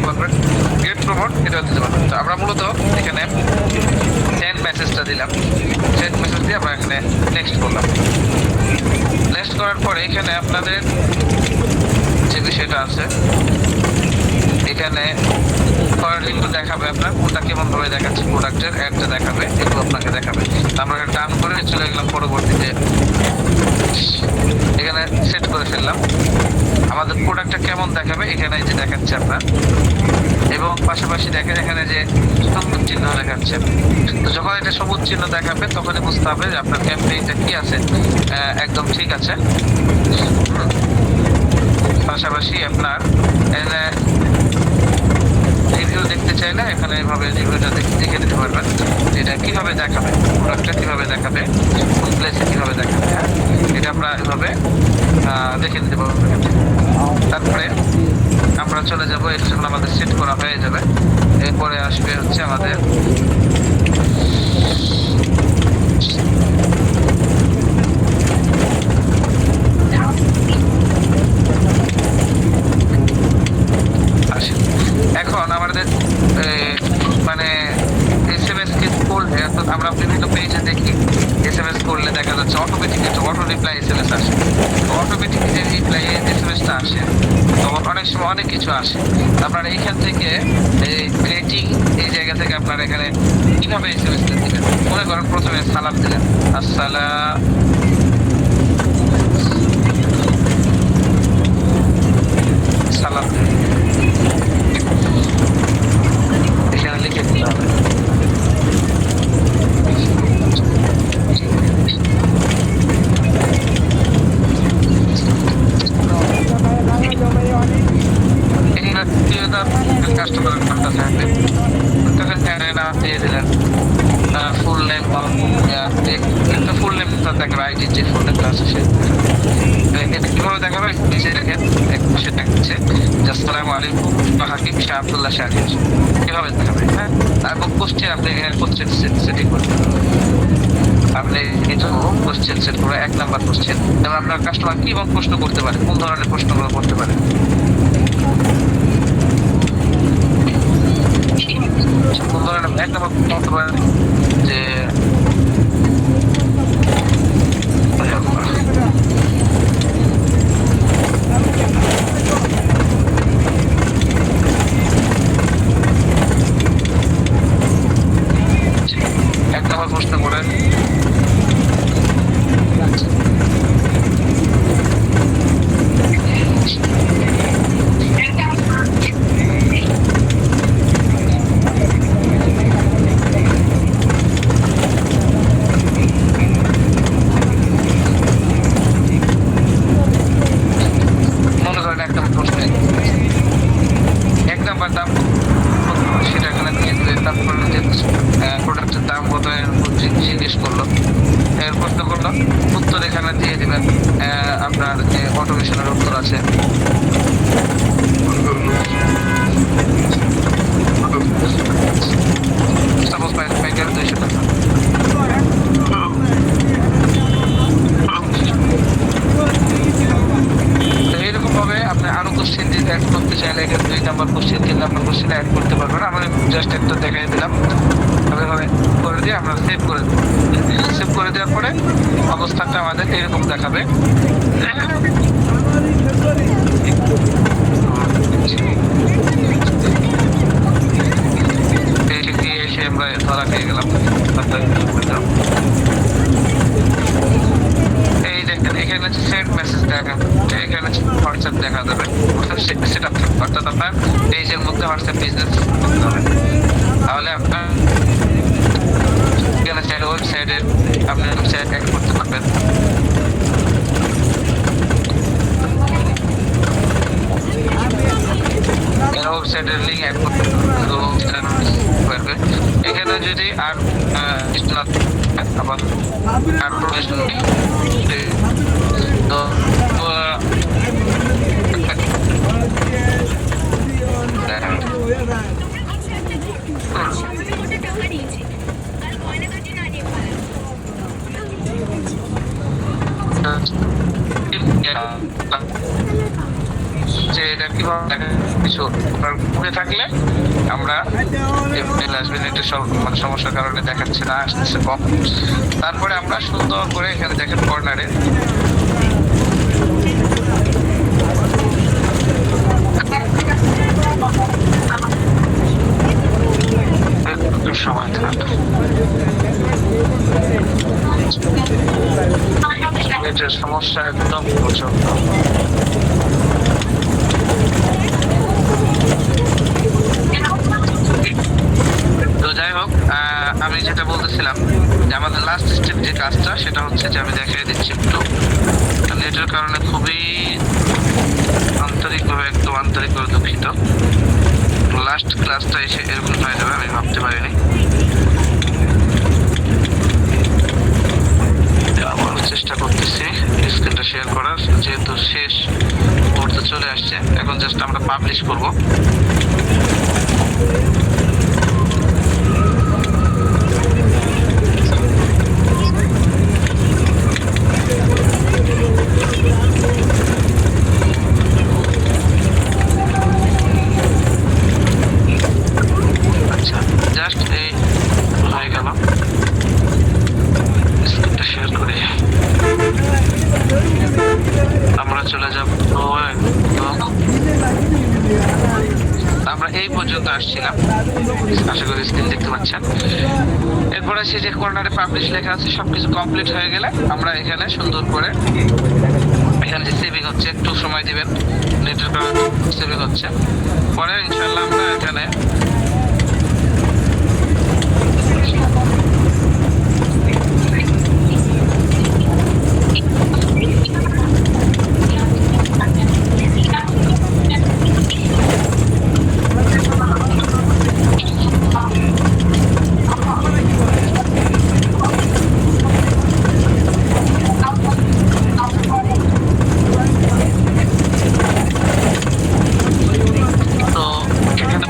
[SPEAKER 1] পারবেন, গেট প্রমোট এটা দিতে পারবেন। তো আমরা মূলত এখানে সেন্ড মেসেজটা দিলাম, সেন্ড মেসেজ দিয়ে আমরা এখানে নেক্সট করলাম। নেক্সট করার পরে এখানে আপনাদের যে বিষয়টা আছে এখানে লিঙ্ক দেখাবে আপনার কোনটা কেমন ভাবে দেখাচ্ছে, প্রোডাক্টের অ্যাডটা দেখাবে, এগুলো আপনাকে দেখাবে। আমরা ডান করে চলে গেলাম পরবর্তীতে, এখানে সেট করে ফেললাম আমাদের প্রোডাক্টটা কেমন দেখাবে, এখানে যে দেখাচ্ছে আপনার, এবং পাশাপাশি দেখেন এখানে যে সবুজ চিহ্ন দেখাচ্ছে। তো যখন এটা সবুজ চিহ্ন দেখাবে তখনই বুঝতে হবে যে আপনার ক্যাম্পেইনটা কি আছে, একদম ঠিক আছে। পাশাপাশি আপনার রিভিউ দেখতে চাইলে এখানে এভাবে রিভিউটা দেখে নিতে পারবেন, এটা কিভাবে দেখাবে, প্রোডাক্টটা কিভাবে দেখাবে, কোন প্লেসে কিভাবে দেখাবে, এটা আমরা এভাবে দেখে নিতে পারবো। তারপরে আমরা চলে যাব, এটা যখন আমাদের সেট করা হয়ে যাবে এরপরে আসবে হচ্ছে আমাদের এখন আমাদের মানে SMS করলে আমরা বিভিন্ন পেজে দেখি SMS করলে দেখা যাচ্ছে অটোমেটিক অটো রিপ্লাই SMS আসে। অটোমেটিক যে রিপ্লাই SMS-টা আসে তখন অনেক সময় অনেক কিছু আসে। আপনারা এইখান থেকে রেটিং এই জায়গা থেকে আপনারা এখানে কিভাবে SMS-টা দিবেন, মনে করেন প্রথমে সালাম দিলেন, সালাম এখানে লিখে দিতে হবে। কাস্টমার নামটা থাকবে, তখন নাম দিয়ে দিলেন, ফুল নেম ফুল নেমটা দেখবে, আইডির যে ফুল নেমটা আছে সে কিভাবে দেখাবে নিচে দেখেন সে দেখাচ্ছে আসসালামু আলাইকুম হাকিম শাহ আব্দুল্লাহ শাহিদ, কিভাবে দেখাবে। হ্যাঁ, এবং পোস্টে আপনি এখানে পোস্টের সেটিং করবেন, আপনি কিছু কোশ্চেন সেট করবো। 1 নাম্বার কোশ্চেন, যেমন আপনার কাস্টমার কি এবং প্রশ্ন করতে পারে, কোন ধরনের প্রশ্নগুলো করতে পারে। কোন ধরনের 1 নাম্বার করতে পারে যে একটা আমার প্রশ্ন করে মনে করেন একটা প্রশ্ন 1 নাম্বার দাম সেটা এখানে দিয়ে দিলে, তারপরে যে প্রোডাক্টের দাম কত জিজ্ঞেস করলো, এর প্রশ্ন করলো, উত্তর এখানে দিয়ে দিবেন। আপনার যে অটোমেশনের উত্তর আছে, সাপোজ পাইকারি 200 টাকা। এইরকম ভাবে আপনি আরো কোশ্চেন যদি অ্যাড করতে চাইলে এখানে 2 number question 3 number question add করতে পারবেন। আমরা জাস্ট একটা দেখাই দিলাম, এভাবে করে দিয়ে আমরা সেভ করে দেব। সেভ করে দেওয়ার পরে অবস্থানটা আমাদের এরকম দেখাবে। এইদিকে এসে আমরা ধরা খেয়ে গেলাম। এই দেখেন এখানে সেন্ড মেসেজ দেখা, এখানে হোয়াটসঅ্যাপ দেখা যাবে, সেট আপ অর্থাৎ আপনার পেজের মধ্যে হোয়াটসঅ্যাপ বিজনেস করতে হবে। তাহলে আপনার এখানে ওয়েবসাইটে আপনি ওয়েবসাইট অ্যাড করতে পারবেন। ওয়েবসাইটের লিঙ্ক অ্যাড করতে পারবেন। এখানে যদি আর আবার আর প্রয়োজন তো যে এটা কিভাবে কিছু ঘুরে থাকলে আমরা আসবেন, একটু মানে সমস্যার কারণে দেখাচ্ছে না, আসতেছে কম। তারপরে আমরা সুন্দর করে এখানে দেখেন কর্নারে সময় এটার সমস্যা একদম প্রচন্ড। তো যাই হোক, আমি যেটা বলতেছিলাম যে আমাদের লাস্ট স্টেপ যে কাজটা সেটা হচ্ছে যে আমি দেখিয়ে দিচ্ছি একটু। নেটের কারণে খুবই একদম আন্তরিকভাবে দুঃখিত। লাস্ট ক্লাসটা এসে এরকম হয়ে যাবে আমি ভাবতে পারিনি। আবার চেষ্টা করতেছি স্ক্রিনটা শেয়ার করার, যেহেতু শেষ মুহূর্তে চলে আসছে। এখন জাস্ট আমরা পাবলিশ করব। আচ্ছা, জাস্ট এই হয়ে গেল। স্ক্রিনটা শেয়ার করি, আমরা চলে যাব। আমরা এই পর্যন্ত আসছিলাম, আশা করি স্ক্রিন দেখতে পাচ্ছেন। এরপরে সে যে কর্নারে পাবলিশ লেখা আছে সবকিছু কমপ্লিট হয়ে গেলে আমরা এখানে সুন্দর করে এখানে যে সেভিং হচ্ছে, একটু সময় দিবেন, নেটের কারণে সেভিং হচ্ছে। পরে ইনশাল্লাহ আমরা এখানে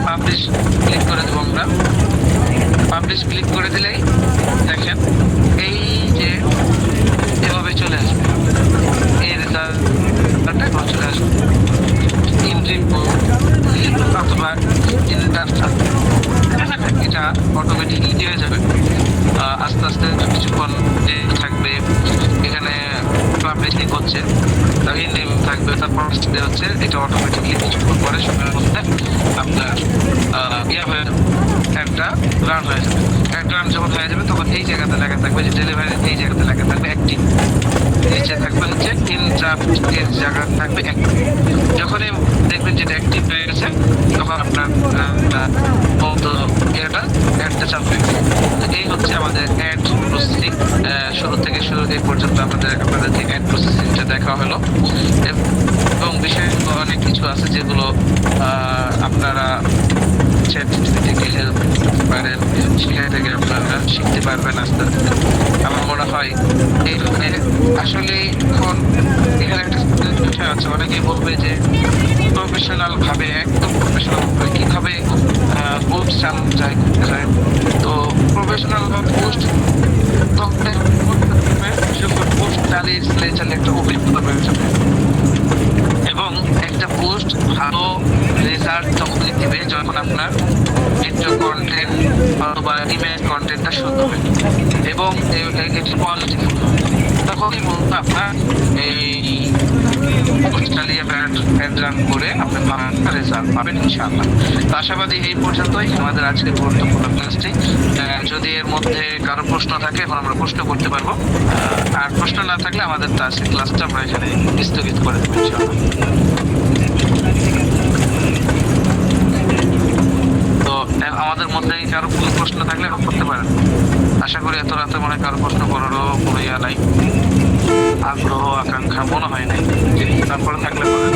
[SPEAKER 1] পাবলিশ অথবা এটা অটোমেটিকলি হয়ে যাবে। আস্তে আস্তে কিছুক্ষণ যে থাকবে এখানে পাবলিশিং হচ্ছে, হিন্দি থাকবে, তারপর হচ্ছে এটা অটোমেটিকলি কিছুক্ষণ পরে সময়ের মধ্যে আপনার ইয়ে হয়ে একটা রান হয়ে যাবে। একটা রান যখন হয়ে যাবে তখন এই জায়গাতে লেখা থাকবে যে ডেলিভারি, এই জায়গাতে লেখা থাকবে অ্যাক্টিভ, নিচে থাকবে হচ্ছে ইনট্রাপ্টের জায়গা থাকবে অ্যাক্টিভ। যখনই দেখবেন যেটা অ্যাক্টিভ হয়ে গেছে তখন আপনার অ্যাডটা চালু হয়ে গেছে। এই হচ্ছে আমাদের অ্যাড প্রসেসিং। শুরু থেকে এই পর্যন্ত আপনাদেরকে অ্যাড প্রসেসিংটা দেখা হলো, এবং বিষয়গুলো অনেক কিছু আছে যেগুলো আপনারা পারেন, সেখান থেকে আপনারা শিখতে পারবেন আস্তে আস্তে। আমার মনে হয় এই আসলে এখন এখানে একটা বিষয় আছে, অনেকেই বলবে যে প্রফেশনাল ভাবে, একদম প্রফেশনাল ভাবে কিভাবে পোস্ট চালানো যায়। তো প্রফেশনাল ভাবে পোস্ট পোস্ট চালিয়ে একটা অভিজ্ঞতা রয়েছে, এবং একটা পোস্ট ভালো রেজাল্ট তখনই দিবে যখন আপনার ভিডিও কন্টেন্ট অথবা ইমেজ কন্টেন্টটা সুন্দর হবে এবং এটি কোয়ালিটি তখনই বলবো আপনার এই পোস্ট চালিয়ে ব্র্যান্ড রান করে আপনি রেজাল্ট পাবেন ইনশাআল্লাহ। তো আশাবাদী এই পর্যন্তই আমাদের আজকের গুরুত্বপূর্ণ ক্লাসটি। যদি এর মধ্যে কারো প্রশ্ন থাকে এখন আমরা প্রশ্ন করতে পারবো, আর প্রশ্ন না থাকলে আমাদের তো আজকের ক্লাসটা আমরা এখানে স্থগিত করে দেবো ইনশাআল্লাহ। তো আমাদের মধ্যে কারো কোনো প্রশ্ন থাকলে এখন করতে পারেন। আশা করি এত রাতে মনে কারো প্রশ্ন করারও কোনো ইয়া নাই, আগ্রহ আকাঙ্ক্ষা মনে হয় নাই, তারপরে থাকলে পরে